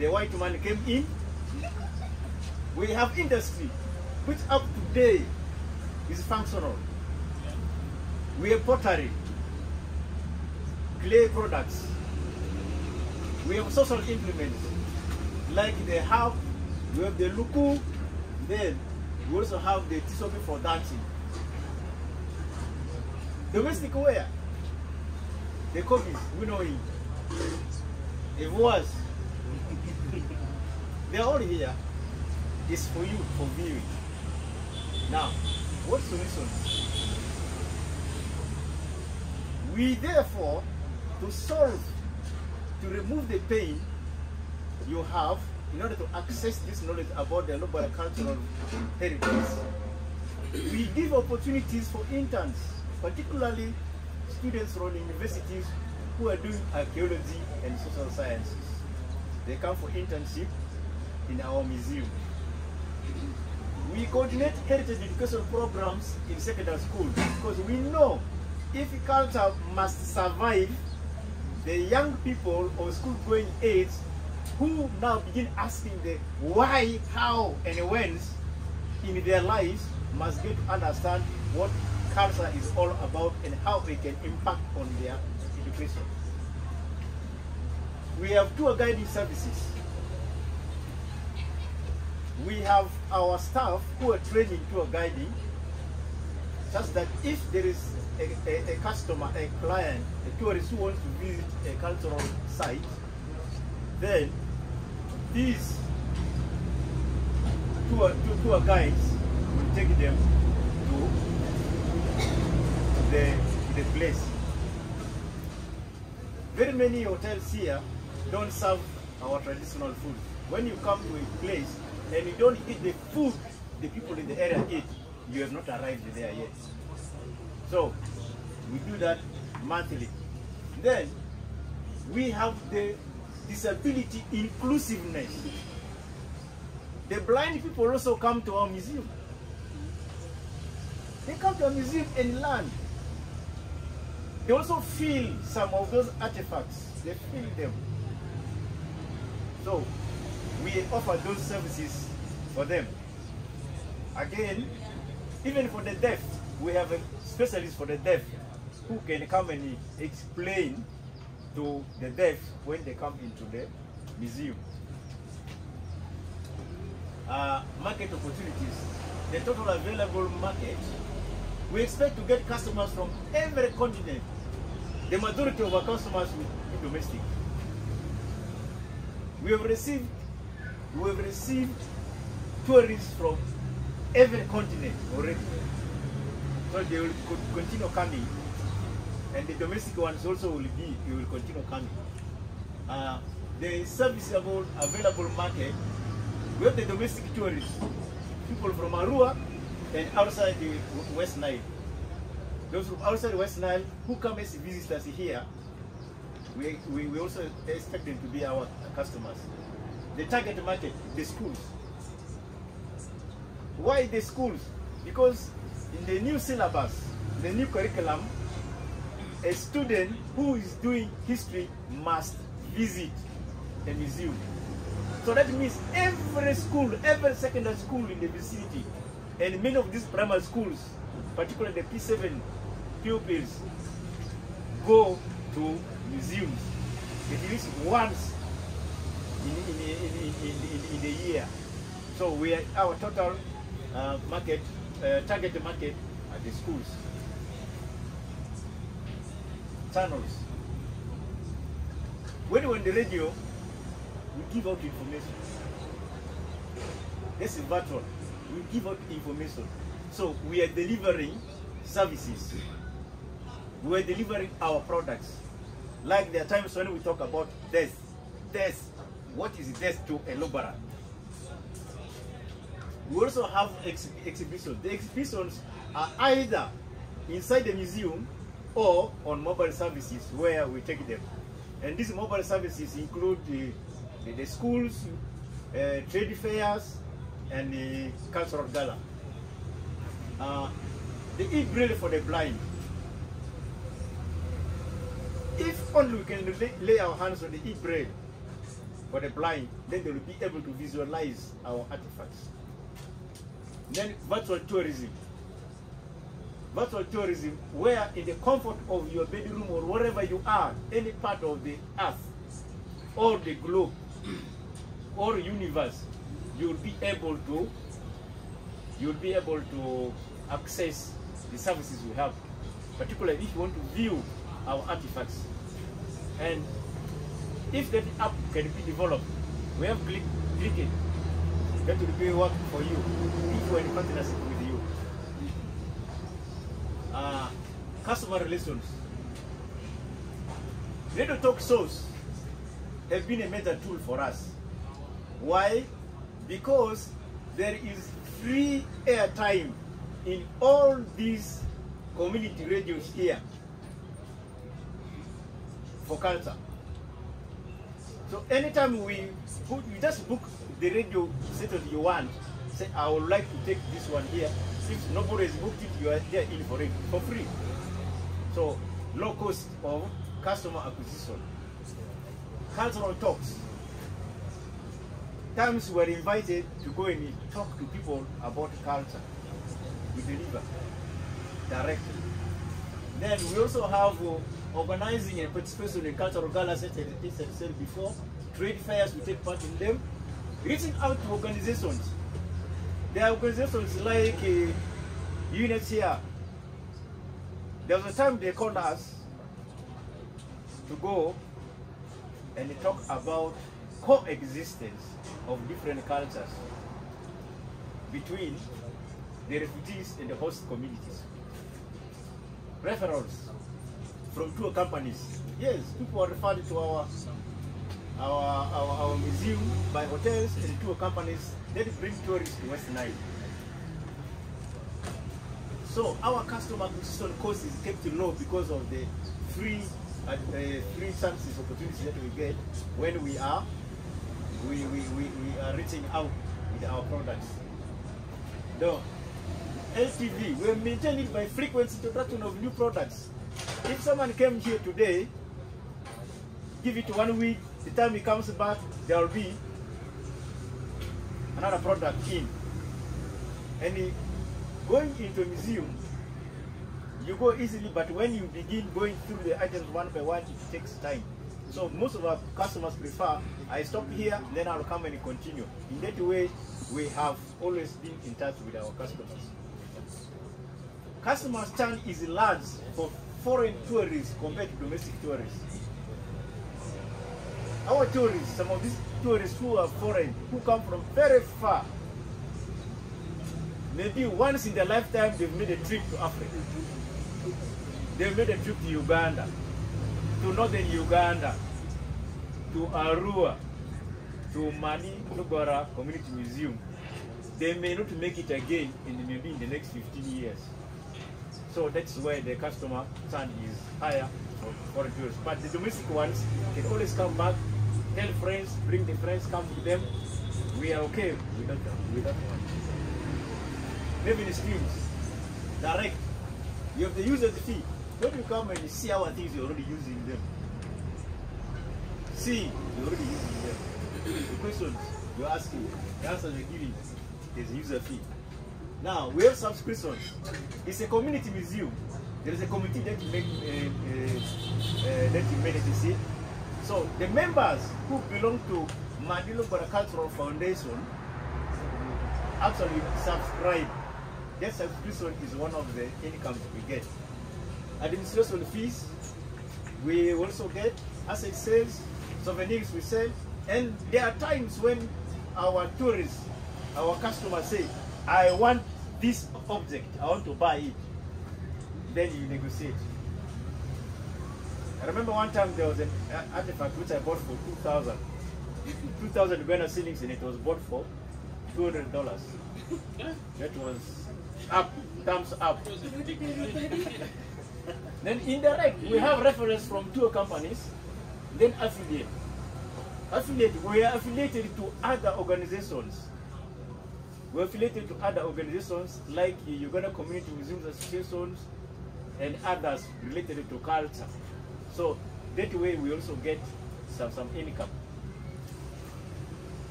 the white man came in. We have industry, which up to today is functional. We have pottery, clay products. We have social implements, like the harp, we have the luku, then we also have the tisobi for dancing. Domestic wear, the copies, we know it. It was. They're all here. It's for you, for viewing. Now, what solution? We therefore, to remove the pain you have, in order to access this knowledge about the Lugbara cultural heritage, we give opportunities for interns, particularly students from universities who are doing archaeology and social sciences. They come for internship in our museum. We coordinate heritage education programs in secondary schools because we know if culture must survive, the young people of school-going age who now begin asking the why, how, and whens in their lives must get to understand what culture is all about and how it can impact on their education. We have tour guiding services. We have our staff who are trained in tour guiding, such that if there is a customer, a client, a tourist who wants to visit a cultural site, then these tour guides will take them to the place. Very many hotels here don't serve our traditional food. When you come to a place and you don't eat the food the people in the area eat, you have not arrived there yet. So we do that monthly. Then we have the disability inclusiveness. The blind people also come to our museum. They come to our museum and learn. They also feel some of those artifacts. They feel them. So we offer those services for them. Again, even for the deaf, we have a specialist for the deaf who can come and explain to the deaf when they come into the museum. Market opportunities, the total available market. We expect to get customers from every continent. The majority of our customers will be domestic. We have received tourists from every continent already. So they will continue coming, and the domestic ones also will continue coming. The serviceable available market, we have the domestic tourists, people from Arua and outside the West Nile. Those from outside West Nile who come as visitors here, we also expect them to be our customers. The target market, the schools. Why the schools? Because in the new syllabus, the new curriculum, a student who is doing history must visit a museum. So that means every school, every secondary school in the vicinity, and many of these primary schools, particularly the P7 pupils, go to museums at least once in a year. So we are, our total market, target market are the schools. Channels. When we're on the radio, we give out information. This is virtual. We give out information. So we are delivering services. We are delivering our products. Like there are times when we talk about death. Death. What is death to a Lugbara? We also have exhibitions. The exhibitions are either inside the museum or on mobile services where we take them. And these mobile services include the schools, trade fairs, and the cultural gala. The e-braille for the blind. If only we can lay our hands on the e-braille for the blind, then they will be able to visualize our artifacts. Then virtual tourism. Virtual tourism, where in the comfort of your bedroom or wherever you are, any part of the earth, or the globe, or universe, you'll be able to access the services we have, particularly if you want to view our artifacts. And if that app can be developed, we have ClickEat. That will be working for you if you are in partnership with you. Customer relations. Radio talk shows have been a major tool for us. Why? Because there is free airtime in all these community radios here for culture. So anytime we just book the radio station you want, say I would like to take this one here. If nobody has booked it, you are there in for it for free. So low cost of customer acquisition. Cultural talks. Times we are invited to go and talk to people about culture. we deliver directly. Then we also have organizing and participation in cultural galas, as I said before, trade fairs, we take part in them, reaching out to organizations. There are organizations like units here. There was a time they called us to go and talk about coexistence of different cultures between the refugees and the host communities. Referrals from tour companies. Yes, people are referred to our museum by hotels and tour companies that bring tourists to West Nile. So our customer acquisition cost is kept low because of the free services opportunities that we get when we are reaching out with our products. The LTV, we maintain it by frequency introduction of new products. If someone came here today, give it 1 week, the time he comes back, there will be another product in. And going into a museum, you go easily, but when you begin going through the items one by one, it takes time. So most of our customers prefer, I stop here, then I'll come and continue. In that way, we have always been in touch with our customers. Customer stand is large for foreign tourists compared to domestic tourists. Our tourists, some of these tourists who are foreign, who come from very far, maybe once in their lifetime they've made a trip to Africa. They've made a trip to Uganda, to northern Uganda, to Arua, to Madi-Lugbara Community Museum. They may not make it again maybe in the next 15 years. So that's why the customer stand is higher for foreign tourists. But the domestic ones can always come back, tell friends, bring the friends, come with them. We are okay with that one. Revenue streams, direct. You have the user's fee. When you come and you see our things, you're already using them. See, you're already using them. The questions you're asking, the answers you're giving, there's a user fee. Now, we have subscriptions. It's a community museum. There is a committee that you manage. So the members who belong to Madi-Lugbara Cultural Foundation actually subscribe. That subscription is one of the incomes we get. Administration fees, we also get asset sales, souvenirs we sell, and there are times when our tourists, our customers say, I want this object, I want to buy it. Then you negotiate. I remember one time there was an artifact which I bought for 2,000. 2,000 Uganda shillings, and it was bought for $200. That was up, thumbs up. Then indirect, we have reference from tour companies, then affiliate. Affiliate, we are affiliated to other organizations. We're affiliated to other organizations like Uganda Community Museums Associations and others related to culture. So that way we also get some income.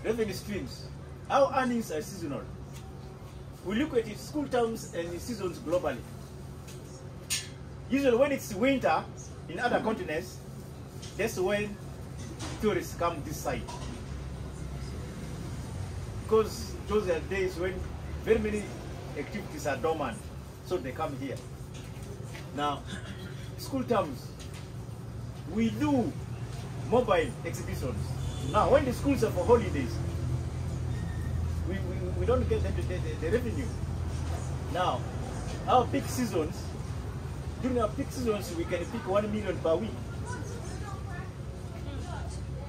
Revenue streams. Our earnings are seasonal. We look at it, school terms and seasons globally. Usually when it's winter in other continents, that's when tourists come this side. Because those are days when very many activities are dormant, so they come here. Now, school terms, we do mobile exhibitions. Now, when the schools are for holidays, we don't get the revenue. Now, our peak seasons, during our peak seasons, we can pick 1 million per week.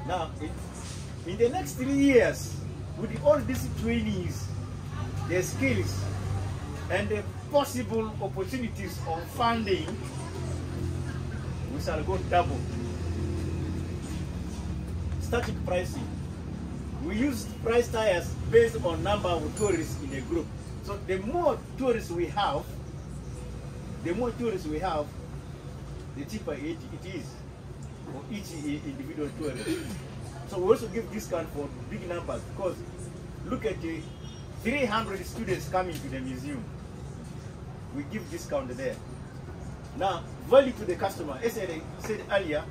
Now, in the next 3 years, with all these trainings, the skills, and the possible opportunities of funding, we shall go double. Static pricing. We use price tiers based on number of tourists in a group. So the more tourists we have, the cheaper it is for each individual tourist. So we also give discount for big numbers, because look at the 300 students coming to the museum, we give discount there. Now, value to the customer. As I said earlier,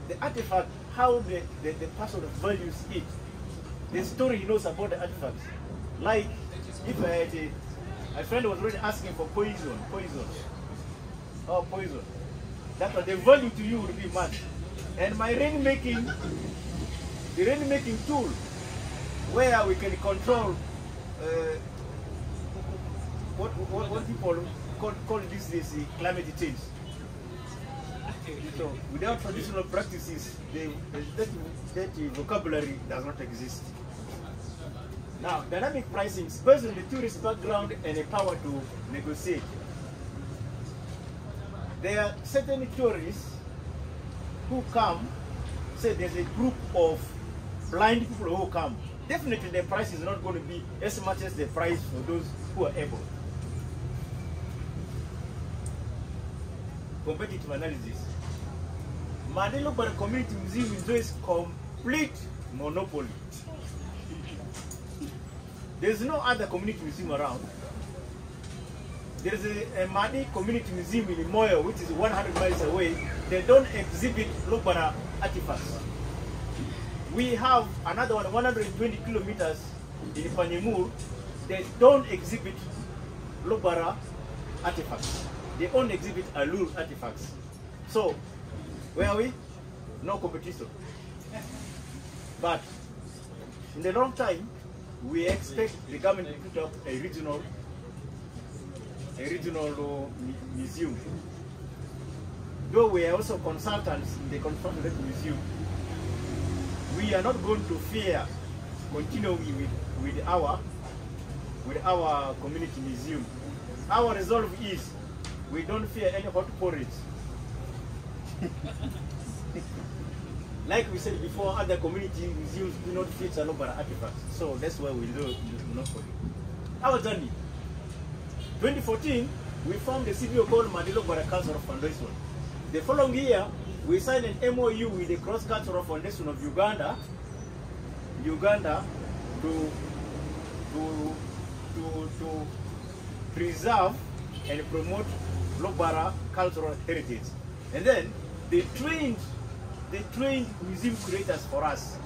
the artifact, how the person values it, the story he knows about the artifact. Like, if I had a friend was already asking for poison. That was the value to you would be much. And my rainmaking tool, where we can control what people call this climate change. So without traditional practices, that vocabulary does not exist. Now, dynamic pricing is based on the tourist background and the power to negotiate. There are certain tourists who come, say there's a group of blind people who come. Definitely the price is not going to be as much as the price for those who are able. Competitive analysis. Madi-Lugbara Community Museum enjoys complete monopoly. There's no other community museum around. There's a Madi Community Museum in Moyo, which is 100 miles away. They don't exhibit Lugbara artifacts. We have another one, 120 kilometers in Panyemur. They don't exhibit Lugbara artifacts. They only exhibit Alur artifacts. So, where are we? No competition. But in the long time, we expect the government to put up a regional museum. Though we are also consultants in the Confederate Museum, we are not going to fear continuing with our community museum. Our resolve is we don't fear any hot porridge. Like we said before, other community museums do not feature Lugbara artifacts, so that's why we do not for it. Our journey. 2014, we formed a CBO called Madi-Lugbara Cultural Foundation. The following year, we signed an MOU with the Cross Cultural Foundation of Uganda to preserve and promote Lugbara cultural heritage. And then they trained museum curators for us.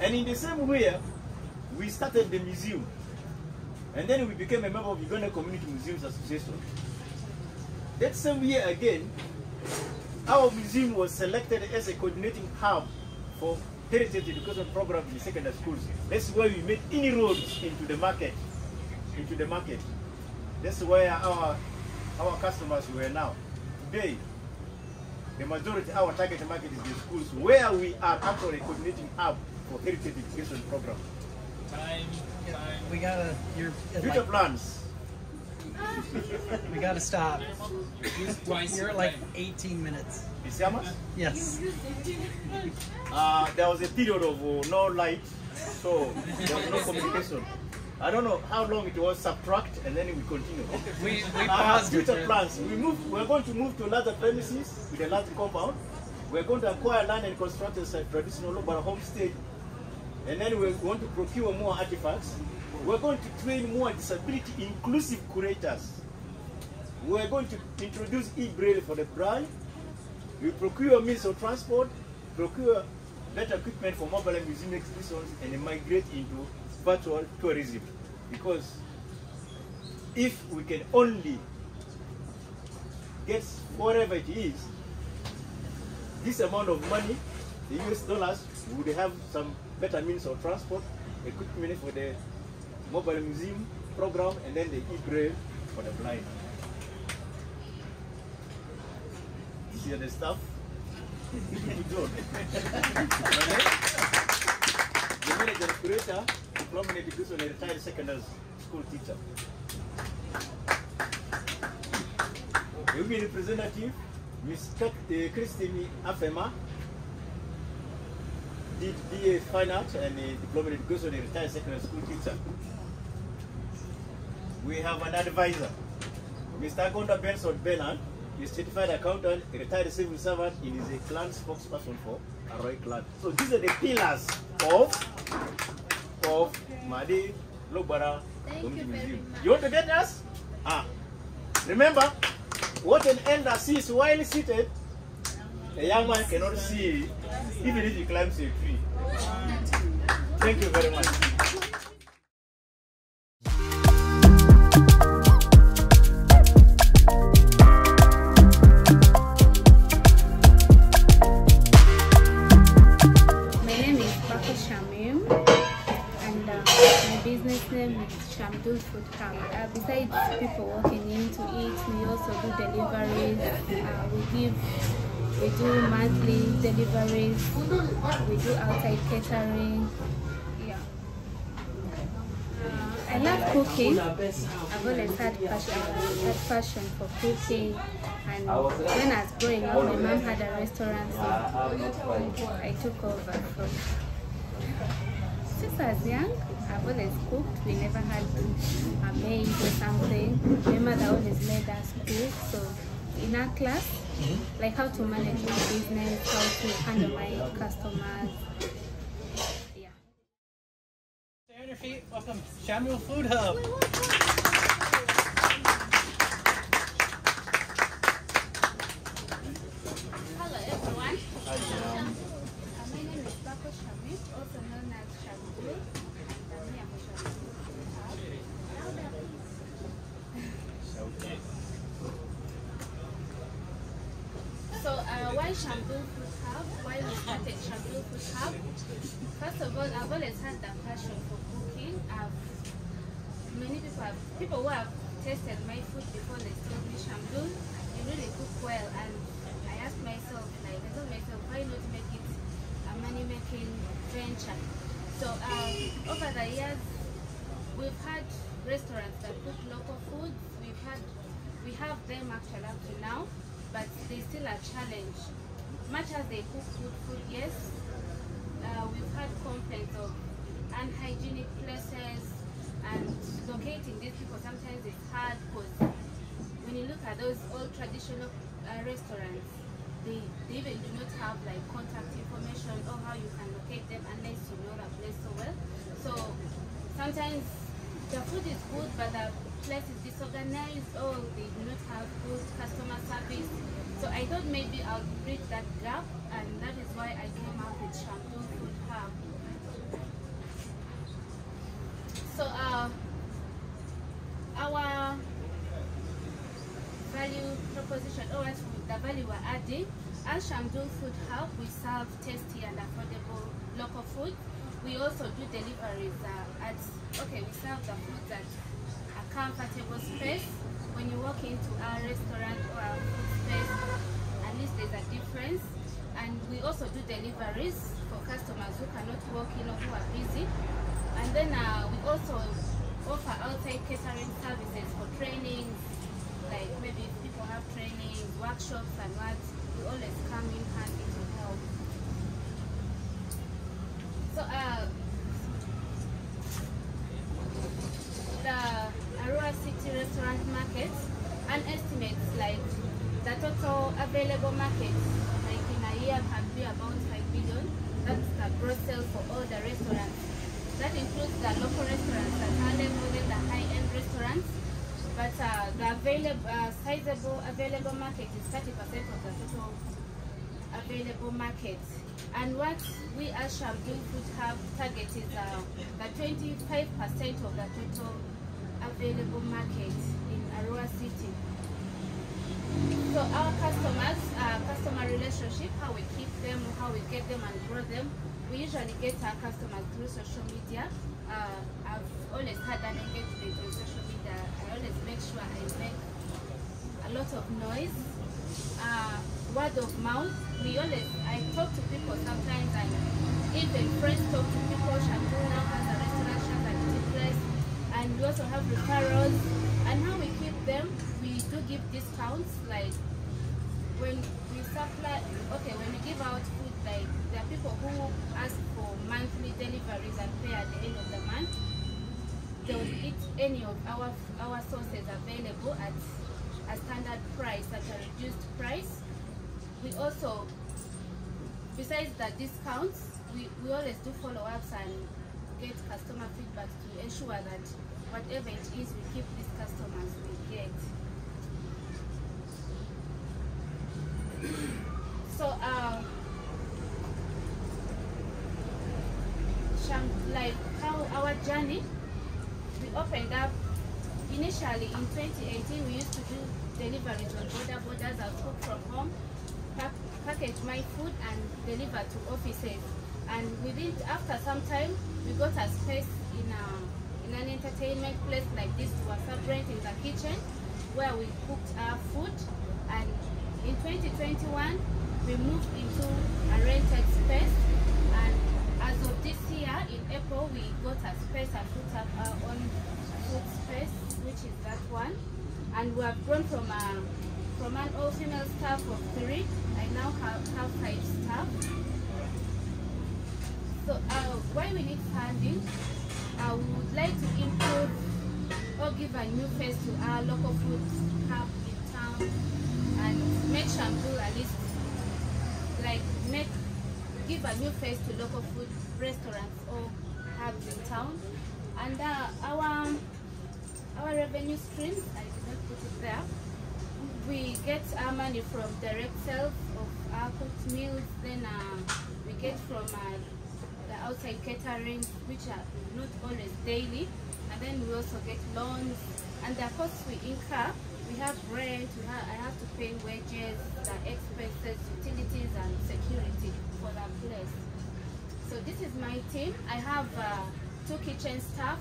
And in the same way, we started the museum. And then we became a member of Uganda Community Museums Association. That same year again, our museum was selected as a coordinating hub for heritage education programs in secondary schools. That's where we made inroads into the market. That's where our customers were now. Today, the majority of our target market is the schools, where we are actually a coordinating hub for heritage education program. We gotta. Future plans. We gotta stop. You're like 18 minutes. Is how much? Yes. There was a period of no light, so there was no communication. I don't know how long it was. Subtract and then we continue. We paused. Future plans. We're going to move to larger premises with a large compound. We're going to acquire land and construct a traditional Lugbara homestead. And then we want to procure more artifacts. We're going to train more disability inclusive curators. We're going to introduce e-braille for the blind. We procure means of transport, procure better equipment for mobile and museum exhibitions, and migrate into virtual tourism. Because if we can only get whatever it is, this amount of money, the US dollars, we would have some better means of transport, equipment for the mobile museum program, and then the e-braille for the blind. This is the stuff. Good job. The manager and curator, diploma in education, and retired secondary school teacher. The women representative, Ms. Christine Afema, did BA Fine Art and a diploma in education and retired secondary school teacher. We have an advisor, Mr. Gonda Benson Bernard, is certified accountant, a retired civil servant. He is a clan spokesperson for Arroy clan. So these are the pillars of Madi Lugbara Thank Community you very Museum. much. You want to get us? Remember, what an elder sees while seated, a young man cannot see even if he climbs a tree. Thank you very much. Shamdul Food Hub. Besides people walking in to eat, we also do deliveries. We do monthly deliveries. We do outside catering. Yeah. I love cooking. I've always had passion for cooking. And when I was growing up, my mom had a restaurant, so I took over from. Since I was young, I've always cooked. We never had a maid or something. My mother always made us cook. So in our class, like how to manage my business, how to handle my customers. Yeah. Stay on your feet. Welcome, Shamdul Food Hub. Hello everyone. My name is Bako Shamit, also known as Shamdul. So why Shamdul Food Hub? Why we started Shamdul Food Hub? First of all, I've always had that passion for cooking. Many people who have tasted my food before, they told me, Shamdul, you really cook well. And I asked myself, why not make it a money-making venture? So over the years, we've had restaurants that cook local food. We have them actually up to now, but they still a challenge. Much as they cook good food, yes, we've had complaints of unhygienic places, and locating these people sometimes it's hard because when you look at those old traditional restaurants, they even do not have like contact information or how you can locate them unless you know the place so well. So sometimes the food is good, but the place is disorganized, or they do not have good customer service. So I thought maybe I'll bridge that gap, and that is why I came up with Shamdul Food Hub. So our value proposition, or the value we're adding, as Shamdul Food Hub, we serve tasty and affordable local food. We also do deliveries we serve the food at a comfortable space. When you walk into our restaurant or our food space, at least there's a difference. And we also do deliveries for customers who cannot walk in or who are busy. And then we also offer outside catering services for trainings, like maybe if people have trainings, workshops and what, we always come in handy to help. So the Arua City Restaurant Market, an estimate like the total available market like in a year can be about 5 billion. That's the gross sales for all the restaurants. That includes the local restaurants that handle more than the high-end restaurants. But the sizable available market is 30% of the total available market. And what we as Shamdul Food Hub target is the 25% of the total available market in Arua City. So our customers, customer relationship, how we keep them, how we get them and grow them, we usually get our customers through social media. I've always had an engagement on social media. I always make sure I make a lot of noise. Word of mouth, I talk to people sometimes, and even friends talk to people. Shamdul now has a restaurant, Shamdul place, and we also have referrals. And how we keep them, we do give discounts, like when we supply, when we give out food, like there are people who ask for monthly deliveries and pay at the end of the month. They will get any of our sources available at a standard price, at a reduced price. We also, besides the discounts, we always do follow-ups and get customer feedback to ensure that whatever it is, we keep these customers we get. So, like how our journey, we opened up initially in 2018. We used to do deliveries on borders. I'll cook from home, package my food and deliver to offices. And after some time, we got a space in an entertainment place like this to celebrate in the kitchen, where we cooked our food. And in 2021, we moved into a rented space. And as of this year, in April, we got a space and put up our own food space, which is that one. And we have grown from an all-female staff of 3. I now have 5 staff. So why we need funding? We would like to improve or give a new face to our local food hub in town and make Shamdul at least give a new face to local food restaurants or hubs in town. And our revenue streams, I did not put it there. We get our money from direct sales of our cooked meals. Then we get from the outside catering, which are not always daily. And then we also get loans. And the costs we incur, we have rent, I have to pay wages, the expenses, utilities, and security for that place. So this is my team. I have 2 kitchen staff.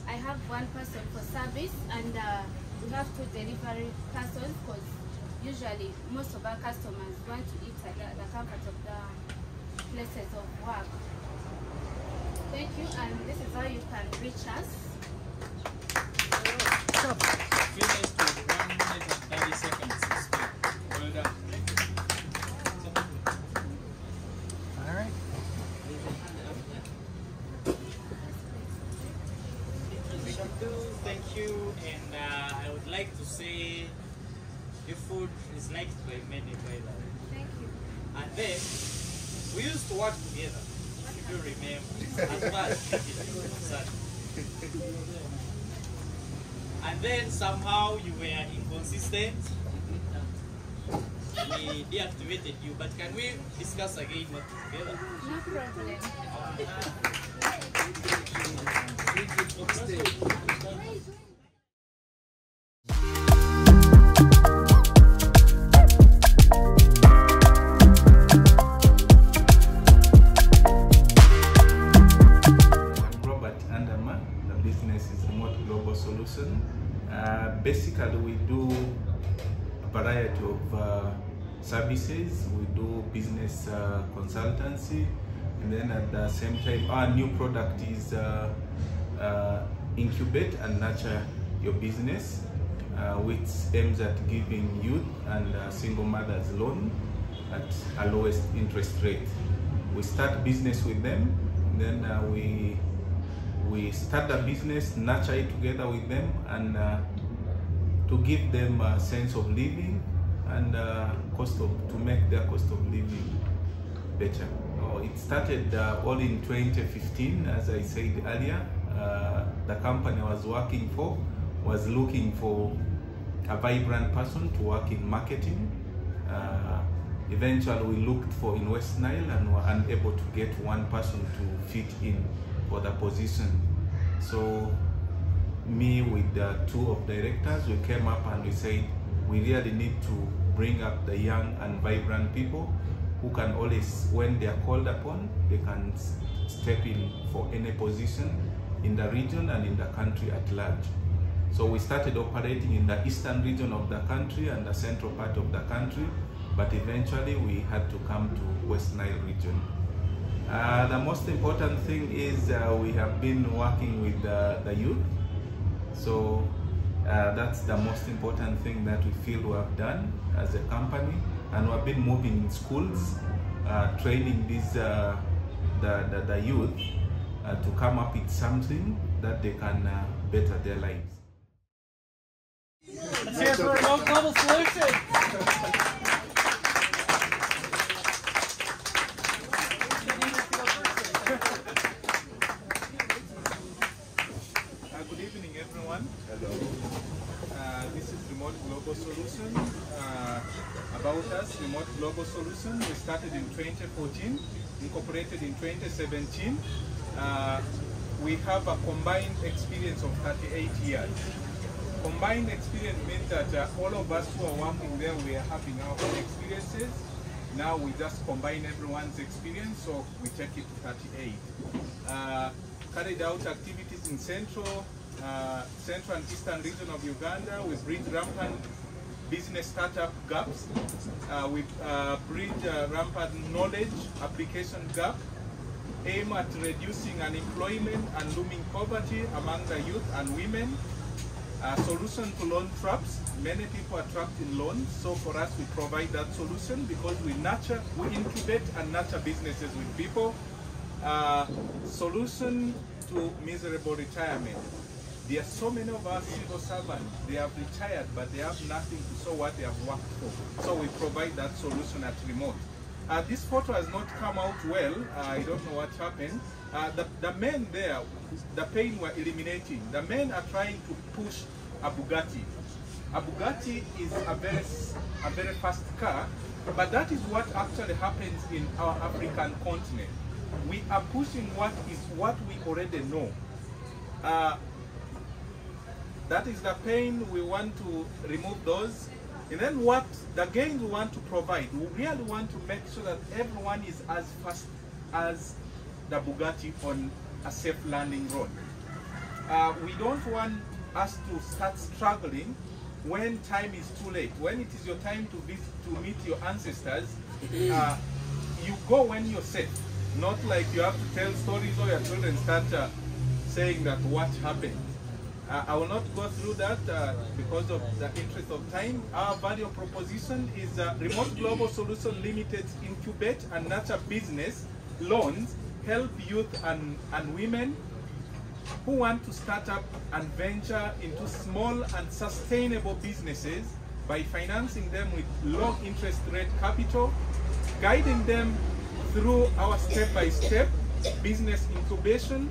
I have 1 person for service, and we have 2 delivery persons, because usually most of our customers want to eat at the comfort of the places of work. Thank you, and this is how you can reach us. Finished with 1 minute and 30 seconds to speak. Well done. All right. Thank you, and I would like to say your food is liked by many, by the way. Thank you. And then we used to work together, if you remember, as far as ClickEat is concerned. And then somehow you were inconsistent. We deactivated you, but can we discuss again what together? No problem. Basically, we do a variety of services. We do business consultancy, and then at the same time, our new product is incubate and nurture your business, which aims at giving youth and single mothers loan at a lowest interest rate. We start business with them, and then we start the business, nurture it together with them, and to give them a sense of living and to make their cost of living better. It started all in 2015, as I said earlier. The company I was working for was looking for a vibrant person to work in marketing. Eventually we looked for in West Nile and were unable to get 1 person to fit in for the position. So me with 2 of directors, we came up and we said we really need to bring up the young and vibrant people who can always, when they are called upon, they can step in for any position in the region and in the country at large. So we started operating in the eastern region of the country and the central part of the country, but eventually we had to come to West Nile region. The most important thing is we have been working with the youth. So that's the most important thing that we feel we have done as a company, and we have been moving in schools, training these the youth to come up with something that they can better their lives. Let's hear for a global solution. Global Solutions. We started in 2014, incorporated in 2017. We have a combined experience of 38 years. Combined experience means that all of us who are working there, we are having our own experiences. Now we just combine everyone's experience, so we take it to 38. Carried out activities in central and eastern region of Uganda. We bridge rampant business startup gaps. We bridge rampant knowledge application gap. Aim at reducing unemployment and looming poverty among the youth and women. Solution to loan traps. Many people are trapped in loans, so for us we provide that solution because we incubate and nurture businesses with people. Solution to miserable retirement. There are so many of our civil servants, they have retired but they have nothing to show what they have worked for. So we provide that solution at remote. This photo has not come out well. I don't know what happened. The men there, the pain we're eliminating. The men are trying to push a Bugatti. A Bugatti is a very fast car, but that is what actually happens in our African continent. We are pushing what we already know. That is the pain. We want to remove those. And then what the gains we want to provide, we really want to make sure that everyone is as fast as the Bugatti on a safe landing road. We don't want us to start struggling when time is too late. When it is your time to meet your ancestors, you go when you're safe. Not like you have to tell stories or your children start saying that what happened. I will not go through that because of the interest of time. Our value proposition is Remote Global Solution Limited incubate and nurture business loans, help youth and women who want to start up and venture into small and sustainable businesses by financing them with low interest rate capital, guiding them through our step-by-step business incubation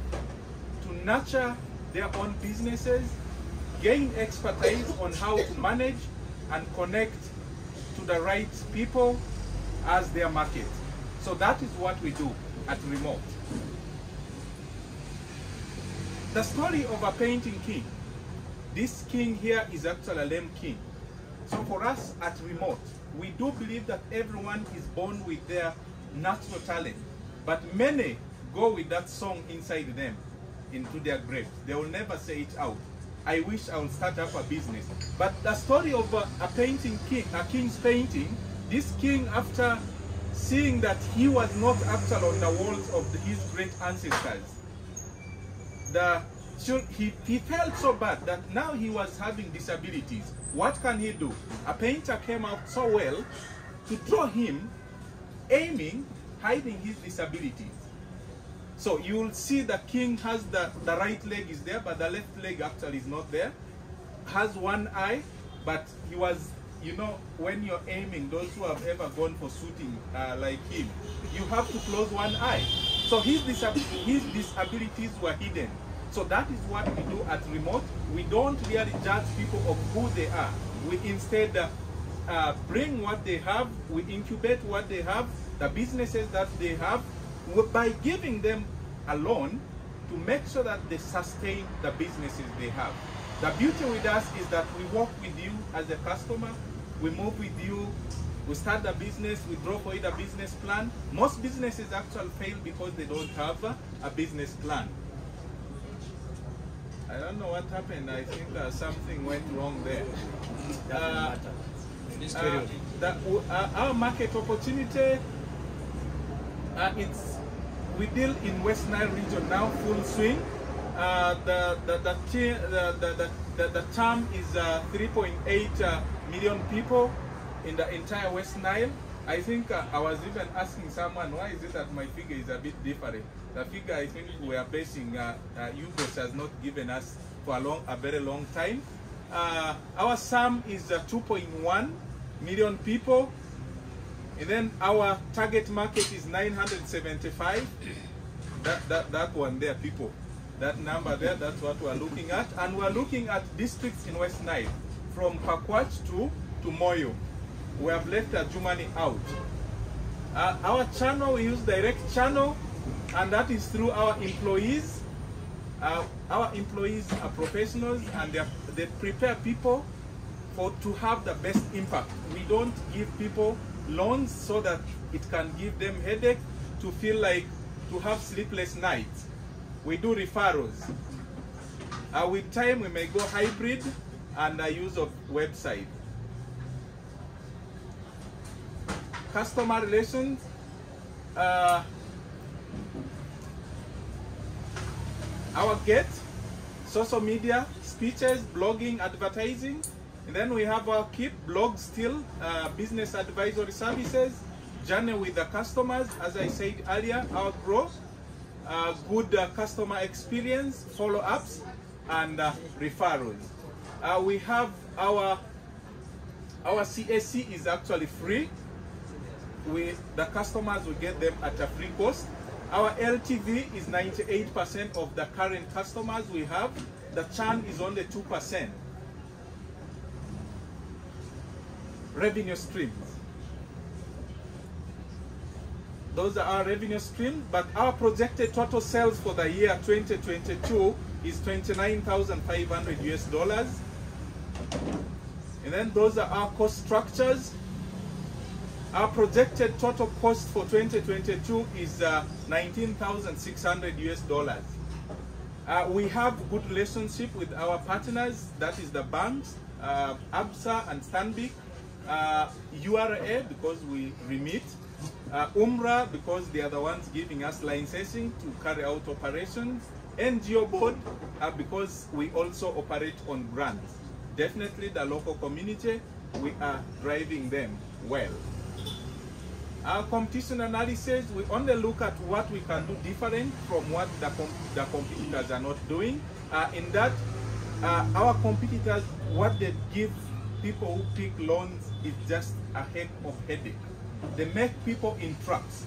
to nurture their own businesses, gain expertise on how to manage and connect to the right people as their market. So that is what we do at Remote. The story of a painting king. This king here is actually a lame king. So for us at Remote, we do believe that everyone is born with their natural talent, but many go with that song inside them into their grave. They will never say it out. I wish I would start up a business. But the story of a painting king, a king's painting, this king, after seeing that he was not actually on the walls of his great ancestors, he felt so bad that now he was having disabilities. What can he do? A painter came out so well to draw him, aiming, hiding his disabilities. So you will see the king has the right leg is there, but the left leg actually is not there. Has one eye, but he was, you know, when you're aiming, those who have ever gone for shooting like him, you have to close one eye. So his disabilities were hidden. So that is what we do at Remote. We don't really judge people of who they are. We instead bring what they have, we incubate what they have, the businesses that they have, by giving them a loan to make sure that they sustain the businesses they have. The beauty with us is that we work with you as a customer, we move with you, we start the business, we draw for you the business plan. Most businesses actually fail because they don't have a business plan. I don't know what happened. I think something went wrong there. Our market opportunity, we deal in West Nile region now, full swing. The term is 3.8 million people in the entire West Nile. I think I was even asking someone, why is it that my figure is a bit different? The figure I think we are basing, UBOS has not given us for a very long time. Our sum is 2.1 million people. And then our target market is 975. That one there, people. That number there, that's what we're looking at. And we're looking at districts in West Nile, from Pakwach to Moyo. we have left Germany out. Our channel, we use direct channel, and that is through our employees. Our employees are professionals, and they prepare people to have the best impact. We don't give people loans so that it can give them headache, to feel like to have sleepless nights. We do referrals. With time, we may go hybrid and use of website. Customer relations. Our get, social media, speeches, blogging, advertising. And then we have our keep, blog still, business advisory services, journey with the customers, as I said earlier, our growth, good customer experience, follow-ups, and referrals. We have our CAC is actually free. The customers will get them at a free cost. Our LTV is 98% of the current customers we have. The churn is only 2%. Revenue streams. Those are our revenue streams, but our projected total sales for the year 2022 is $29,500 US. And then those are our cost structures. Our projected total cost for 2022 is $19,600 US. We have good relationship with our partners, that is the banks, ABSA and Stanbic, URA because we remit, UMRA because they are the ones giving us licensing to carry out operations, NGO board because we also operate on grants. Definitely the local community, we are driving them well. Our competition analysis, we only look at what we can do different from what the competitors are not doing. In that, our competitors, what they give people who pick loans is just a heck of headache. They make people in traps.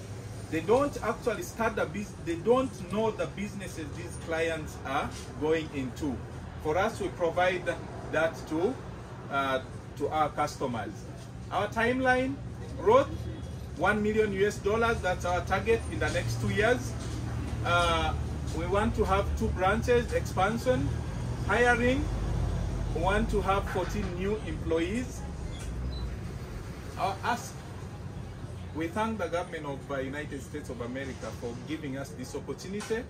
They don't actually start the business. They don't know the businesses these clients are going into. For us, we provide that to our customers. Our timeline, growth, $1 million US, that's our target in the next 2 years. We want to have 2 branches, expansion, hiring. We want to have 14 new employees. Our ask, we thank the government of the United States of America for giving us this opportunity.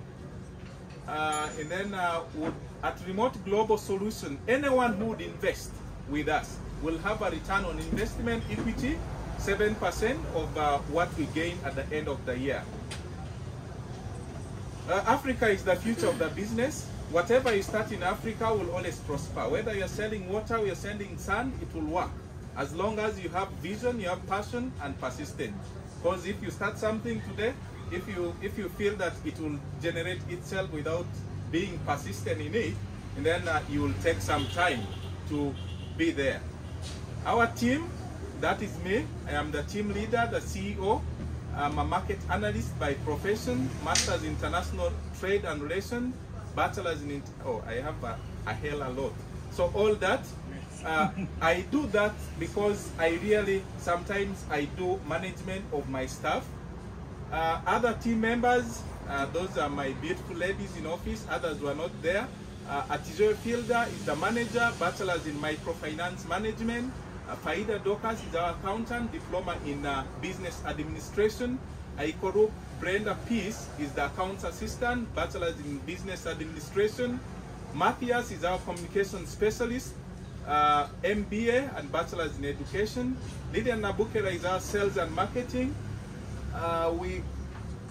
And then at Remote Global Solution, anyone who would invest with us will have a return on investment equity, 7% of what we gain at the end of the year. Africa is the future of the business. Whatever you start in Africa will always prosper. Whether you're selling water or you're selling sand, it will work. As long as you have vision, you have passion and persistence. Because if you start something today, if you feel that it will generate itself without being persistent in it, and then you will take some time to be there. Our team, that is me. I am the team leader, the CEO. I'm a market analyst by profession, master's in international trade and relations, bachelor's in, I have a hell a lot. So all that, I do that because sometimes I do management of my staff. Other team members, those are my beautiful ladies in office, others were not there. Attribution Fielder is the manager, bachelor's in microfinance management. Faida Dokas is our accountant, diploma in business administration. Aikoro Brenda Peace is the accounts assistant, bachelor's in business administration. Matthias is our communication specialist, MBA and bachelor's in education. Lydia Nabukera is our sales and marketing.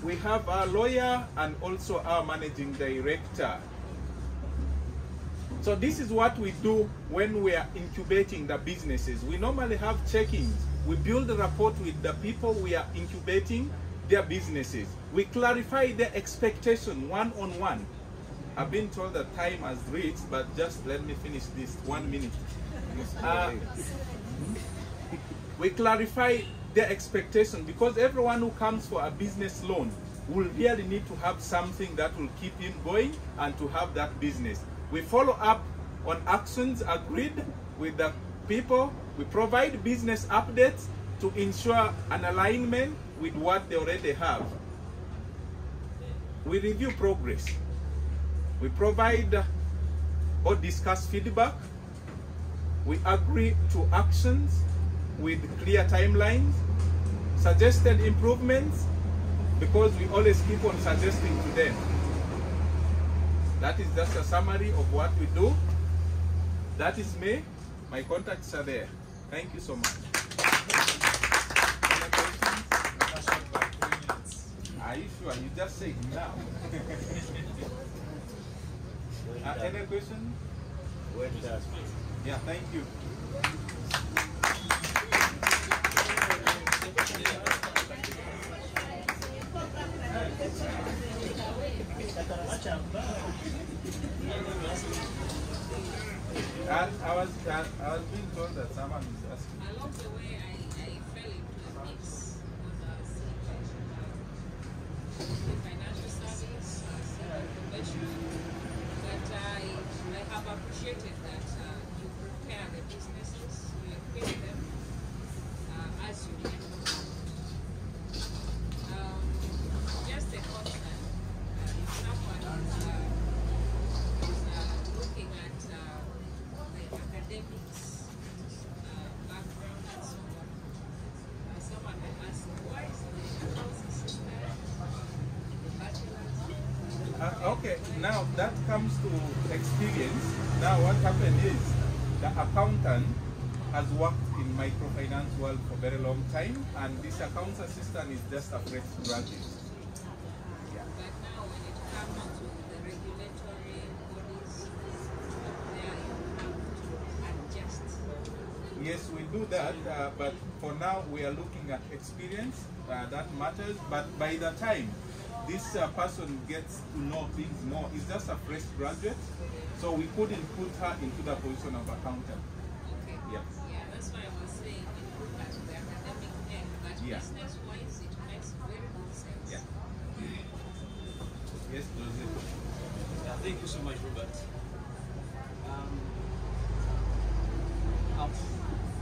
We have our lawyer and also our managing director. So this is what we do when we are incubating the businesses. We normally have check-ins. We build a rapport with the people we are incubating their businesses. We clarify their expectation one-on-one. I've been told that time has reached, but just let me finish this 1 minute. We clarify their expectation because everyone who comes for a business loan will really need to have something that will keep him going and to have that business. We follow up on actions agreed with the people We provide business updates to ensure an alignment with what they already have. We review progress. We provide or discuss feedback. We agree to actions with clear timelines, suggested improvements, because we always keep on suggesting to them. That is just a summary of what we do. That is me. My contacts are there. Thank you so much. Are you sure? You just say it now. Any question? Yeah, thank you. I was being told that someone is asking. Along the way, I fell into a mix of the financial service, profession, but I have appreciated that you prepare the businesses, you equip them as you need. Just a concern, if someone is looking at the academics background and so on, someone may ask, why is the accounting system the bachelor's? Okay, now that comes to experience. Now what happened is the accountant has worked in microfinance world for a very long time, and this accounts assistant is just a fresh graduate. But now when it comes to the regulatory bodies, there you have to adjust. Yes, we do that, but for now we are looking at experience. That matters, but by the time this person gets to know things more, is just a fresh graduate, so we couldn't put her into the position of accountant. Okay. Yeah. Yeah, that's why I was saying it look at the academic end, but Yeah. business-wise it makes very good sense. Yeah. Yes, Joseph. Yeah, thank you so much, Robert.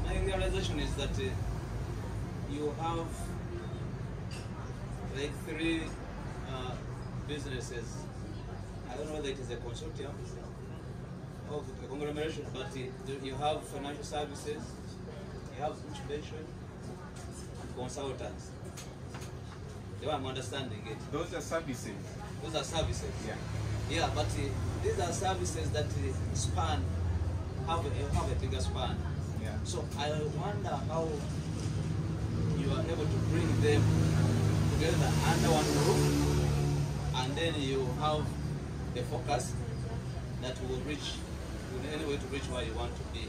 My realization is that you have like 3 businesses. I don't know whether it is a consortium or a conglomeration, but you have financial services, you have incubation, and consultants. The way I'm understanding it. Those are services. Those are services. Yeah. Yeah, but these are services that span, have a bigger span. Yeah. So I wonder how you are able to bring them together under one roof, and then you have the focus that will reach, in any way to reach where you want to be.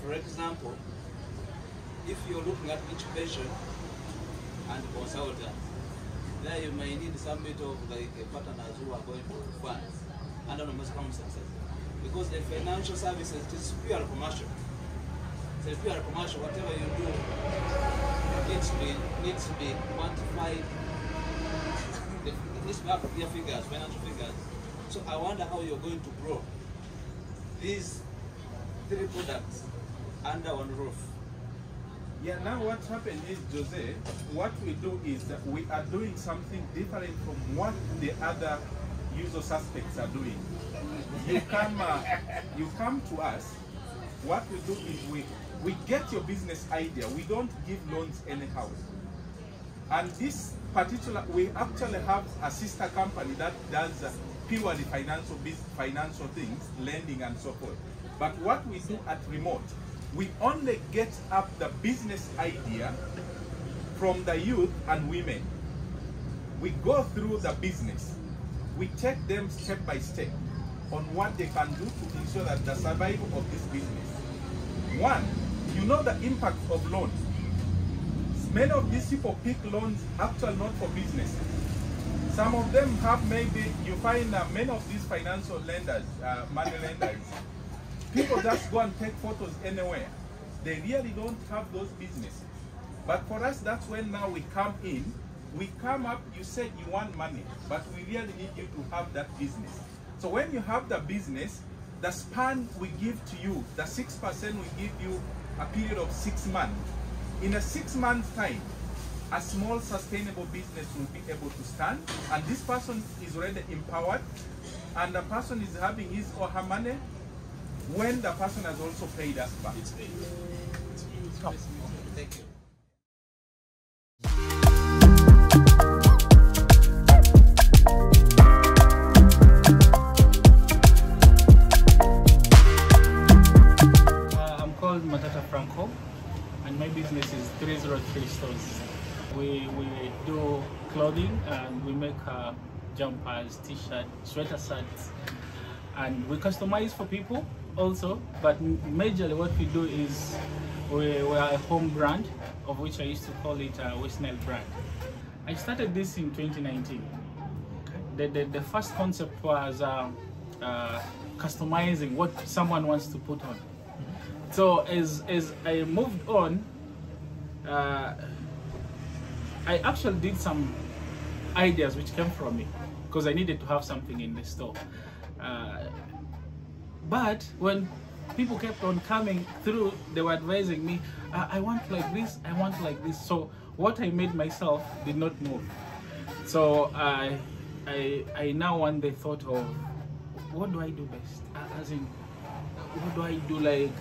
For example, if you're looking at incubation and consultant, there you may need some bit of like partners who are going to fund under normal circumstances. Because the financial services, it is pure commercial. It's pure commercial. Whatever you do needs to be quantified. It needs to have clear figures, financial figures. So I wonder how you're going to grow these 3 products under one roof. Yeah, now what happened is, Jose, what we do is that we are doing something different from what the other usual suspects are doing. You come to us, what we do is we get your business idea. We don't give loans anyhow. And this particular, we actually have a sister company that does purely financial things, lending and so forth. But what we do at Remote, we only get up the business idea from the youth and women. We go through the business. We take them step by step on what they can do to ensure that the survival of this business. One, you know the impact of loans. Many of these people pick loans actually not for business. Some of them have maybe, you find many of these financial lenders, money lenders, people just go and take photos anywhere. They really don't have those businesses. But for us, that's when now we come in, we come up, you said you want money, but we really need you to have that business. So when you have the business, the span we give to you, the 6% we give you a period of 6 months. In a 6 month time, a small sustainable business will be able to stand, and this person is already empowered, and the person is having his or her money when the person has also paid us back. Thank you. I'm called Matata Franco, and my business is 303 stores. We do clothing, and we make jumpers, t-shirts, sweater shirts, and we customize for people also. But majorly what we do is we are a home brand, of which I used to call it a West Nile brand. I started this in 2019. The first concept was customizing what someone wants to put on. So as I moved on, I actually did some ideas which came from me, because I needed to have something in the store. But when people kept on coming through, they were advising me, I want like this, I want like this. So what I made myself did not move. So I now one day thought of, what do I do best? As in, what do I do, like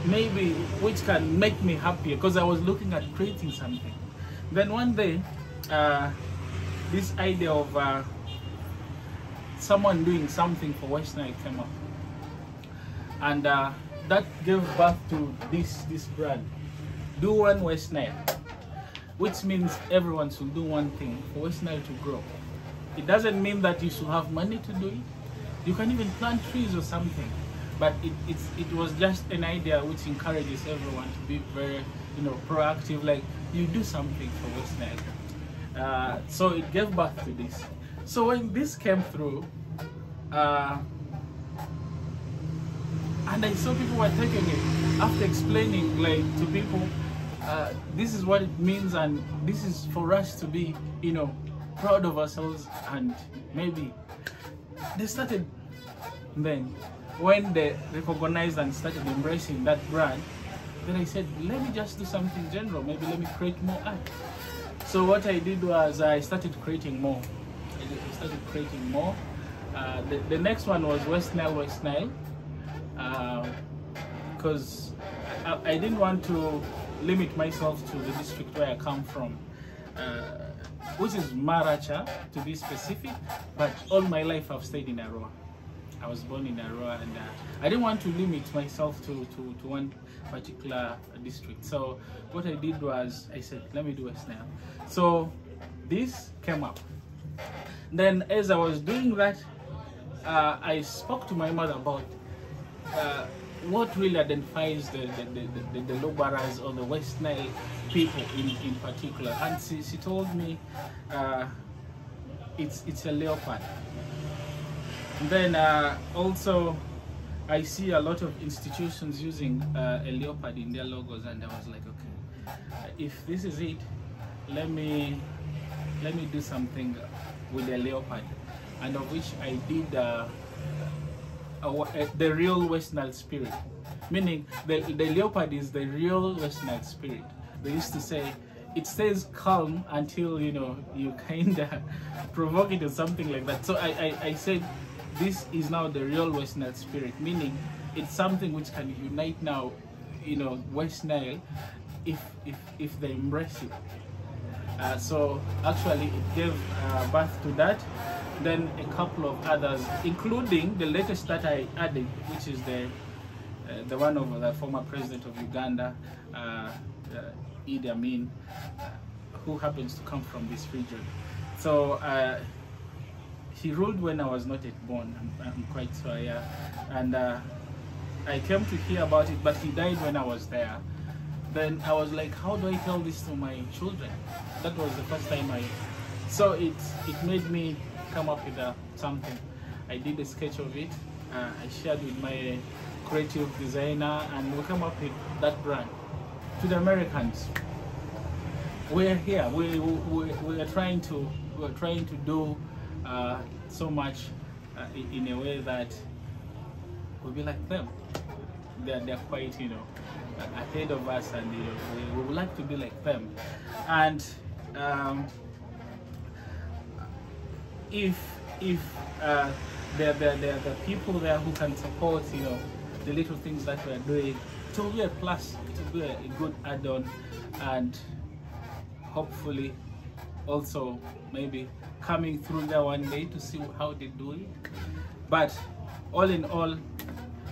maybe which can make me happier, because I was looking at creating something. Then one day, this idea of someone doing something for West Nile came up, and that gave birth to this brand, Do One West Nile, which means everyone should do one thing for West Nile to grow. It doesn't mean that you should have money to do it. You can even plant trees or something, but it was just an idea which encourages everyone to be very, proactive, like you do something for West Nile. So it gave birth to this. So when this came through, and I saw people were taking it, after explaining like to people, this is what it means, and this is for us to be, proud of ourselves, and maybe they started. Then when they recognized and started embracing that brand, then I said, let me just do something general, maybe let me create more art. So what I did was I started creating more. The next one was West Nile, because I didn't want to limit myself to the district where I come from, which is Maracha to be specific, but all my life I've stayed in Arua. I was born in Arua, and I didn't want to limit myself to one particular district. So what I did was I said, let me do West Nile. So this came up. Then as I was doing that, I spoke to my mother about what really identifies the Lugbaras or the West Nile people in particular. And she told me it's a leopard. And then also I see a lot of institutions using a leopard in their logos, and I was like, okay, if this is it, let me do something with a leopard, and of which I did the real West Nile spirit, meaning the leopard is the real West Nile spirit. They used to say it stays calm until you kind of provoke it or something like that. So I said this is now the real West Nile spirit, meaning it's something which can unite now, West Nile if they embrace it. So actually it gave birth to that. Then a couple of others, including the latest that I added, which is the one of the former president of Uganda, Idi Amin, who happens to come from this region. So he ruled when I was not yet born, I'm quite sure, yeah. And I came to hear about it, but he died when I was there. Then I was like, how do I tell this to my children? That was the first time so it made me come up with something. I did a sketch of it, I shared with my creative designer, and we came up with that brand. To the Americans, we're here, we are trying to do so much in a way that will be like them. they're quite, you know, ahead of us, and you know, we would like to be like them. And if there are people there who can support, you know, the little things that we are doing, it will be a plus, it will be a good add-on, and hopefully also maybe coming through there one day to see how they do it. But all in all,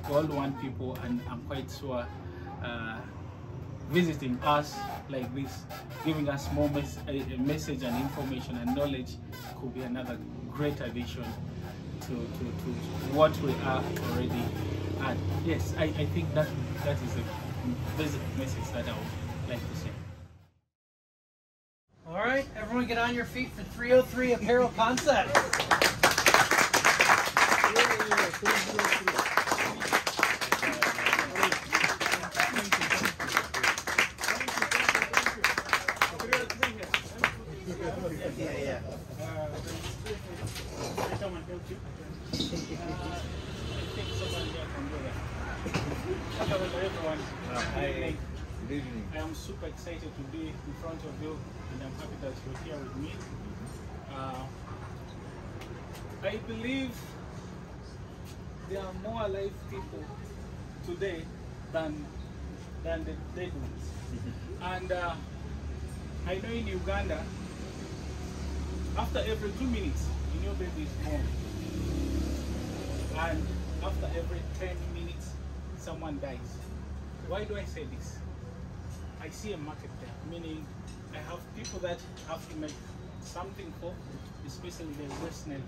we all want people, and I'm quite sure visiting us like this, giving us more message and information and knowledge could be another great addition to what we are already at. Yes, I think that is a basic message that I would like to say. All right, everyone get on your feet for 303 Apparel Concepts. I am super excited to be in front of you, and I'm happy that you're here with me. I believe there are more alive people today than the dead ones. And I know in Uganda, after every 2 minutes, a new baby is born. And after every 10 minutes, someone dies. Why do I say this? I see a market there, meaning I have people that have to make something for, especially the West Nile.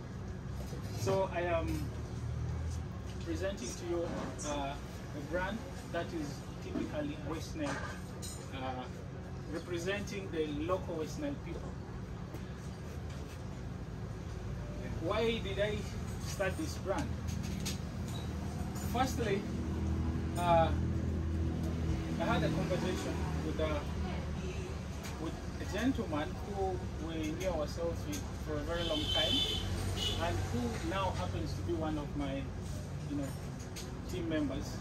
So I am presenting to you a brand that is typically West Nile, representing the local West Nile people. Why did I start this brand? Firstly, I had a conversation with a gentleman who we knew ourselves with for a very long time, and who now happens to be one of my, you know, team members,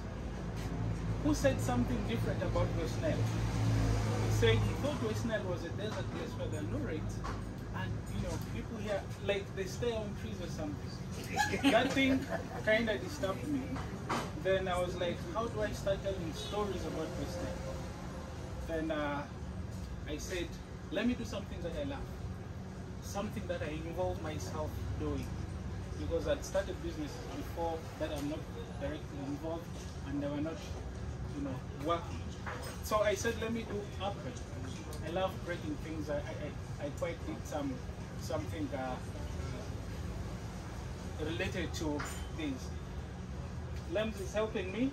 who said something different about West Nile. He said he thought West Nile was a desert place where there are no rains, and you know, people here, like, they stay on trees or something. That thing kind of disturbed me. Then I was like, how do I start telling stories about West Nile? Then I said, let me do something that I love, something that I involve myself doing, because I'd started businesses before that I'm not directly involved, and they were not, you know, working. So I said, let me do Apparel. I love breaking things. I quite did something related to things. Lemz is helping me.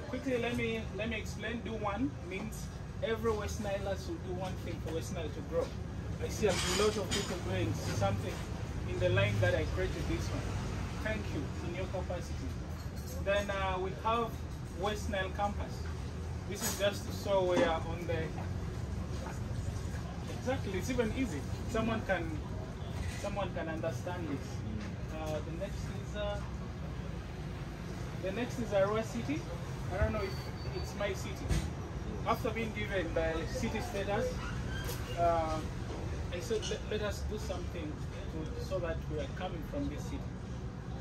Quickly, let me explain. Do one means every West Nilers will do one thing for West Nile to grow. I see a lot of people doing something in the line that I created this one. Thank you in your capacity. Then we have West Nile campus. This is just to show we are on the. Exactly, it's even easy. Someone can understand this. The next is Aroa City. I don't know if it's my city. After being given the city status, I said let us do something so that we are coming from this city.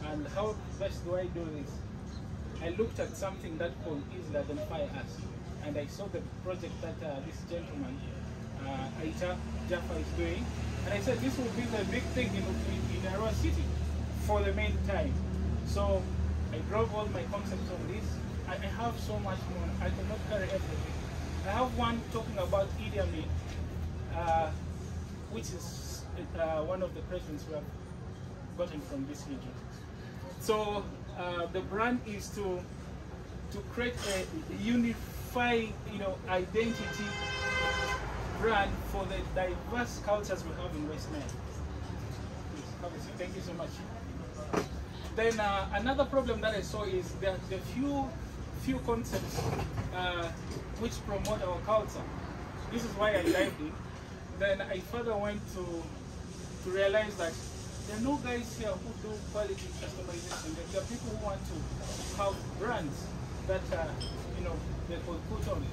And how best do I do this? I looked at something that could easily identify us, and I saw the project that this gentleman, Aita Jaffa, is doing, and I said this will be the big thing in Aroa City for the meantime. So I drove all my concepts on this. I have so much more. I cannot carry everything. I have one talking about Idi Amin, which is one of the presidents we have gotten from this region. So the brand is to create a unified, you know, identity brand for the diverse cultures we have in West Nile. Thank you so much. Then another problem that I saw is there are few concepts which promote our culture. This is why I dived in. Then I further went to realize that there are no guys here who do quality customization. There are people who want to have brands that you know, they could put on.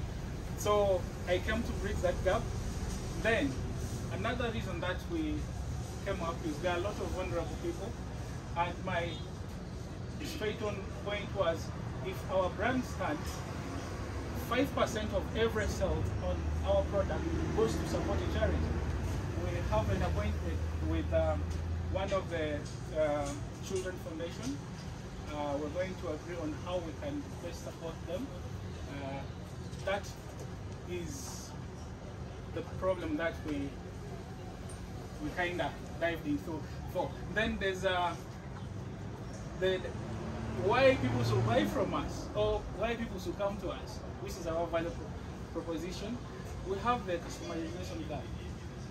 So I came to bridge that gap. Then another reason that we came up is there are a lot of vulnerable people, and my straight on point was, if our brand stands, 5% of every sale on our product goes to support a charity. We have an appointment with one of the children foundation. We're going to agree on how we can best support them. That is the problem that we kind of dived into. Then there's why people should buy from us, or why people should come to us, which is our value proposition. We have the customization guide.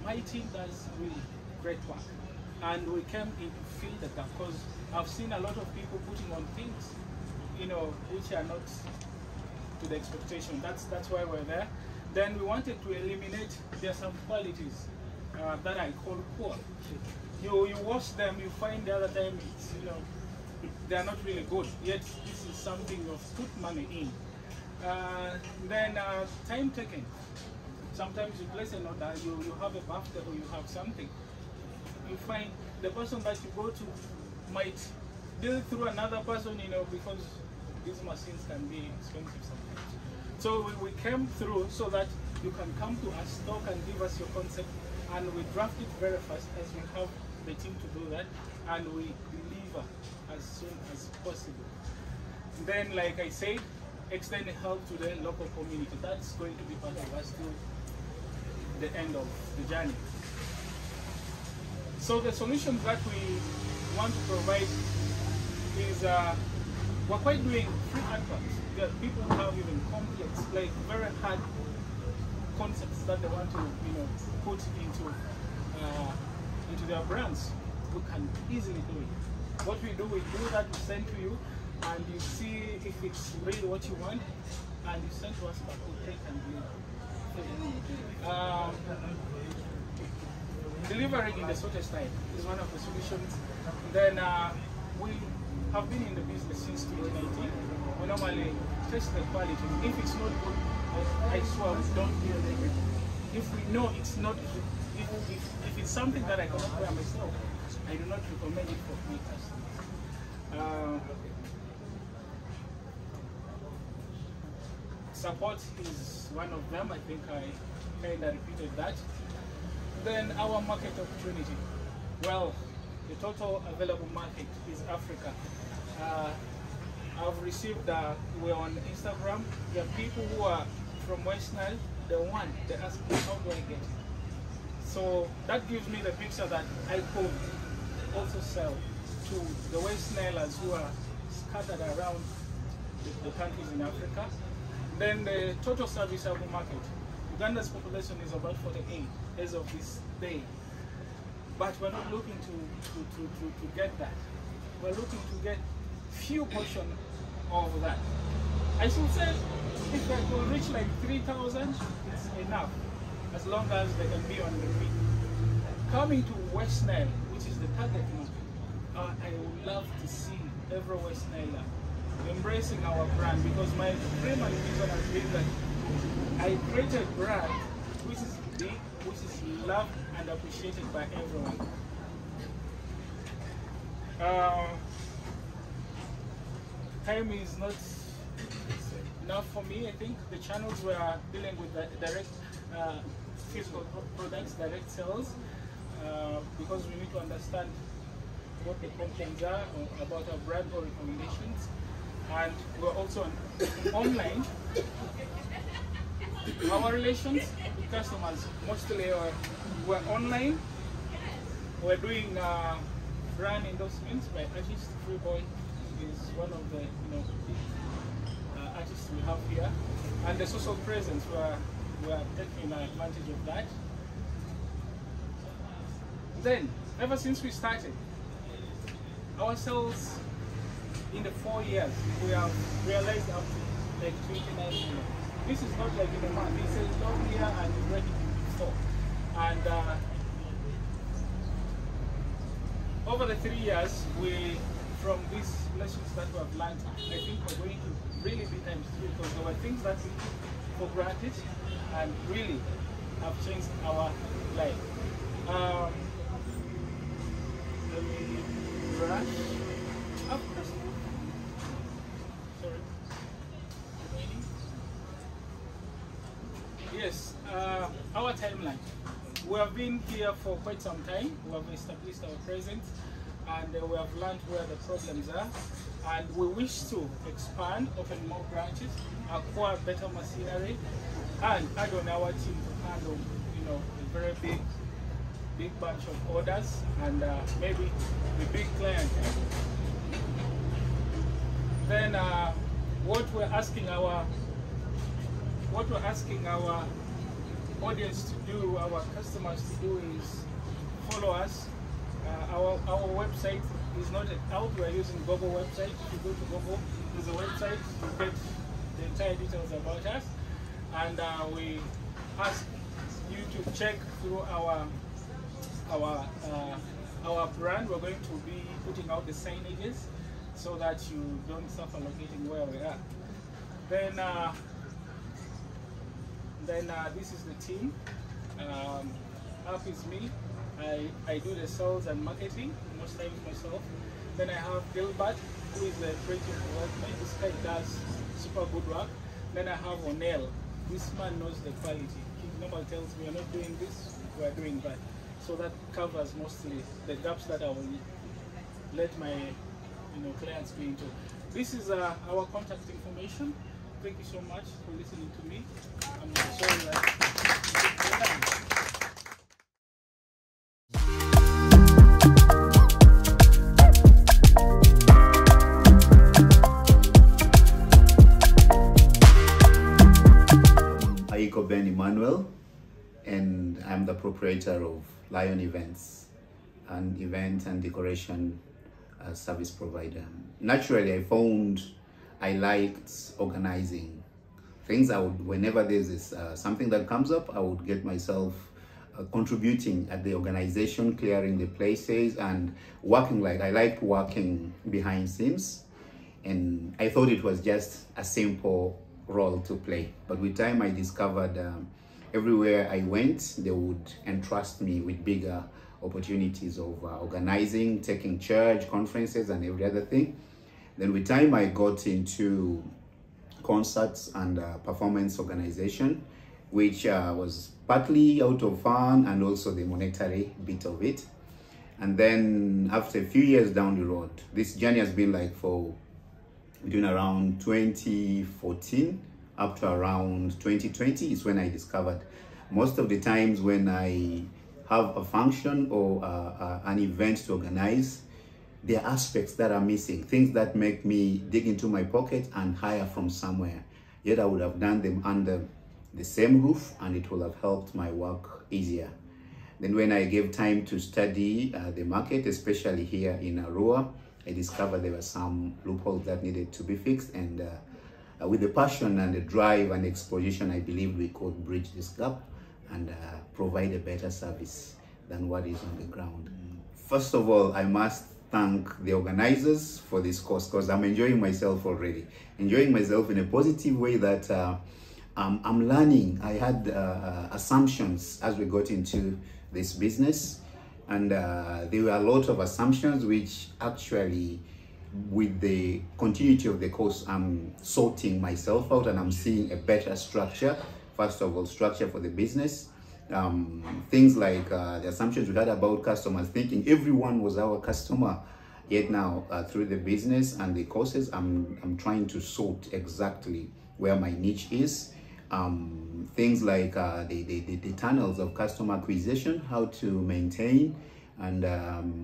My team does really great work, and we came in to fill the gap because I've seen a lot of people putting on things, you know, which are not to the expectation. That's why we're there. Then we wanted to eliminate, there are some qualities that I call poor. You wash them, you find the other time it's, you know, they are not really good, yet this is something you've put money in. Then time taken. Sometimes you place an order, you have a birthday or you have something. You find the person that you go to might deal through another person, you know, because these machines can be expensive sometimes. So we came through so that you can come to us, talk and give us your concept, and we draft it very fast as we have the team to do that, and we deliver as soon as possible. Then, like I said, extend help to the local community. That's going to be part of us till the end of the journey. So the solutions that we want to provide is we're quite doing free adverts. There are people who have even complex, like very hard concepts that they want to, you know, put into their brands. You can easily do it. What we do that, we send to you, and you see if it's really what you want, and you send to us back, we'll take and deliver. Delivering in the shortest time is one of the solutions. Then we have been in the business since 2019. We normally test the quality. If it's not good, I swear we don't do it. If we know it's not good, if it's something that I cannot wear myself, I do not recommend it for my customers. Support is one of them. I think I kind of repeated that. Then our market opportunity. Well, the total available market is Africa. I've received, we're on Instagram, there are people who are from West Nile, they ask me, how do I get it? So that gives me the picture that I could also sell to the West Nilers who are scattered around the countries in Africa. Then the total serviceable market. Uganda's population is about 48 as of this day. But we're not looking to get that. We're looking to get few portion of that. I should say if they will reach like 3,000, it's enough, as long as they can be on the feet. Coming to West Nile, which is the target market, I would love to see every West Niler embracing our brand, because my dream and vision has been that I created a brand which is big, which is loved and appreciated by everyone. Time is not enough for me. I think the channels we are dealing with the direct physical products, direct sales, because we need to understand what the complaints are about our brand or recommendations. And we're also online. Our relations with customers mostly we're online. We're doing brand endorsements by artists. Freeboy is one of the artists we have here, and the social presence we're taking advantage of that. Then, ever since we started, our sales in the 4 years we have realized up to like 29 million. This is not like in a month. This is not here and we break it in 4. And over the 3 years, we from these lessons that we have learned, I think we're going to really be times 3, because there were things that we took for granted and really have changed our life. Let me brush up. Sorry. Yes, our timeline. We have been here for quite some time. We have established our presence, and we have learned where the problems are, and we wish to expand, open more branches, acquire better machinery, and add on our team to handle, a very big bunch of orders, and maybe the big client. Then what we're asking our audience to do, our customers to do, is follow us. Our website is not out. We're using Google website. If you go to Google, there's a website. You get the entire details about us, and we ask you to check through our brand. We're going to be putting out the signages so that you don't suffer locating where we are. Then this is the team. Half is me. I do the sales and marketing most times myself. Then I have Gilbert, who is the creative development. This guy does super good work. Then I have O'Neill. This man knows the quality. He normally tells me, "We're not doing this, we're doing that." So that covers mostly the gaps that I will let my clients go into. This is our contact information. Thank you so much for listening to me. I'm sorry that. Ben Emmanuel, and I'm the proprietor of Lion Events, an event and decoration service provider. Naturally, I found I liked organizing things. Whenever there's something that comes up, I would get myself contributing at the organization, clearing the places, and working. I liked working behind scenes, and I thought it was just a simple role to play. But with time, I discovered everywhere I went, they would entrust me with bigger opportunities of organizing, taking charge, conferences, and every other thing. Then with time, I got into concerts and performance organization, which was partly out of fun and also the monetary bit of it. And then after a few years down the road, this journey has been for between around 2014 up to around 2020 is when I discovered most of the times when I have a function or an event to organize, there are aspects that are missing, things that make me dig into my pocket and hire from somewhere. Yet I would have done them under the same roof, and it will have helped my work easier. Then when I gave time to study the market, especially here in Arua, I discovered there were some loopholes that needed to be fixed, and with the passion and the drive and exposition, I believe we could bridge this gap and provide a better service than what is on the ground. First of all, I must thank the organizers for this course, because I'm enjoying myself already. Enjoying myself in a positive way that I'm learning. I had assumptions as we got into this business, and there were a lot of assumptions which actually, with the continuity of the course, I'm sorting myself out and I'm seeing a better structure. First of all, structure for the business. Things like the assumptions we had about customers, thinking everyone was our customer. Yet now, through the business and the courses, I'm trying to sort exactly where my niche is. Things like the tunnels of customer acquisition, how to maintain, and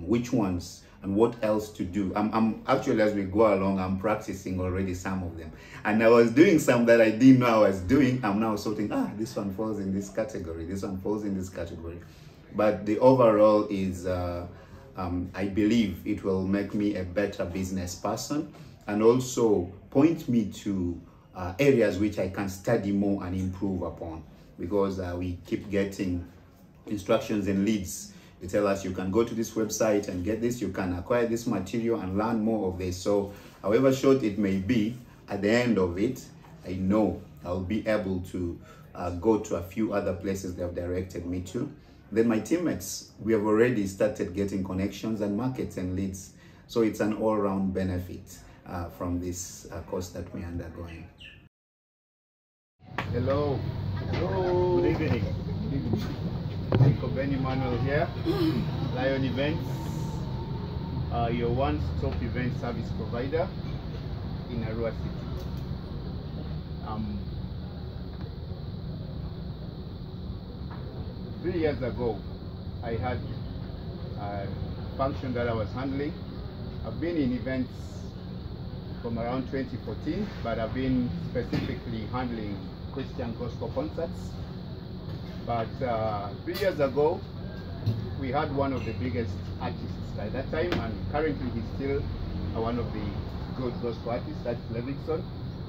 which ones and what else to do. I'm actually, as we go along, I'm practicing already some of them. And I was doing some that I didn't know I was doing. I'm now sorting, this one falls in this category, this one falls in this category. But the overall is, I believe it will make me a better business person, and also point me to areas which I can study more and improve upon, because we keep getting instructions and leads They tell us you can go to this website and get this, you can acquire this material and learn more of this. So however short it may be, at the end of it, I know I'll be able to go to a few other places they have directed me to. Then my teammates, we have already started getting connections and markets and leads. So it's an all-round benefit from this course that we're undergoing. Hello. Hello. Good evening. Ben Emmanuel here, Lion Events, your one-stop event service provider in Arua City. 3 years ago, I had a function that I was handling. I've been in events from around 2014, but I've been specifically handling Christian gospel concerts. But 3 years ago, we had one of the biggest artists at that time, and currently he's still one of the good gospel artists, that's Levinson.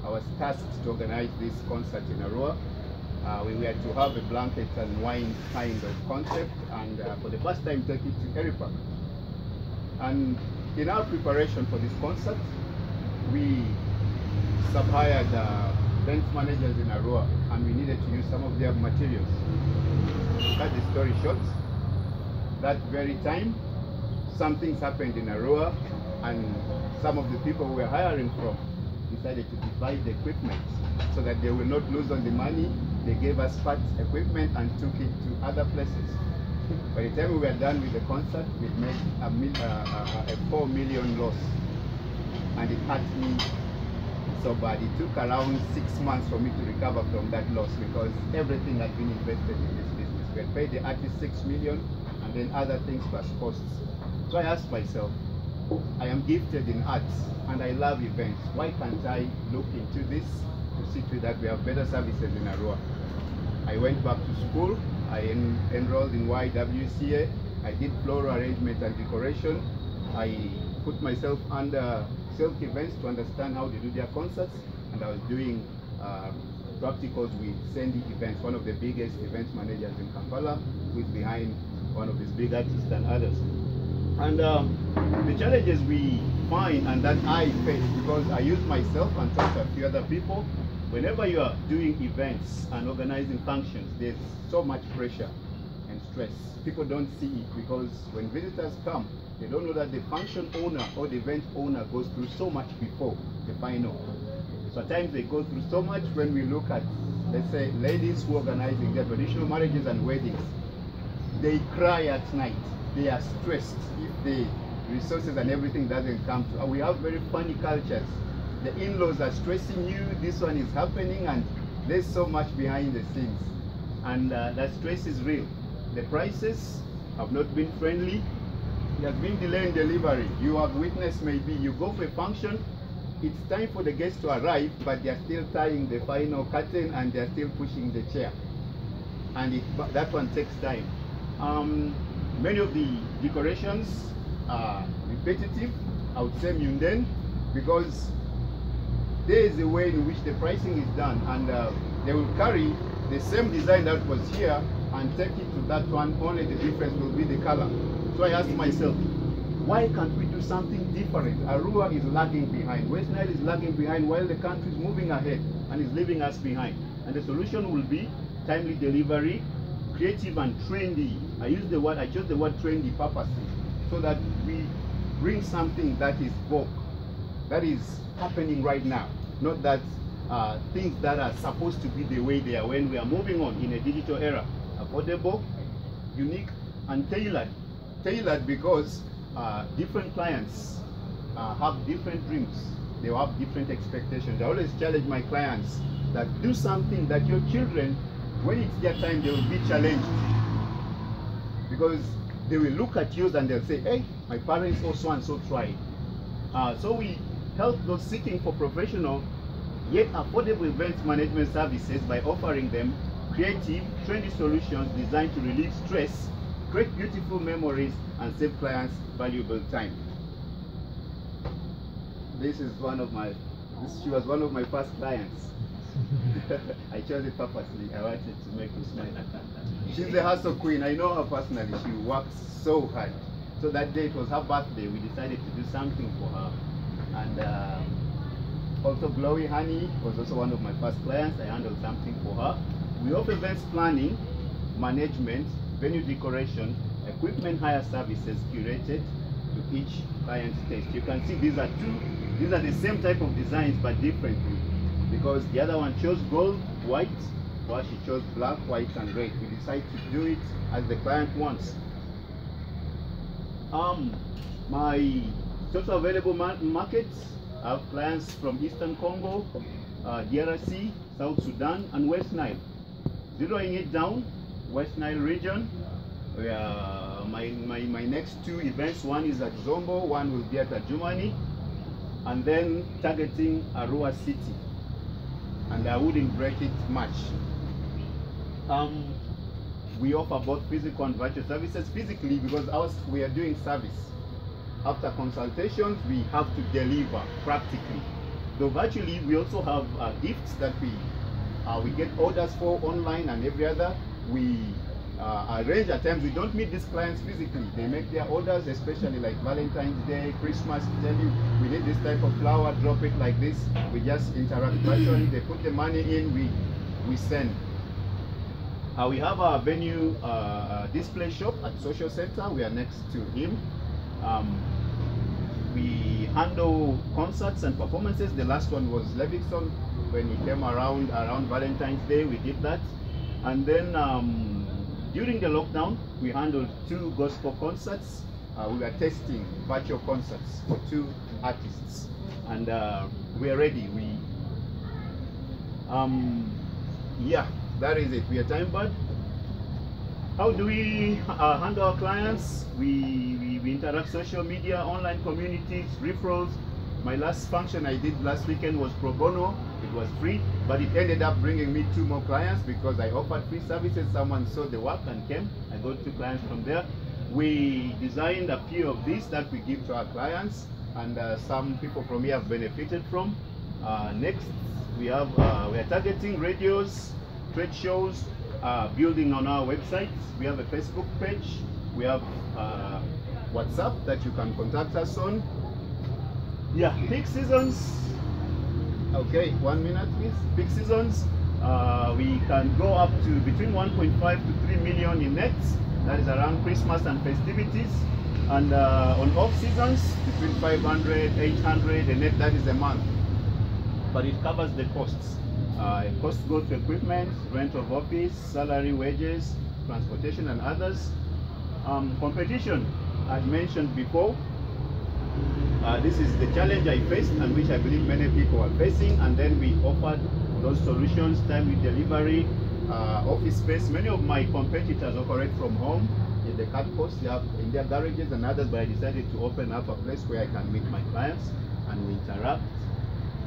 I was tasked to organize this concert in Arua. We were to have a blanket and wine kind of concept, and for the first time take it to Eripa. And in our preparation for this concert, we sub-hired event managers in Arua, and we needed to use some of their materials. Cut the story short, that very time, some things happened in Arua, and some of the people we were hiring from decided to divide the equipment so that they will not lose on the money. They gave us parts equipment and took it to other places. By the time we were done with the concert, we made a 4 million loss, and it hurt me so bad. It took around 6 months for me to recover from that loss because everything had been invested in this business. We had paid the artist 6 million and then other things plus costs. So I asked myself, I am gifted in arts and I love events. Why can't I look into this to see to that we have better services in Arua? I went back to school. I enrolled in YWCA. I did floral arrangement and decoration. I put myself under Silk Events to understand how they do their concerts, and I was doing practicals with Sandy Events, one of the biggest events managers in Kampala, who is behind one of these big artists and others. And the challenges we find, and that I face, because I use myself and talk to a few other people, whenever you are doing events and organizing functions, there's so much pressure and stress. People don't see it because when visitors come, they don't know that the function owner or the event owner goes through so much before the final. So at times they go through so much. When we look at, let's say, ladies who are organizing their traditional marriages and weddings, they cry at night. They are stressed if the resources and everything doesn't come to. We have very funny cultures. The in-laws are stressing you, this one is happening, and there's so much behind the scenes. And that stress is real. The prices have not been friendly. There has been delay in delivery. You have witnessed, maybe you go for a function, it's time for the guests to arrive, but they're still tying the final curtain and they're still pushing the chair. And that one takes time. Many of the decorations are repetitive, I would say mundane, because there is a way in which the pricing is done, and they will carry the same design that was here and take it to that one, only the difference will be the color. So I asked myself, why can't we do something different? Arua is lagging behind, West Nile is lagging behind while the country is moving ahead and is leaving us behind. And the solution will be timely delivery, creative and trendy. I chose the word trendy purposely, so that we bring something that is vogue, that is happening right now, not that things that are supposed to be the way they are when we are moving on in a digital era. Affordable, unique, and tailored. Tailored because different clients have different dreams. They have different expectations. I always challenge my clients that do something that your children, when it's their time, they will be challenged. Because they will look at you and they'll say, hey, my parents also and so tried. So we help those seeking for professional yet affordable event management services by offering them creative, trendy solutions designed to relieve stress, create beautiful memories, and save clients valuable time. She was one of my first clients. I chose it purposely. I wanted to make you smile. She's the hustle queen. I know her personally. She works so hard. So that day it was her birthday. We decided to do something for her. And also Glowi Honey was also one of my first clients. I handled something for her. We offer events planning, management, venue decoration, equipment hire services curated to each client's taste. You can see these are the same type of designs but differently, because the other one chose gold, white, while she chose black, white and red. We decided to do it as the client wants. My total available markets, I have clients from Eastern Congo, DRC, South Sudan and West Nile. Zeroing it down, West Nile region, where my next two events, one is at Zombo, one will be at Adjumani, and then targeting Arua City. And I wouldn't break it much. We offer both physical and virtual services. Physically, because we are doing service. After consultations, we have to deliver practically. Though virtually, we also have gifts that we get orders for online and every other. We arrange at times. We don't meet these clients physically. They make their orders, especially like Valentine's Day, Christmas. Tell you we need this type of flower, drop it like this. We just interact virtually. They put the money in, we send. We have our venue display shop at Social Center. We are next to him. We handle concerts and performances. The last one was Levinson when he came around Valentine's Day. We did that. And then during the lockdown, we handled 2 gospel concerts. We were testing virtual concerts for 2 artists, and we are ready. Yeah, that is it. We are time bound. How do we handle our clients? We interact social media, online communities, referrals. My last function I did last weekend was pro bono. It was free, but it ended up bringing me 2 more clients because I offered free services. Someone saw the work and came. I got 2 clients from there. We designed a few of these that we give to our clients, and some people from here have benefited from. Next, we are targeting radios, trade shows, building on our website. We have a Facebook page. We have WhatsApp that you can contact us on. Yeah, peak seasons. Okay, 1 minute please. Peak seasons, we can go up to between 1.5 to 3 million in nets. That is around Christmas and festivities. And on off seasons, between 500, 800 a net. That is a month. But it covers the costs. Costs go to equipment, rent of office, salary, wages, transportation and others. Competition, as mentioned before. This is the challenge I faced and which I believe many people are facing, and then we offered those solutions, timely delivery, office space. Many of my competitors operate from home in the cut posts, they have in their garages and others, but I decided to open up a place where I can meet my clients and we interact.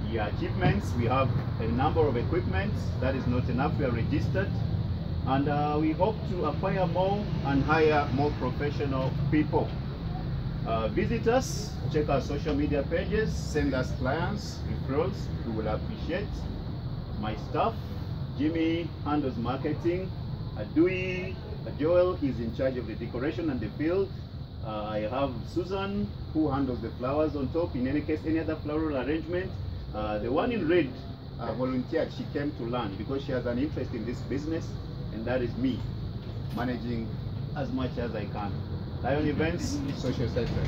Yeah, achievements, we have a number of equipment. That is not enough, we are registered, and we hope to acquire more and hire more professional people. Visit us, check our social media pages, send us clients, referrals, we will appreciate. My staff, Jimmy handles marketing, Joel is in charge of the decoration and the field. I have Susan who handles the flowers on top. In any case, any other floral arrangement. The one in red volunteered, she came to learn because she has an interest in this business, and that is me, managing as much as I can. Lion Events, Social Center.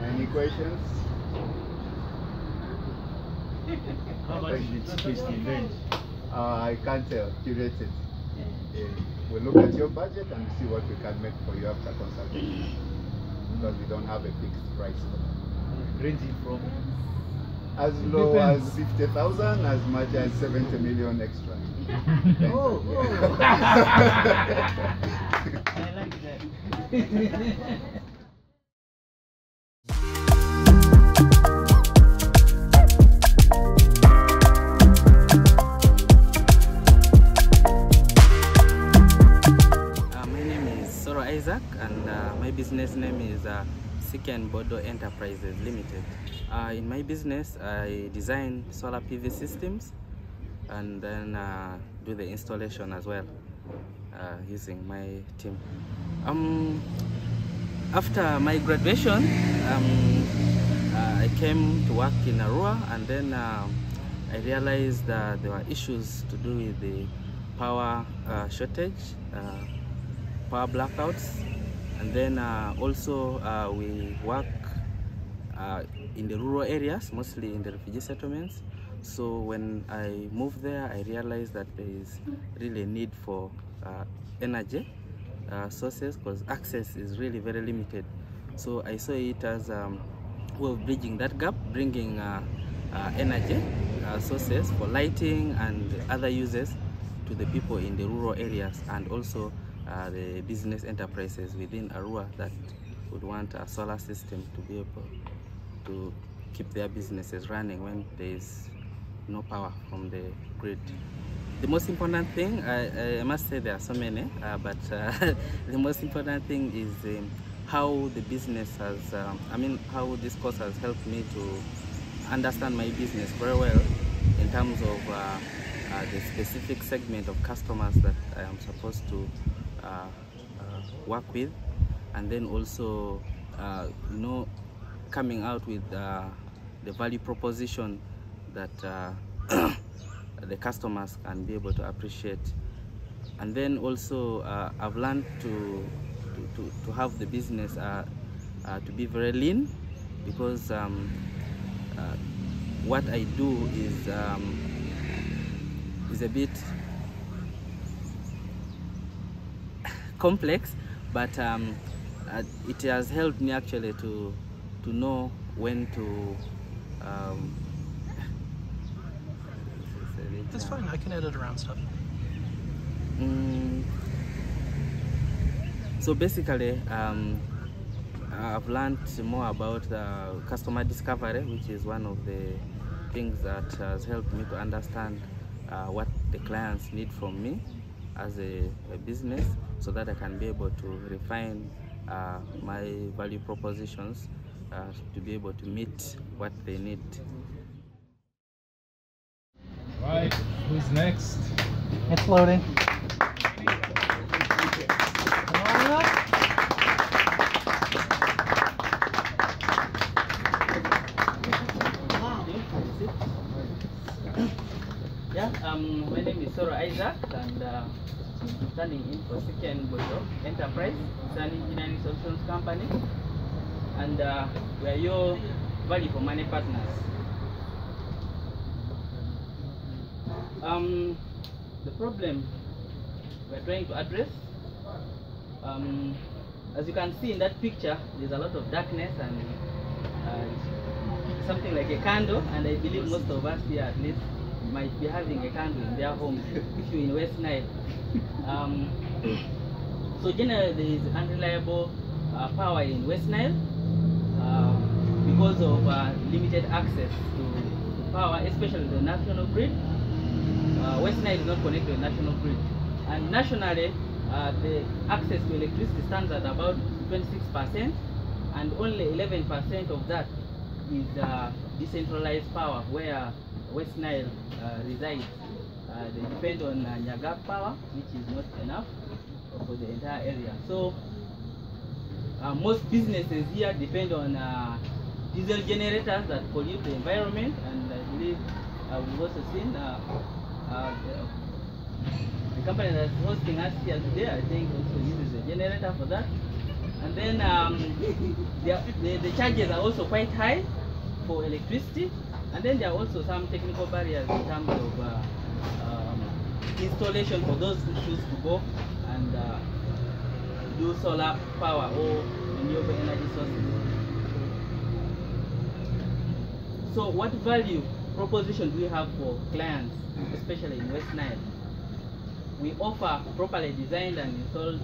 Any questions? How much is the cheapest event? I can't tell, curated. We'll look at your budget and see what we can make for you after consultation. Because we don't have a fixed price. Ranging from? As low as 50,000, as much as 70 million extra. Oh. I like that. My name is Soro Isaac, and my business name is Sicane Bodo Enterprises Limited. In my business, I design solar PV systems and then do the installation as well using my team. After my graduation, I came to work in Arua, and then I realized that there were issues to do with the power shortage, power blackouts, and then also we work in the rural areas, mostly in the refugee settlements. So when I moved there, I realized that there is really a need for energy sources, because access is really very limited. So I saw it as way of bridging that gap, bringing energy sources for lighting and other uses to the people in the rural areas, and also the business enterprises within Arua that would want a solar system to be able to keep their businesses running when there is no power from the grid. The most important thing, I must say there are so many, but the most important thing is how the business has, how this course has helped me to understand my business very well in terms of the specific segment of customers that I am supposed to work with, and then also coming out with the value proposition that the customers can be able to appreciate. And then also I've learned to have the business to be very lean, because what I do is a bit complex, but it has helped me actually to know when to That's fine, I can edit around stuff. So basically, I've learned more about customer discovery, which is one of the things that has helped me to understand what the clients need from me as a business, so that I can be able to refine my value propositions to be able to meet what they need. Right, who's next? It's loading. Yeah, my name is Sora Isaac, and I'm standing in for Sicane Bodo Enterprise. It's an engineering solutions company, and we are your value for money partners. The problem we're trying to address, as you can see in that picture, there's a lot of darkness and something like a candle, and I believe most of us here at least might be having a candle in their homes if you're in West Nile. So generally there is unreliable power in West Nile because of limited access to power, especially the national grid. West Nile is not connected to the national grid, and nationally the access to electricity stands at about 26%, and only 11% of that is decentralized power, where West Nile resides. They depend on Nyagak power, which is not enough for the entire area. So most businesses here depend on diesel generators that pollute the environment, and I believe we've also seen the company that's hosting us here today, I think, also uses a generator for that. And then the charges are also quite high for electricity. And then there are also some technical barriers in terms of installation for those who choose to go and do solar power or renewable energy sources. So what value proposition do we have for clients, especially in West Nile? We offer properly designed and installed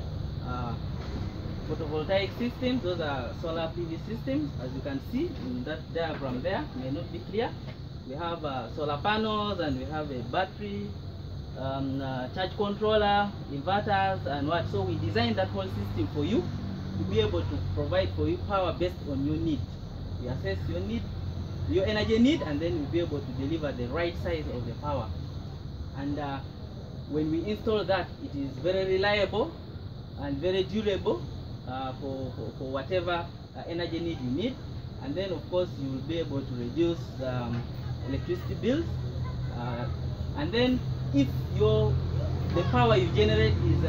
photovoltaic systems. Those are solar PV systems, as you can see in that diagram there. May not be clear. We have solar panels, and we have a battery, charge controller, inverters, and what. So we designed that whole system for you to be able to provide for you power based on your need. We assess your need, your energy need, and then we'll be able to deliver the right size of the power. And when we install that, it is very reliable and very durable for whatever energy need you need. And then of course you will be able to reduce electricity bills. And then if the power you generate is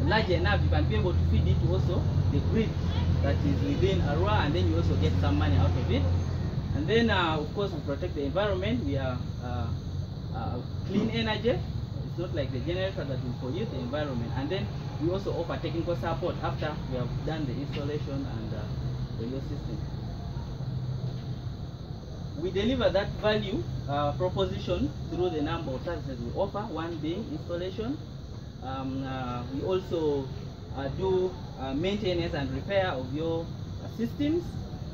large enough, you can be able to feed it also the grid that is within Arua, and then you also get some money out of it. And then of course we protect the environment. We are clean energy. It's not like the generator that will pollute the environment. And then we also offer technical support after we have done the installation and the new system. We deliver that value proposition through the number of services we offer, one being installation. We also do maintenance and repair of your systems,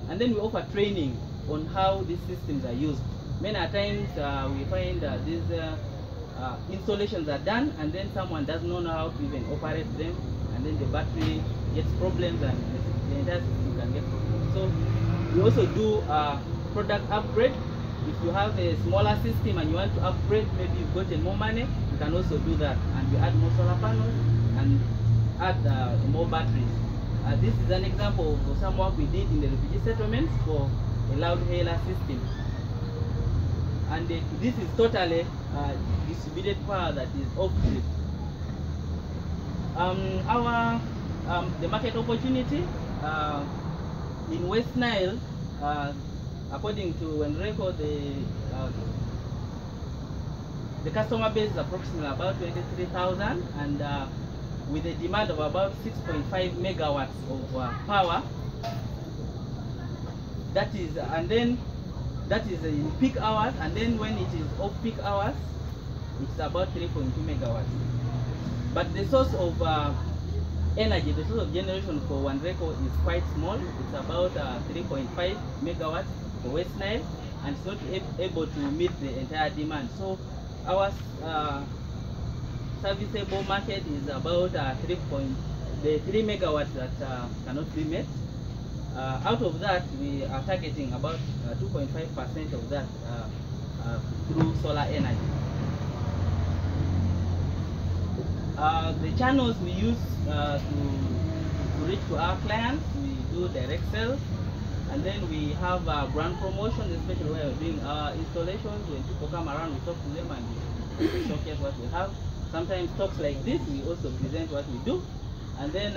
and then we offer training on how these systems are used. Many times we find these installations are done and then someone does not know how to even operate them, and then the battery gets problems and the entire system can get problems. So we also do product upgrade. If you have a smaller system and you want to upgrade, maybe you've gotten more money, you can also do that, and we add more solar panels and add more batteries. This is an example of some work we did in the refugee settlements for a loud hailer system. And this is totally distributed power that is off-grid. The market opportunity in West Nile, according to Wenreko, the customer base is approximately about 23,000, and with a demand of about 6.5 megawatts of power. That is, and then that is in peak hours, and then when it is off peak hours, it's about 3.2 megawatts. But the source of energy, the source of generation for Wenreko is quite small. It's about 3.5 megawatts for West Nile, and it's not able to meet the entire demand. So our serviceable market is about 3 megawatts that cannot be met. Out of that, we are targeting about 2.5% of that through solar energy. The channels we use to reach to our clients, we do direct sales, and then we have brand promotion, especially when we're doing our installations. When people come around, we talk to them and we showcase what we have. Sometimes talks like this, we also present what we do. And then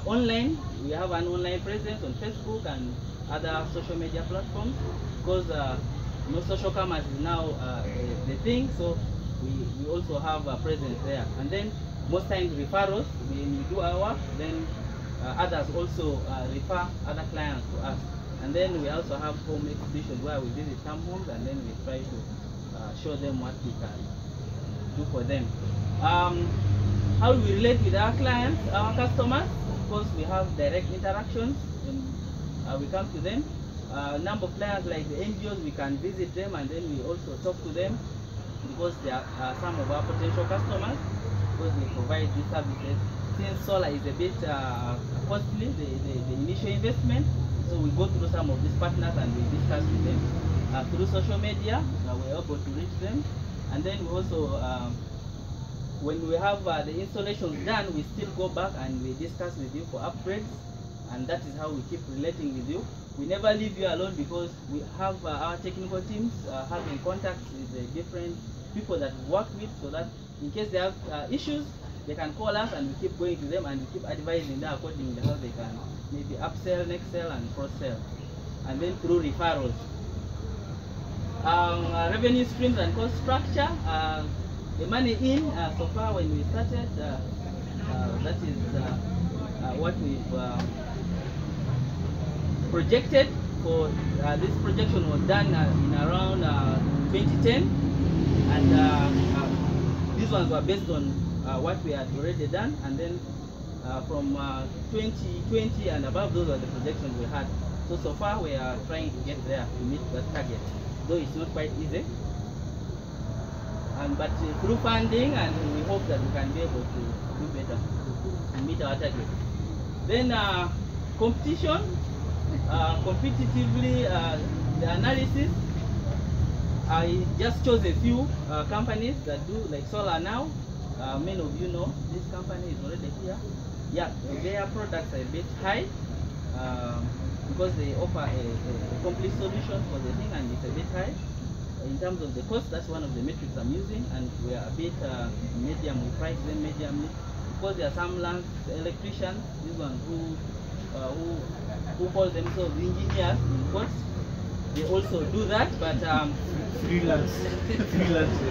online, we have an online presence on Facebook and other social media platforms, because social commerce is now the thing, so we also have a presence there. And then most times referrals, when we do our work, then others also refer other clients to us. And then we also have home exhibitions where we visit some homes and then we try to show them what we can do for them. How do we relate with our clients, our customers? Of course, we have direct interactions when we come to them. Number of clients like the NGOs, we can visit them and then we also talk to them, because they are some of our potential customers, because they provide these services. Since solar is a bit costly, the initial investment, so we go through some of these partners and we discuss with them. Through social media, we're able to reach them. And then we also, when we have the installations done, we still go back and we discuss with you for upgrades, and that is how we keep relating with you. We never leave you alone, because we have our technical teams having contact with the different people that we work with, so that in case they have issues, they can call us and we keep going to them and we keep advising them according to how they can maybe upsell, next sell, and cross sell. And then through referrals. Revenue streams and cost structure. The money in, so far when we started, that is what we've projected for. This projection was done in around 2010, and these ones were based on what we had already done, and then from 2020 and above, those are the projections we had. So far we are trying to get there to meet that target, though it's not quite easy. But through funding, and we hope that we can be able to do better and meet our target. Then competition, competitively, the analysis. I just chose a few companies that do like solar now. Many of you know this company is already here. Yeah, their products are a bit high because they offer a complete solution for the thing, and it's a bit high. In terms of the cost, that's one of the metrics I'm using, and we are a bit medium. We price them mediumly because there are some electricians, these ones who call themselves engineers in quotes. They also do that, but freelance.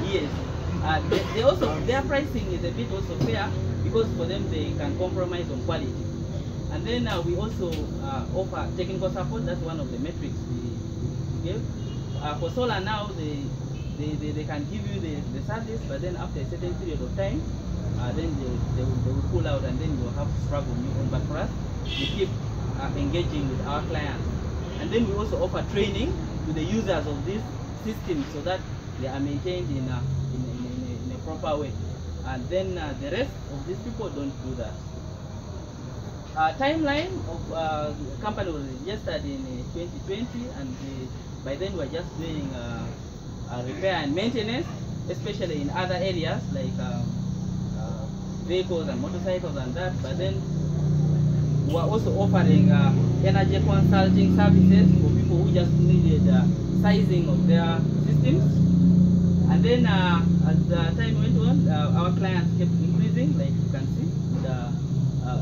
Yes. They also, their pricing is a bit also fair because for them they can compromise on quality. And then we also offer technical support. That's one of the metrics we give. For solar now, they can give you the service, but then after a certain period of time, then they will pull out, and then you will have to struggle on your own. But for us, we keep engaging with our clients. And then we also offer training to the users of this system so that they are maintained in a proper way. And then the rest of these people don't do that. Timeline of the company was registered in 2020, and by then we're just doing repair and maintenance, especially in other areas like vehicles and motorcycles and that. But then we're also offering energy consulting services for people who just needed sizing of their systems. And then as the time went on, our clients kept increasing, like you can see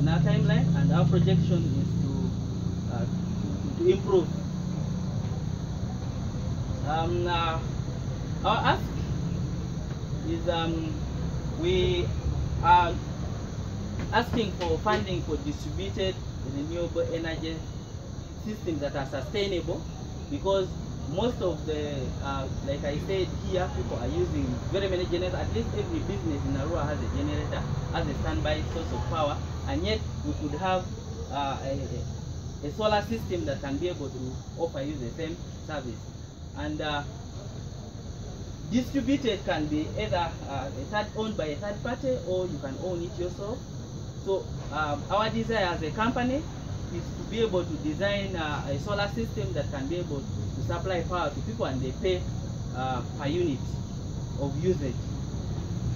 in our timeline, and our projection is to improve. Our ask is we are asking for funding for distributed renewable energy systems that are sustainable, because most of the, like I said here, people are using very many generators. At least every business in Arua has a generator as a standby source of power, and yet we could have a solar system that can be able to offer you the same service. And distributed can be either owned by a third party, or you can own it yourself. So our desire as a company is to be able to design a solar system that can be able to supply power to people, and they pay per unit of usage.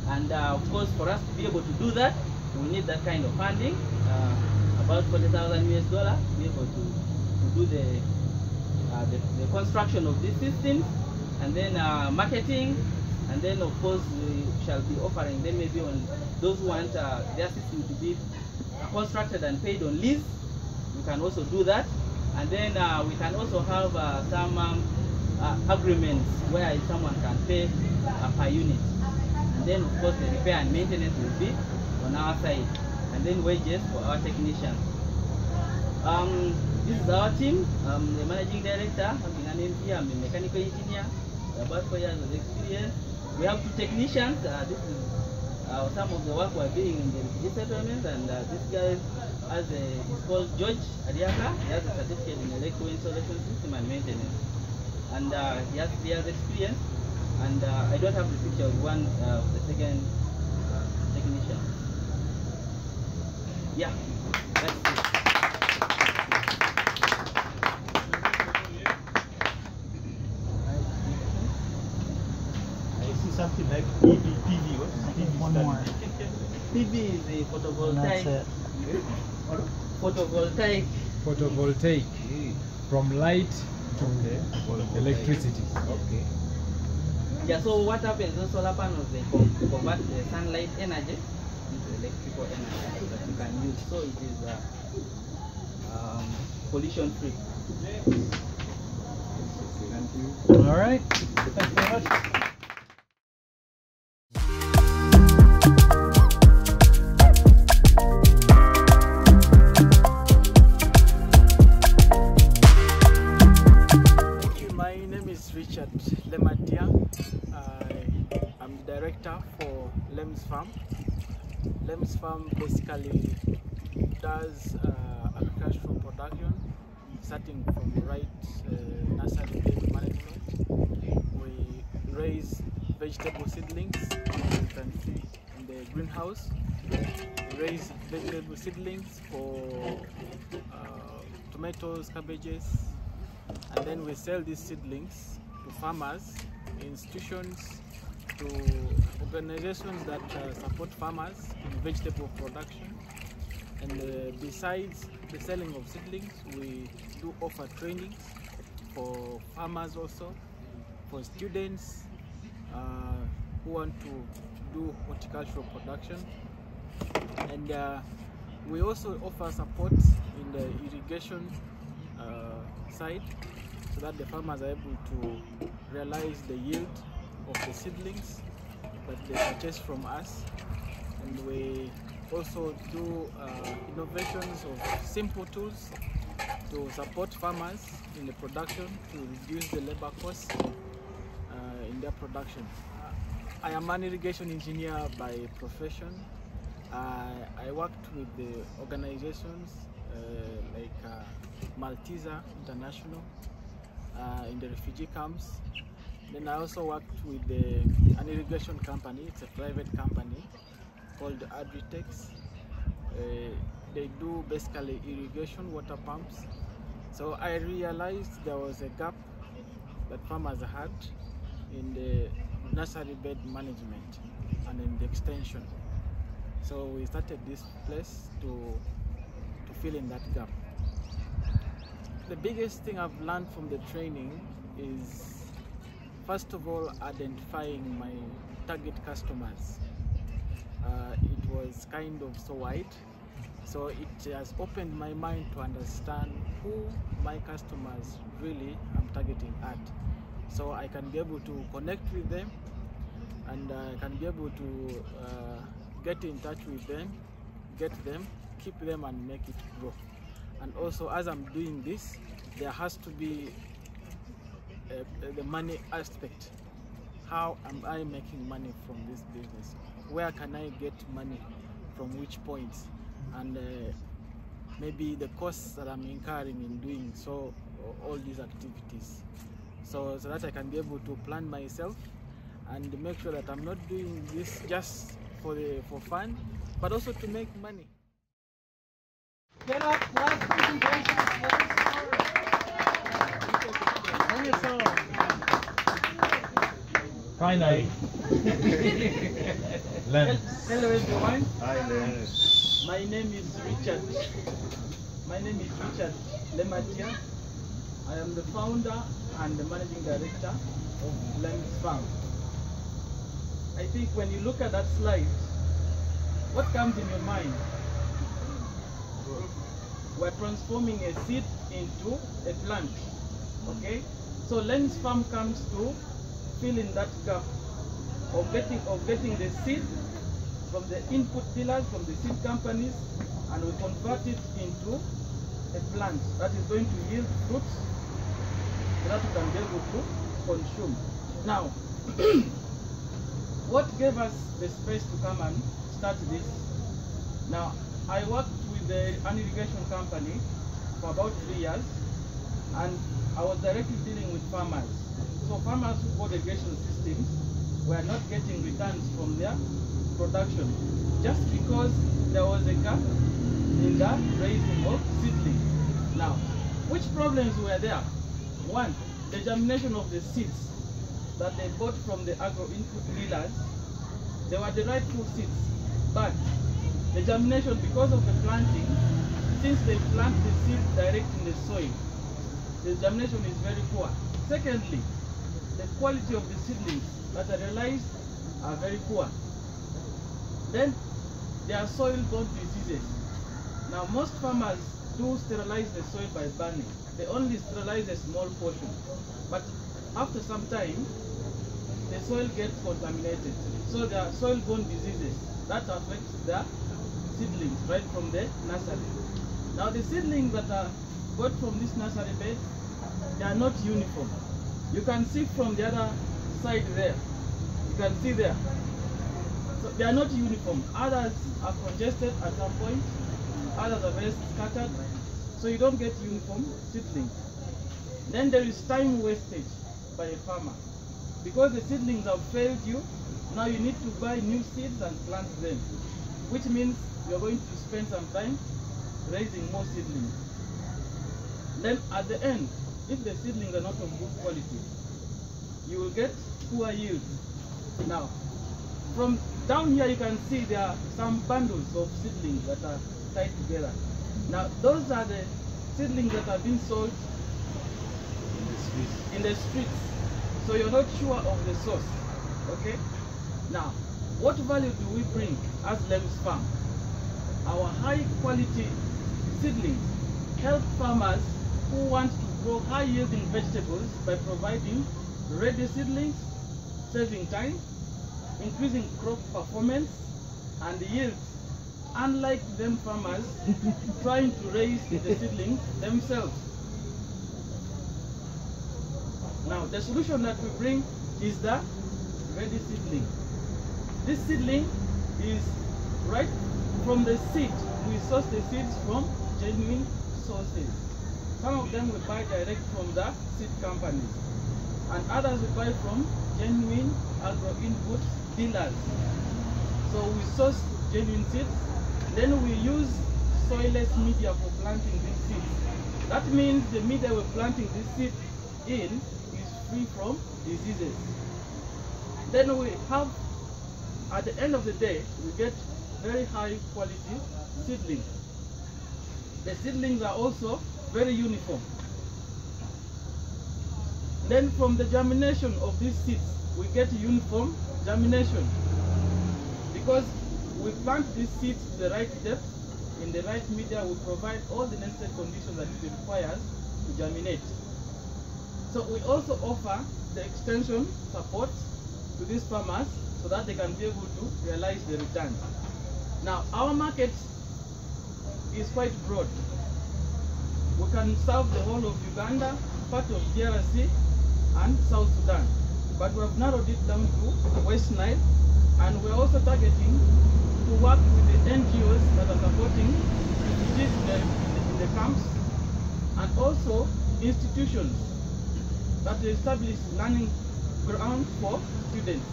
And of course, for us to be able to do that, we need that kind of funding, about $40,000 US to be able to do the construction of these systems, and then marketing. And then of course we shall be offering them, maybe on those who want their system to be constructed and paid on lease, we can also do that. And then we can also have some agreements where someone can pay per unit. And then of course the repair and maintenance will be on our side, and then wages for our technicians. This is our team. I'm the managing director. I'm a mechanical engineer, about 4 years of experience. We have 2 technicians. This is some of the work we're doing in the refugee settlement, and this guy is called George Adiaka. He has a certificate in electrical installation system and maintenance, and he has 3 years experience. And I don't have the picture of the second technician. Yeah, that's it. Something like PV. What is PV? One more. PV is a photovoltaic. Photovoltaic. From light to electricity. Okay. Yeah, so what happens in solar panels, they convert the sunlight energy into electrical energy that you can use. So it is pollution free. Thank you. All right. Thank you very much. I'm the director for Lemz Farm. Lemz Farm basically does agricultural production, starting from right nursery management. We raise vegetable seedlings, as you can see in the greenhouse. We raise vegetable seedlings for tomatoes, cabbages, and then we sell these seedlings to farmers, institutions, to organizations that support farmers in vegetable production. And besides the selling of seedlings, we do offer trainings for farmers also, for students who want to do horticultural production. And we also offer support in the irrigation side, so that the farmers are able to realize the yield of the seedlings that they purchase from us. And we also do innovations of simple tools to support farmers in the production, to reduce the labor costs in their production. I am an irrigation engineer by profession. I worked with the organizations like Malteser International in the refugee camps. Then I also worked with an irrigation company. It's a private company called Agrigate. They do basically irrigation water pumps. So I realized there was a gap that farmers had in the nursery bed management and in the extension. So we started this place to fill in that gap. The biggest thing I've learned from the training is, first of all, identifying my target customers. It was kind of so wide, so it has opened my mind to understand who my customers really am targeting at. So I can be able to connect with them, and I can be able to get in touch with them, get them, keep them, and make it grow. And also, as I'm doing this, there has to be the money aspect. How am I making money from this business? Where can I get money from which points? And maybe the costs that I'm incurring in doing all these activities. So that I can be able to plan myself and make sure that I'm not doing this just for fun, but also to make money. Get up, last presentation. Bring us home. Finally. Lemz. Hello everyone. Hi Lemz. My name is Richard. Lematia. I am the founder and the managing director of Lemz Farm. I think when you look at that slide, what comes in your mind? We're transforming a seed into a plant. Okay? So Lemz Farm comes to fill in that gap of getting the seed from the input dealers, from the seed companies, and we convert it into a plant that is going to yield fruits that we can be able to consume. Now, what gave us the space to come and start this? Now, I worked with an irrigation company for about 3 years, and I was directly dealing with farmers. So farmers who bought irrigation systems were not getting returns from their production just because there was a gap in the raising of seedlings. Now, which problems were there? One, the germination of the seeds that they bought from the agro input dealers. They were the rightful seeds, but the germination, because of the planting, since they plant the seed direct in the soil, the germination is very poor. Secondly, the quality of the seedlings that are realized are very poor. Then there are soil-borne diseases. Now most farmers do sterilize the soil by burning. They only sterilize a small portion, but after some time the soil gets contaminated. So there are soil-borne diseases that affect the seedlings right from the nursery. Now the seedlings that are got from this nursery bed, they are not uniform. You can see from the other side there. You can see there. So they are not uniform. Others are congested at some point. Others are very scattered. So you don't get uniform seedlings. Then there is time wastage by a farmer. Because the seedlings have failed you, Now you need to buy new seeds and plant them, which means you're going to spend some time raising more seedlings. Then at the end, if the seedlings are not of good quality, you will get poor yield. Now, from down here you can see there are some bundles of seedlings that are tied together. Now, those are the seedlings that have been sold in the streets. So you're not sure of the source, okay? Now, what value do we bring as Lemz Farm? Our high quality seedlings help farmers who want to grow high yielding vegetables by providing ready seedlings, saving time, increasing crop performance and yield, unlike them farmers trying to raise the seedlings themselves. Now, the solution that we bring is the ready seedling. This seedling is right from the seed. We source the seeds from genuine sources. Some of them we buy direct from the seed companies, and others we buy from genuine agro input dealers. So we source genuine seeds, then we use soilless media for planting these seeds. That means the media we're planting this seed in is free from diseases. Then we have, at the end of the day, we get very high quality seedlings. The seedlings are also very uniform. Then from the germination of these seeds, we get uniform germination, because we plant these seeds to the right depth, in the right media. We provide all the necessary conditions that it requires to germinate. So we also offer the extension support to these farmers so that they can be able to realize the returns. Now, our market is quite broad. We can serve the whole of Uganda, part of DRC, and South Sudan. But we have narrowed it down to West Nile, and we're also targeting to work with the NGOs that are supporting refugees in the camps, and also institutions that establish learning grounds for students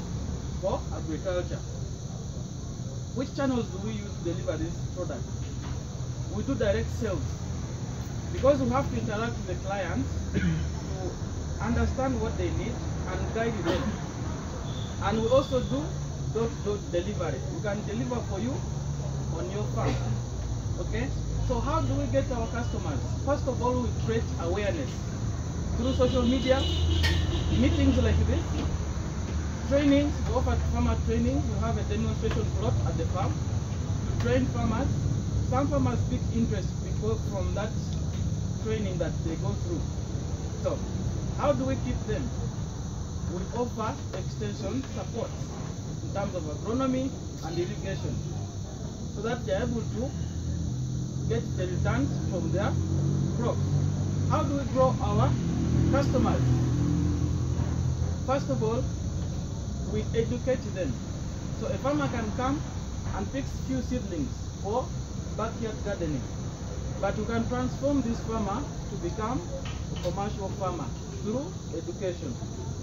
for agriculture. Which channels do we use to deliver this product? We do direct sales, because we have to interact with the clients to understand what they need and guide them. And we also do door-to-door delivery. We can deliver for you on your farm. Okay? So how do we get our customers? First of all, we create awareness through social media, meetings like this, trainings. We offer farmer training. We have a demonstration plot at the farm to train farmers. Some farmers pick interest because from that training that they go through. So, how do we keep them? We offer extension support in terms of agronomy and irrigation, so that they are able to get the returns from their crops. How do we grow our customers? First of all, we educate them. So a farmer can come and pick few seedlings for backyard gardening, but we can transform this farmer to become a commercial farmer through education.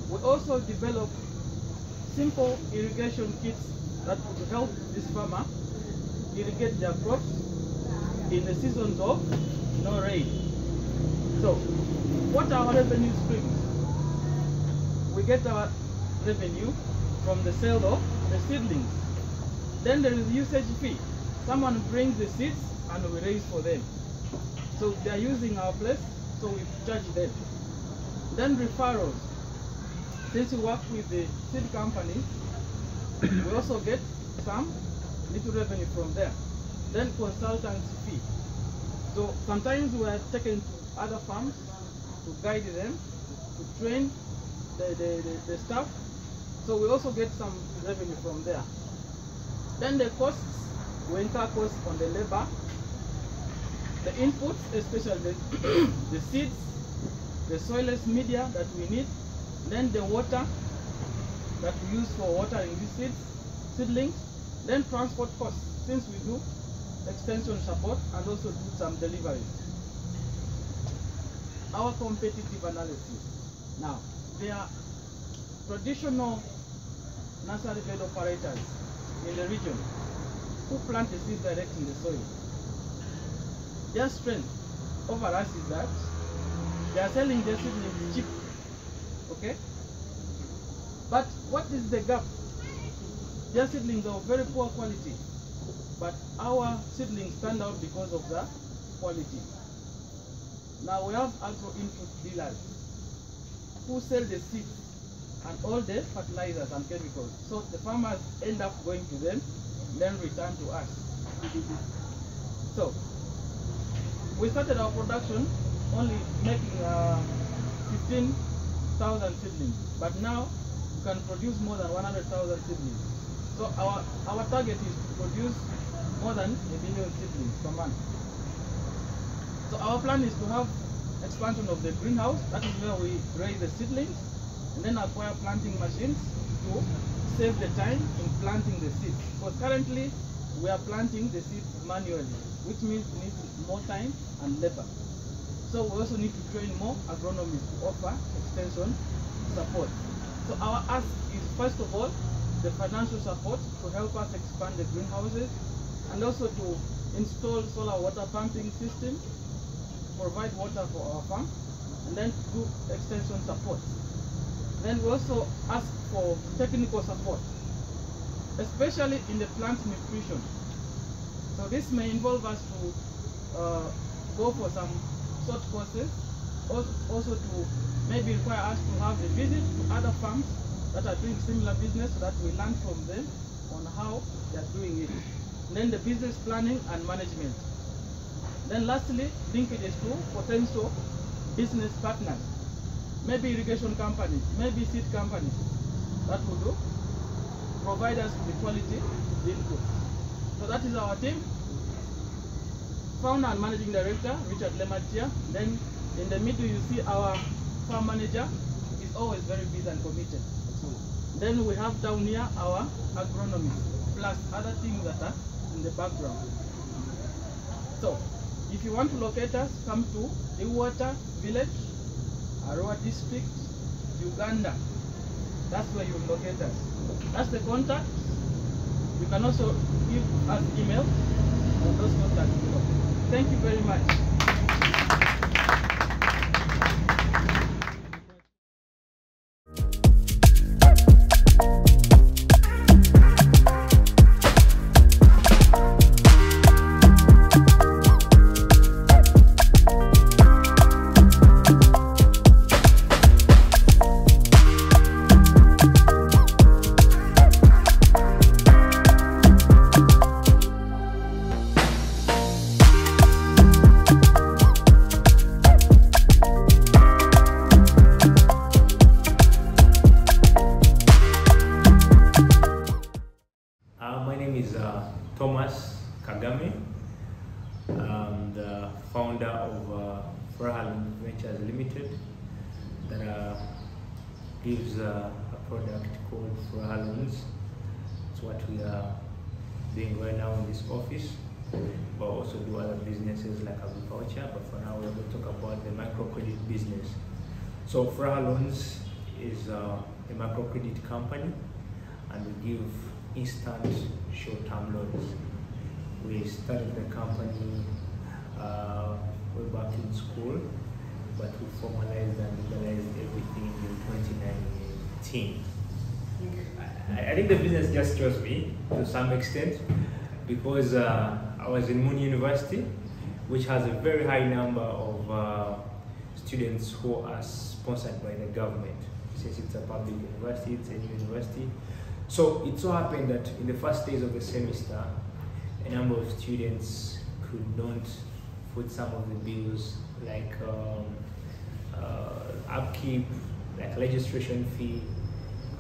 We also develop simple irrigation kits that will help this farmer irrigate their crops in the seasons of no rain. So, what are our revenue streams? We get our revenue from the sale of the seedlings. Then there is usage fee. Someone brings the seeds and we raise for them. So they are using our place, so we charge them. Then referrals. Since we work with the seed companies, we also get some little revenue from there. Then consultancy fee. So sometimes we are taken to other farms to guide them, to train the staff. So we also get some revenue from there. Then the costs, we incur costs on the labor, the inputs, especially the seeds, the soilless media that we need, then the water that we use for watering these seedlings, then transport costs, since we do extension support and also do some deliveries. Our competitive analysis. Now, there are traditional nursery bed operators in the region who plant the seed direct in the soil. Their strength over us is that they are selling their seedlings cheap. Okay? But what is the gap? Their seedlings are of very poor quality, but our seedlings stand out because of the quality. Now we have agro input dealers who sell the seeds and all the fertilizers and chemicals. So the farmers end up going to them, then return to us. So we started our production only making 15,000 seedlings, but now we can produce more than 100,000 seedlings. So our target is to produce more than 1 million seedlings per month. So our plan is to have expansion of the greenhouse. That is where we raise the seedlings and then acquire planting machines to save the time in planting the seeds. Because currently we are planting the seeds manually, which means we need more time and labor. So we also need to train more agronomists to offer extension support. So our ask is, first of all, the financial support to help us expand the greenhouses and also to install solar water pumping system, provide water for our farm, and then do extension support. Then we also ask for technical support, especially in the plant nutrition. So this may involve us to go for some short courses, also to maybe require us to have a visit to other farms that are doing similar business so that we learn from them on how they are doing it. And then the business planning and management. Then lastly, linkages to potential business partners, maybe irrigation companies, maybe seed companies that will provide us with quality input. So that is our team. Founder and Managing Director, Richard Lemz. Then in the middle you see our farm manager is always very busy and committed. Then we have down here our agronomists, plus other teams that are in the background. So if you want to locate us, come to Iwata Village, Arua District, Uganda. That's where you will locate us. That's the contact. You can also give us email on those contacts below. Thank you very much. Gives a product called Furaha Loans. It's what we are doing right now in this office, but also do other businesses like agriculture. But for now, we're going to talk about the microcredit business. So Furaha Loans is a microcredit company, and we give instant short-term loans. We started the company way back in school, but we formalized and legalized everything in 2019. I think the business just chose me to some extent because I was in Muni University, which has a very high number of students who are sponsored by the government. Since it's a public university, it's a new university. So it so happened that in the first days of the semester, a number of students could not foot some of the bills like upkeep, like registration fee,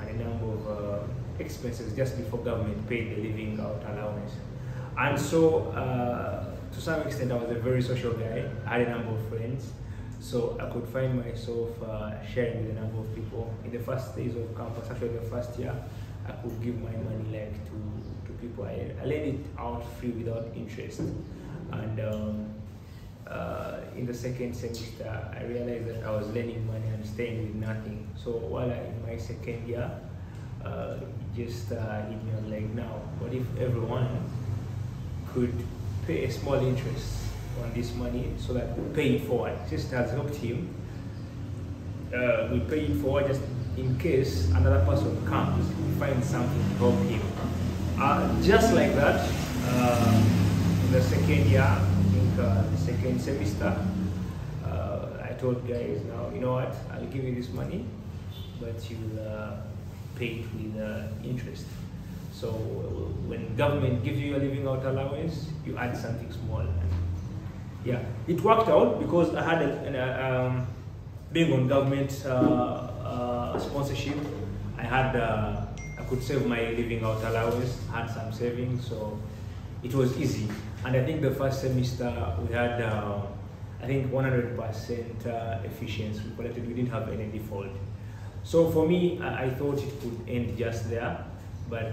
and a number of expenses just before government paid the living out allowance. And so to some extent I was a very social guy. I had a number of friends, so I could find myself sharing with a number of people. In the first days of campus, actually the first year, I could give my money like to people. I lent it out free without interest. And in the second semester, I realized that I was lending money and staying with nothing. So while in my second year, just hit me on like, now, what if everyone could pay a small interest on this money so that we pay it forward? Just has helped him. We pay it forward just in case another person comes, we find something to help him. Just like that, in the second year, I think the second semester, I told guys, now, you know what, I'll give you this money, but you'll pay it with interest. So when government gives you a living out allowance, you add something small. Yeah, it worked out because I had being on government sponsorship, I could save my living out allowance, had some savings, so it was easy. And I think the first semester we had, I think 100% efficiency. We collected, we didn't have any default. So for me, I thought it could end just there, but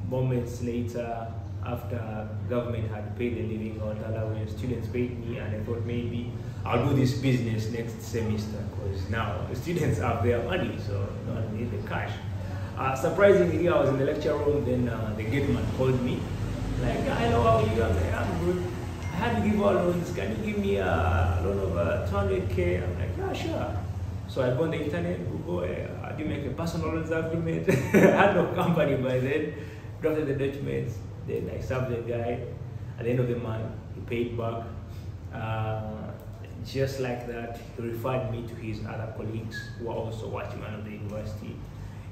moments later, after government had paid the living out allowance, students paid me, and I thought maybe I'll do this business next semester because now the students have their money, so I don't need the cash. Surprisingly, I was in the lecture room, then the gate man called me, like, hello, how are you? I'm like, I'm good. I had to give out loans. Can you give me a loan of 200K? I'm like, yeah, sure. So I go on the internet, Google, how do you make a personal loans agreement? I had no company by then, drafted the documents, then I served the guy. At the end of the month, he paid back. Just like that, he referred me to his other colleagues who are also watchmen of the university.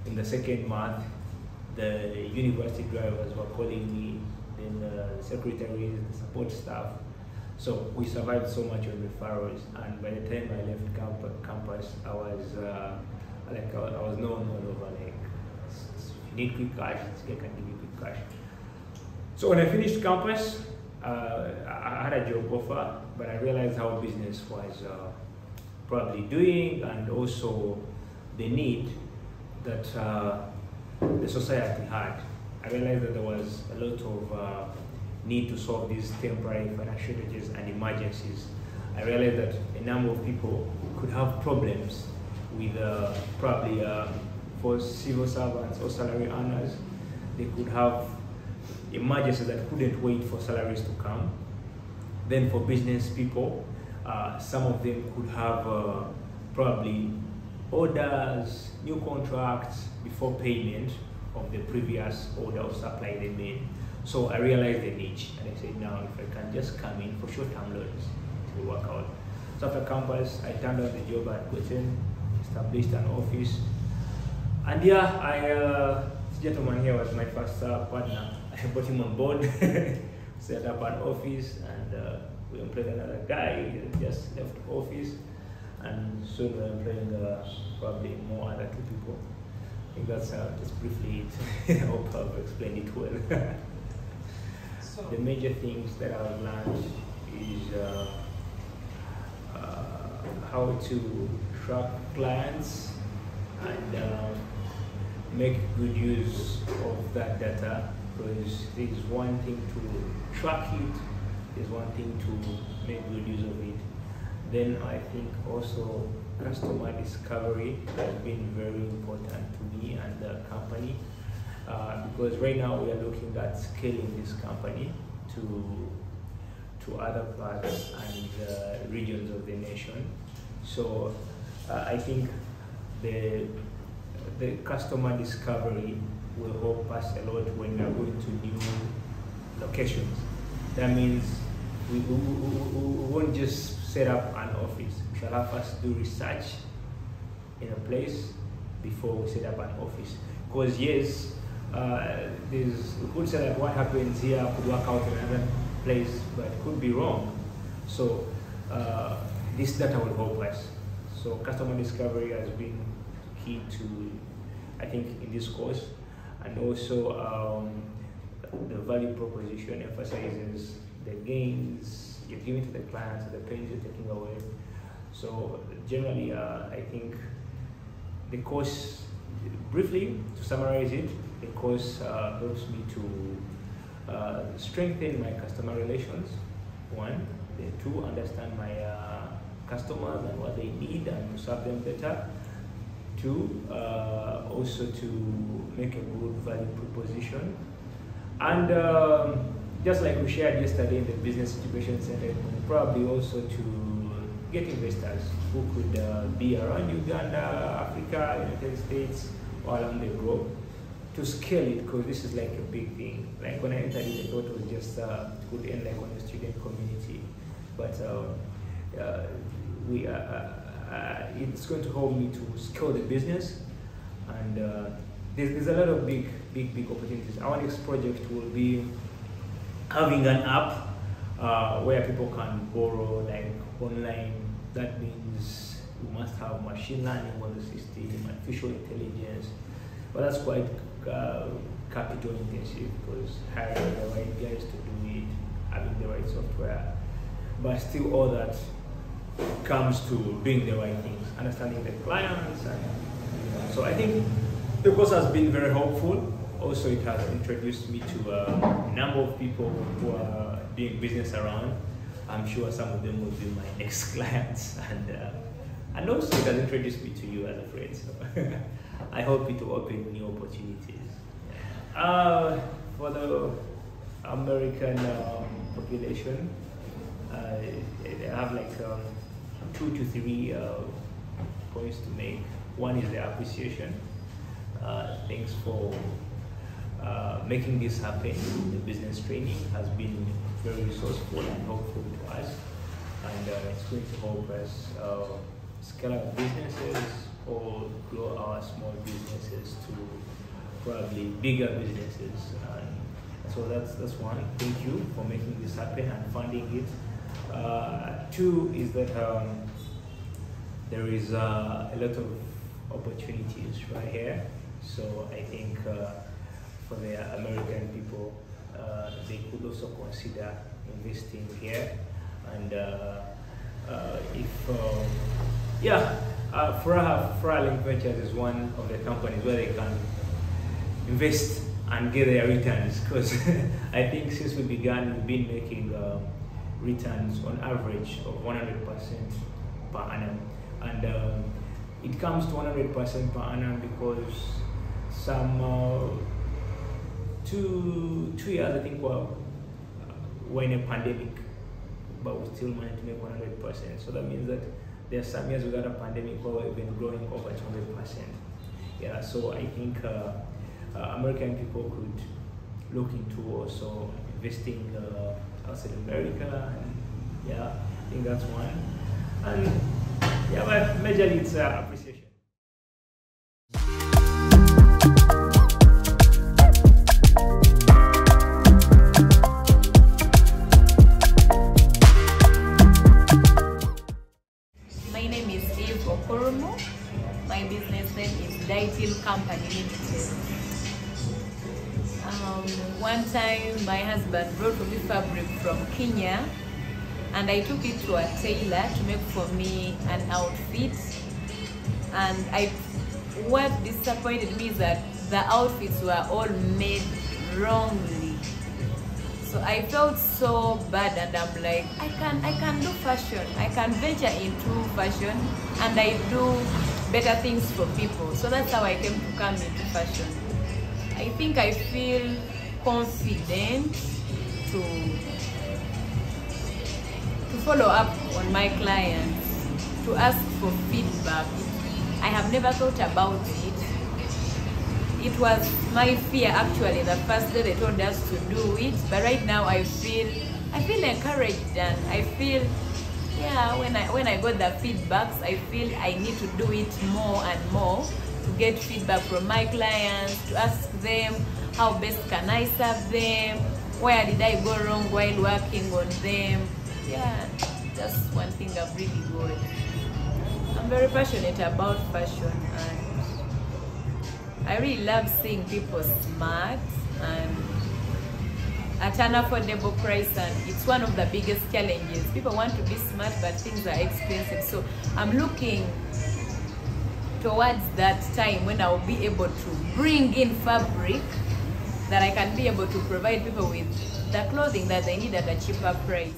In the second month, the university drivers were calling me, then the secretaries, the support staff. So we survived so much on referrals, and by the time I left campus, I was known all over, like, if you need quick cash, I can give you quick cash. So when I finished campus, I had a job offer, but I realized how business was probably doing, and also the need that the society had. I realized that there was a lot of need to solve these temporary financial shortages and emergencies. I realized that a number of people could have problems with probably for civil servants or salary earners. They could have emergencies that couldn't wait for salaries to come. Then for business people, some of them could have probably orders, new contracts before payment of the previous order of supply they made. So I realized the niche, and I said, now if I can just come in for short-term loans, it will work out. So after campus, I turned out the job at Goten, established an office, and yeah, this gentleman here was my first partner. I brought him on board, set up an office, and we employed another guy. He just left office, and soon we're employing probably more other 2 people. I think that's just briefly it. I hope I've explained it well. The major things that I've learned is how to track clients and make good use of that data, because there's one thing to track it, there's one thing to make good use of it. Then I think also customer discovery has been very important to me and the company, because right now we are looking at scaling this company to other parts and regions of the nation. So I think the customer discovery will help us a lot when we are going to new locations. That means we won't just set up an office. We shall have us do research in a place before we set up an office. Because yes, we could say that what happens here could work out in another place, but it could be wrong. So this data will help us. So customer discovery has been key to, I think, in this course. And also the value proposition emphasizes the gains you're giving to the clients, the pains you're taking away. So generally, I think the course, briefly to summarize it, the course helps me to strengthen my customer relations, 1, then 2, understand my customers and what they need and to serve them better. Two, also to make a good value proposition. And just like we shared yesterday in the Business Incubation Center, probably also to get investors who could be around Uganda, Africa, United States, or along the globe, to scale it, because this is like a big thing. Like when I entered it, I thought it was just could end like on the student community, but it's going to help me to scale the business, and there's a lot of big opportunities. Our next project will be having an app where people can borrow like online. That means you must have machine learning on the system, artificial intelligence, but that's quite capital intensive, because hiring the right guys to do it, having the right software, but still all that comes to doing the right things, understanding the clients, and so I think the course has been very helpful. Also, it has introduced me to a number of people who are doing business around. I'm sure some of them will be my next clients, and also it has introduced me to you as a friend. So I hope it will open new opportunities. For the American population, I have like 2 to 3 points to make. One is the appreciation. Thanks for making this happen. The business training has been very resourceful and helpful to us, and it's going to help us scale up businesses or grow our small businesses to probably bigger businesses. And so that's one. Thank you for making this happen and funding it. Two is that there is a lot of opportunities right here. So I think for the American people, they could also consider investing here. And Furaha Ventures is one of the companies where they can invest and get their returns, because I think since we began, we've been making returns on average of 100% per annum. And it comes to 100% per annum because some 2 years, I think, we're in a pandemic, but we still managed to make 100%. So that means that there are some years without a pandemic where we've been growing over 200%. Yeah, so I think American people could look into also investing outside America, and yeah, I think that's one. And yeah, but majorly it's appreciation. My name is Eve Okoromo. My business name is Dytil Company Limited. One time my husband brought me fabric from Kenya, and I took it to a tailor to make for me an outfit. And what disappointed me is that the outfits were all made wrongly. So I felt so bad, and I'm like, I can do fashion. I can venture into fashion, and I do better things for people. So that's how I came to come into fashion. I think I feel confident to follow up on my clients, to ask for feedback. I have never thought about it. It was my fear actually the first day they told us to do it, but right now I feel encouraged, and I feel, yeah, when I got the feedbacks, I feel I need to do it more and more, to get feedback from my clients, to ask them how best can I serve them, where did I go wrong while working on them. Yeah, that's one thing I've really got. I'm very passionate about fashion, and I really love seeing people smart and at an affordable price, and it's one of the biggest challenges. People want to be smart, but things are expensive. So I'm looking towards that time when I'll be able to bring in fabric that I can be able to provide people with the clothing that they need at a cheaper price.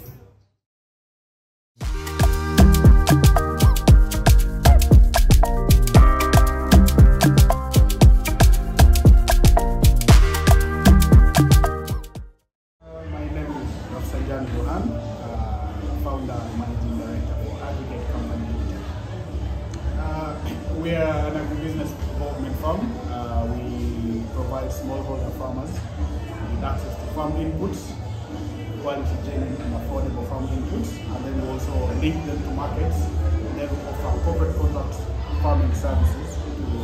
Founder and Managing Director for Agrigate Company Limited. We are an agribusiness development firm. We provide smallholder farmers with access to farm inputs, quality, genuine and affordable farm inputs, and then we also link them to markets, and then we offer corporate contract farming services to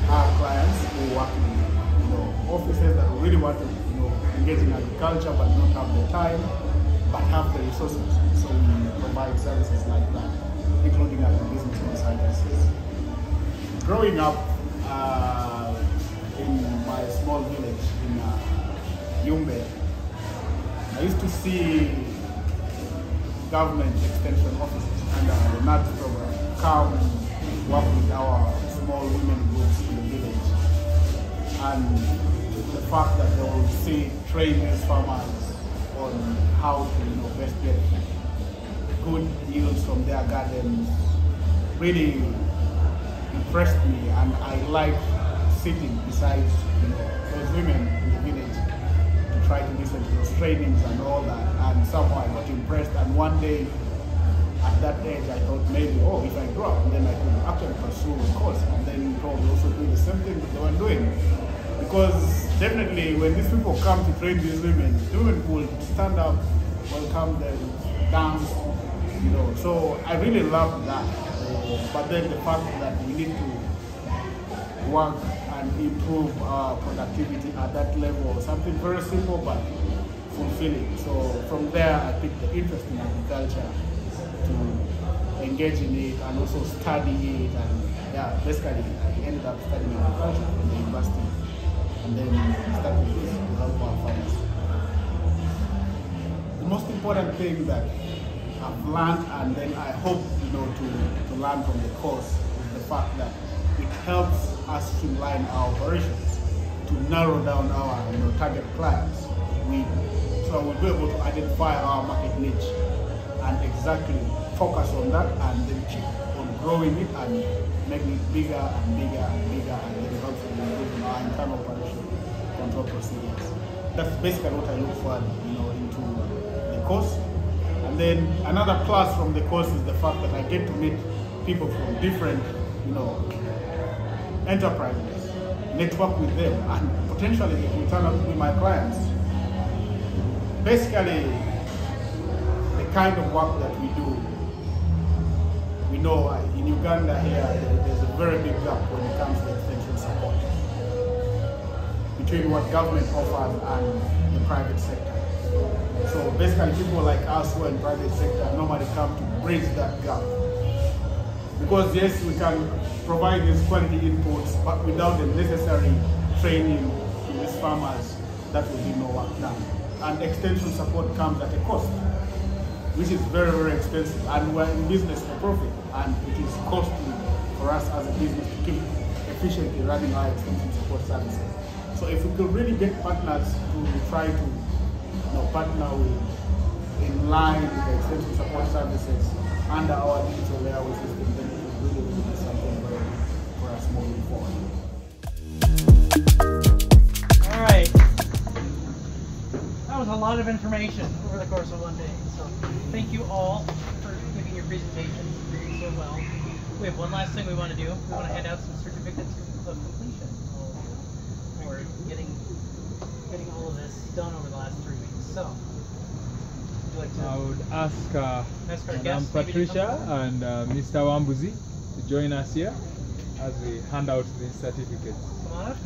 our clients who work in offices that really want to engage in agriculture but don't have the time, but have the resources. So we provide services like that, including agribusiness consultancies. Growing up in my small village in Gimvik, I used to see government extension officers under the Madi-Lugbara program come and work with our small women groups in the village. And the fact that they will train these farmers on how to best get good yields from their gardens really impressed me, and I like sitting beside those women in the village to try to listen to those trainings and all that, and somehow I got impressed. And one day at that age I thought maybe, if I grow up then I could actually pursue a course and then probably also do the same thing that they were doing. Because definitely when these people come to train these women, the women will stand up, welcome them, dance, So I really love that. But then the fact that we need to work and improve our productivity at that level, something very simple but fulfilling. So from there I picked the interest in agriculture to engage in it and also study it. And basically I ended up studying agriculture in the university. And then started this to help our farmers. The most important thing that I've learned, and then I hope to learn from the course, is the fact that it helps us streamline our operations, to narrow down our target clients. So we'll be able to identify our market niche and exactly focus on that, and then keep on growing it and making it bigger and bigger and bigger, and then hopefully improving our internal operation control procedures. That's basically what I look for, into the course. And then another plus from the course is the fact that I get to meet people from different, enterprises, network with them, and potentially they will turn out to be my clients. Basically, the kind of work that we do, we know in Uganda here, there's a very big gap when it comes to extension support between what government offers and the private sector. So basically people like us who are in the private sector normally come to bridge that gap. Because yes, we can provide these quality inputs, but without the necessary training to these farmers, that will be no work done. And extension support comes at a cost, which is very, very expensive. And we're in business for profit, and it is costly for us as a business to keep efficiently running our extension support services. So if we could really get partners to try to partner with, in line with the extension support services under our digital layout system, then it would really be something very for us moving forward. All right. That was a lot of information over the course of one day. So thank you all for giving your presentations, doing so well. We have one last thing we want to do. We want to hand out some certificates of completion for getting all of this done over the last 3 weeks. So, I would ask Madam guests Patricia and Mr. Wambuzi to join us here as we hand out these certificates. Come on up.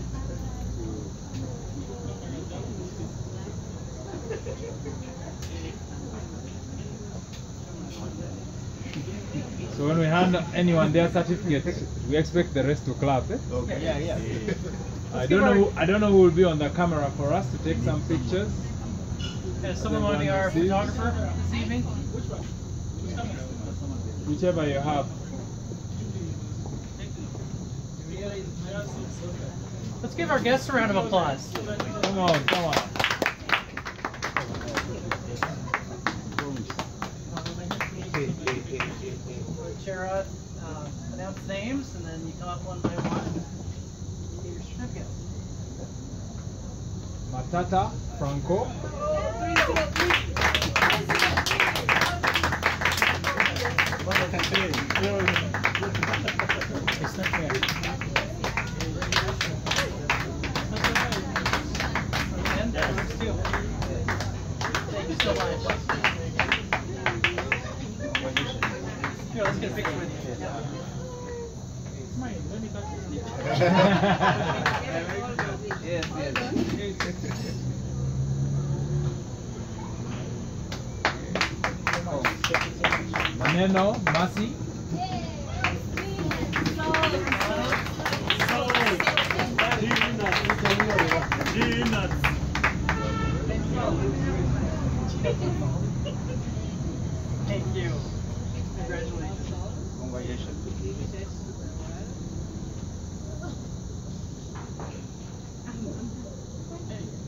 So when we hand anyone their certificate, we expect the rest to clap. Eh? Okay. Yeah. I don't know who will be on the camera for us to take some pictures. Does someone want to be our photographer this evening? Whichever you have. Let's give our guests a round of applause. Come on. Chair, announce names, and then you come up one by one. Get your certificate. Matata Franco. It's not fair. Thank you so much. Here, let's get a picture with you. It's mine. Let me touch it. Yes, Maneno Masi. Thank you. Congratulations. Congratulations.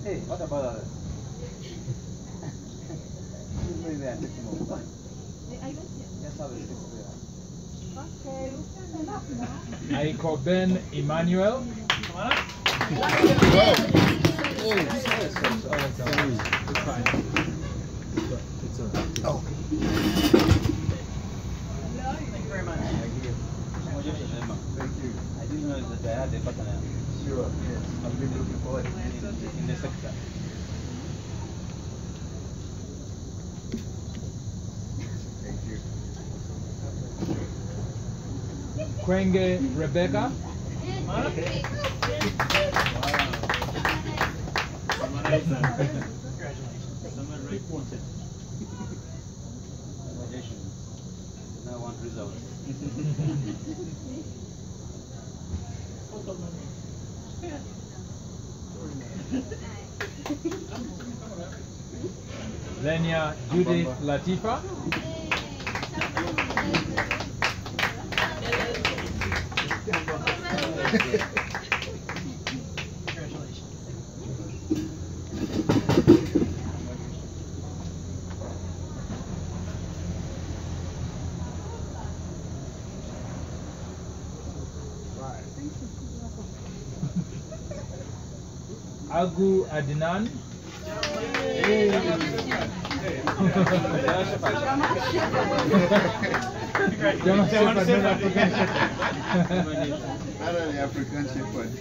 Hey, what about that? Aiko Ben Emmanuel. Thank you very much. Thank you. I didn't know that I had a partner. Sure, yes. I've been looking forward in the sector. Thank you. Kwenge Rebecca. Congratulations. Now one result. Zenia Judith Latifa. Agu Adnan. Not only African shepherd.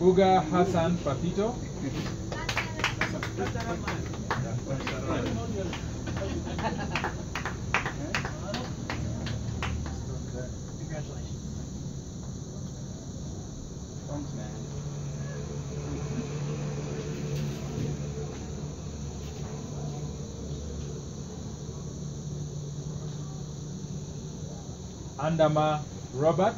Buga Hassan Papito. Congratulations. Thanks, man. Andama Robert.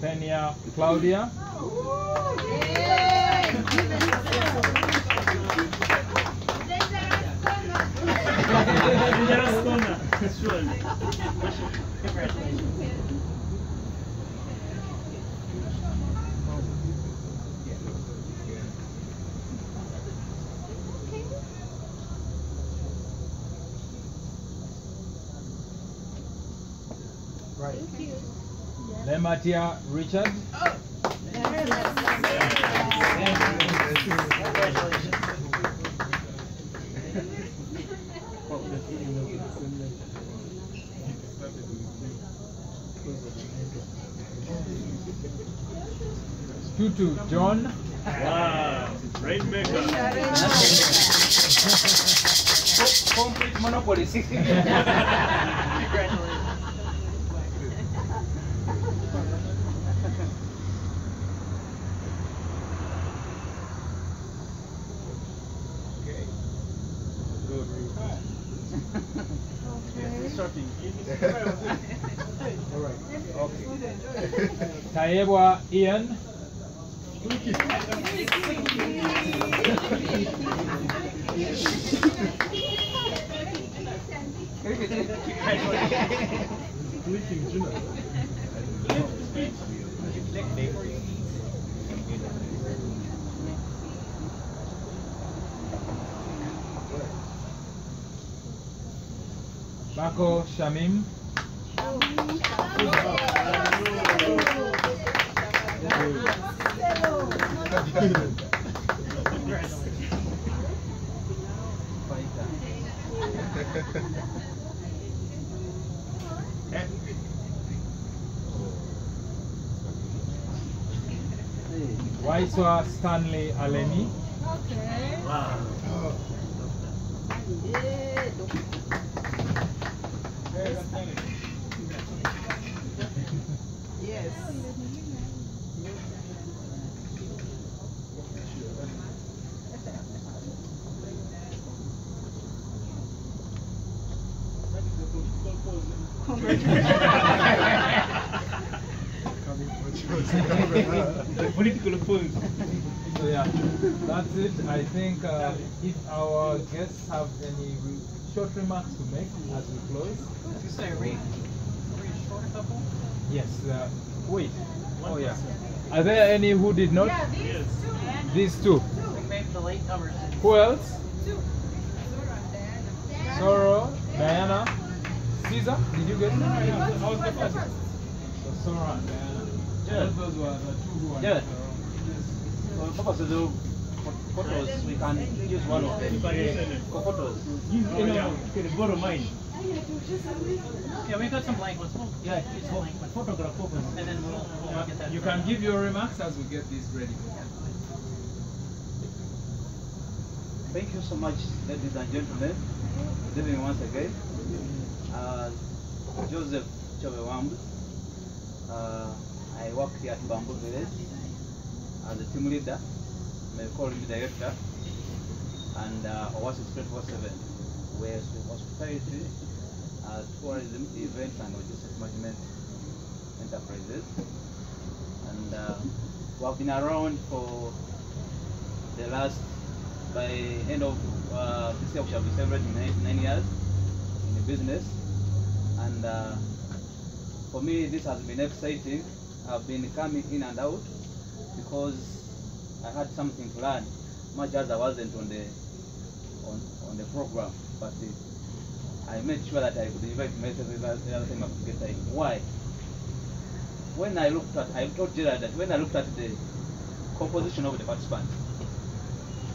Tania Claudia. Right. Lematia Richard. Tutu John. Wow, rainmaker. Complete monopoly. Yes, it's shocking. Tayebwa Ian. Bako Shamim. Waiswa Stanley Alemi. Okay. Wow. Yes. Political pose. So yeah, that's it. I think if our guests have any short remarks to make as we close. You say read short a couple? Yes. Wait. Oh yeah. Are there any who did not? Yeah, These two. Maybe the latecomers. Who else? Soro, Diana, Caesar. Did you get it? I was the first. So Sora and Diana. Yeah. Those were the two who were. Yeah. For purpose of the photos, we can use one of them. For photos. Borrow mine. Yeah, we got some blank ones. Yeah, use some blank ones. Photograph purpose. And then we'll get that. You can give your remarks as we get this ready. Thank you so much, ladies and gentlemen. Good evening once again. Joseph Chowewambu. I work here at Bamboo Village as a team leader, may call me director, and Oasis 24/7, where hospitality, tourism, events, and logistics management enterprises. And we have been around for the last, by end of this year, we shall be celebrating 9 years in the business. And for me, this has been exciting. I've been coming in and out because I had something to learn, much as I wasn't on the program. But I made sure that I could invite myself every other time I could get time. Why? When I looked at, I told Gerard that when I looked at the composition of the participants,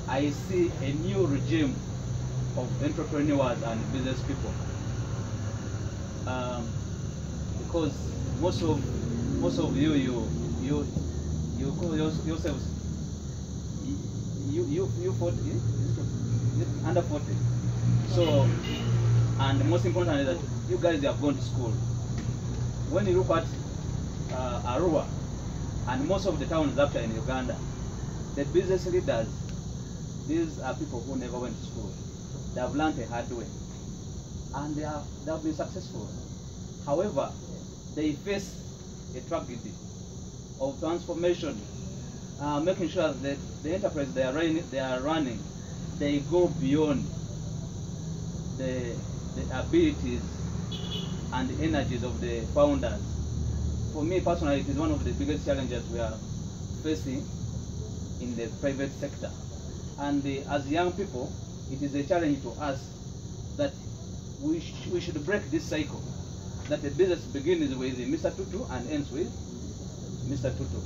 I see a new regime of entrepreneurs and business people. Because most of you call yourselves you 40, under 40. So, and the most important is that you guys have gone to school. When you look at Arua and most of the towns after in Uganda, the business leaders, these are people who never went to school. They have learned a hard way, and they have been successful. However, they face a tragedy of transformation, making sure that the enterprise they are running, they go beyond the abilities and the energies of the founders. For me personally, it is one of the biggest challenges we are facing in the private sector. And as young people, it is a challenge to us that we should break this cycle, that the business begins with Mr. Tutu and ends with Mr. Tutu.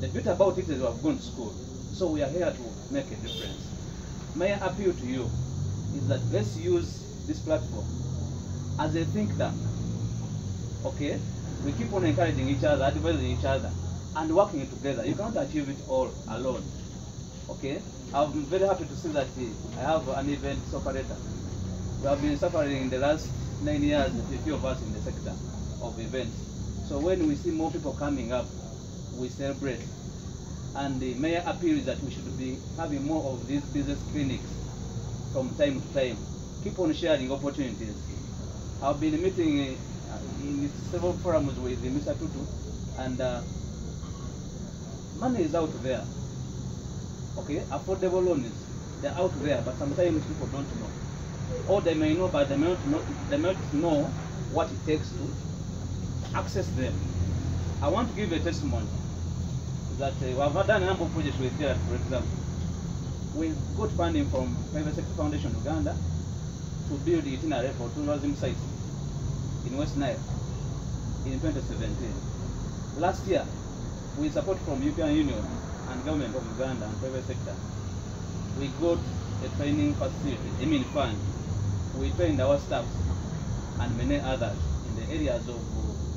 The bit about it is we have gone to school, so we are here to make a difference. My appeal to you is that let's use this platform as a think tank. Okay? We keep on encouraging each other, advising each other, and working together. You cannot achieve it all alone. Okay? I'm very happy to see that I have an event operator. We have been suffering in the last 9 years, a few of us in the sector of events. So when we see more people coming up, we celebrate. And the mayor appeal is that we should be having more of these business clinics from time to time. Keep on sharing opportunities. I've been meeting in several forums with Mr. Tutu And money is out there. Okay, affordable loans, they're out there, but sometimes people don't know. Or they may know, but they may not know what it takes to access them. I want to give a testimony that we have done a number of projects with here, for example. We got funding from Private Sector Foundation Uganda to build itinerary for tourism sites in West Nile in 2017. Last year, with support from European Union and government of Uganda and private sector, we got a training facility, fund. We trained our staff and many others in the areas of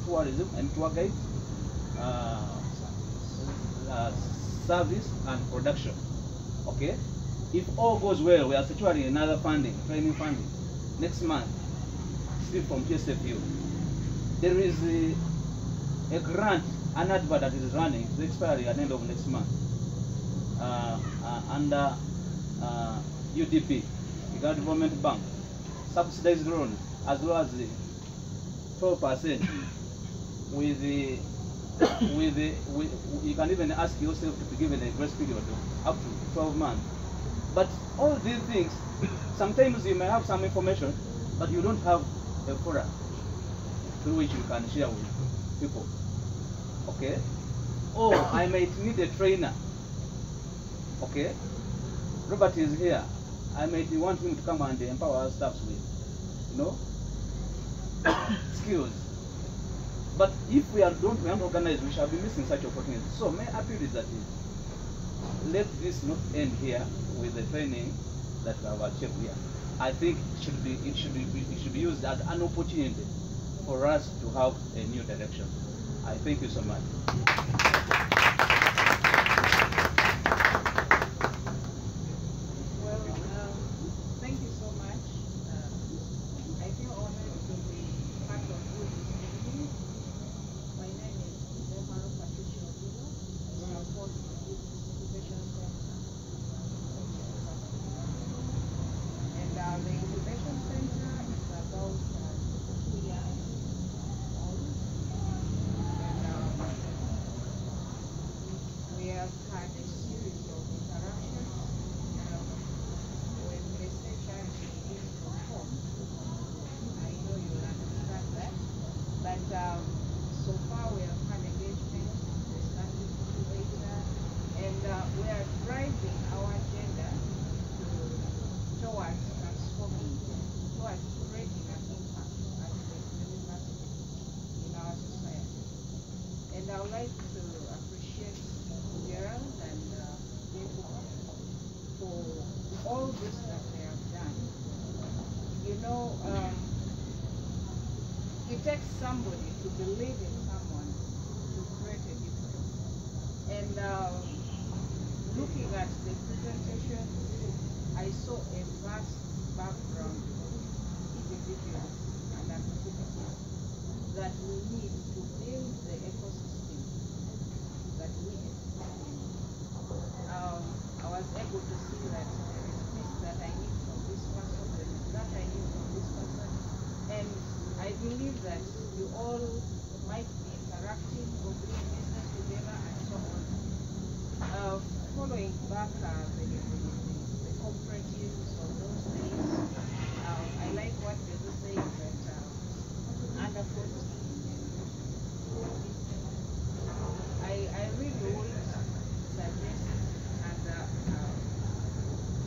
tourism and tour guides, service and production. Okay? If all goes well, we are securing another funding, training funding, next month, still from TSFU. There is a grant, an advert that is running, it's expiring at the end of next month, under UDP, Uganda Development Bank, subsidized loans, as well as the 12% you can even ask yourself to be given a grace period of up to 12 months. But all these things, sometimes you may have some information, but you don't have a forum through which you can share with people. Okay? Or I might need a trainer. Okay? Robert is here. I might want him to come and empower our staff with, skills. But if we don't organize, we shall be missing such opportunities. So my appeal is that let this not end here with the training that we have achieved here. I think it should be used as an opportunity for us to have a new direction. I thank you so much. Thank you so much. I feel honored to be part of this meeting. My name is Bodo. I support the Incubation Center. And the Incubation Center is about 2 years old. And we have had a series of interactions with research and inform. I know you will understand that. But so far we have had engagement with Crafty Fingers, and we are driving our agenda towards transforming, towards creating an impact at the university in our society. And I would like to appreciate Gerald and Gimvik for all this that they have done. It takes somebody to believe in someone to create a difference. And looking at the presentation, I saw a vast background of individuals and activities that we need to build the ecosystem that we exist in. I was able to see that there is this that I need from this person, there is that I need from this person, and I believe that you all might be interacting or doing business together and so on. Following back the cooperatives of those days, I like what they were saying that under 40, I really would suggest and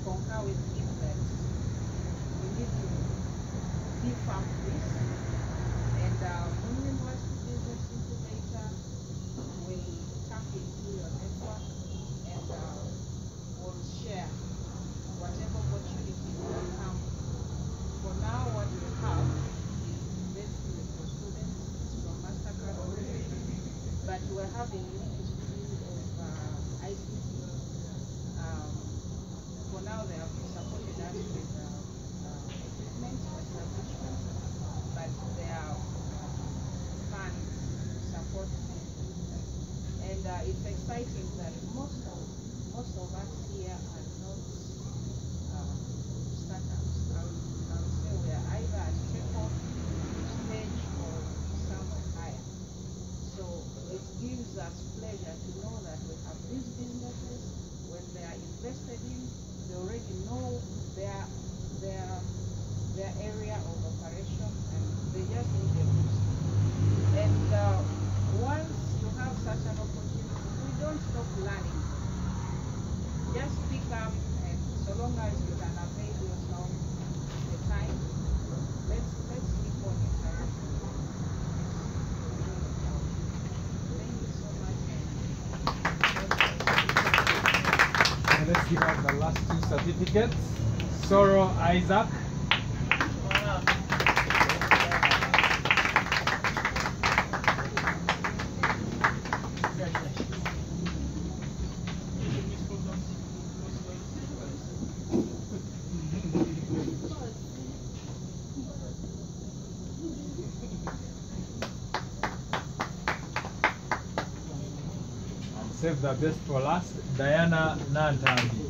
concur with him that we need to beef up this, and University Business Incubator will tap into your network and will share whatever opportunities will come. For now, what we have is basically for students, it's from MasterCard already, but we're having little stream of ICT. For now, they have supported us with equipment for establishment, but they are funds to support them. And it's exciting that most of us here are not startups. I would say we are either at takeoff stage or somewhere higher. So it And let's give out the last two certificates. Soro Isaac. Save the best for last, Diana Nantambi.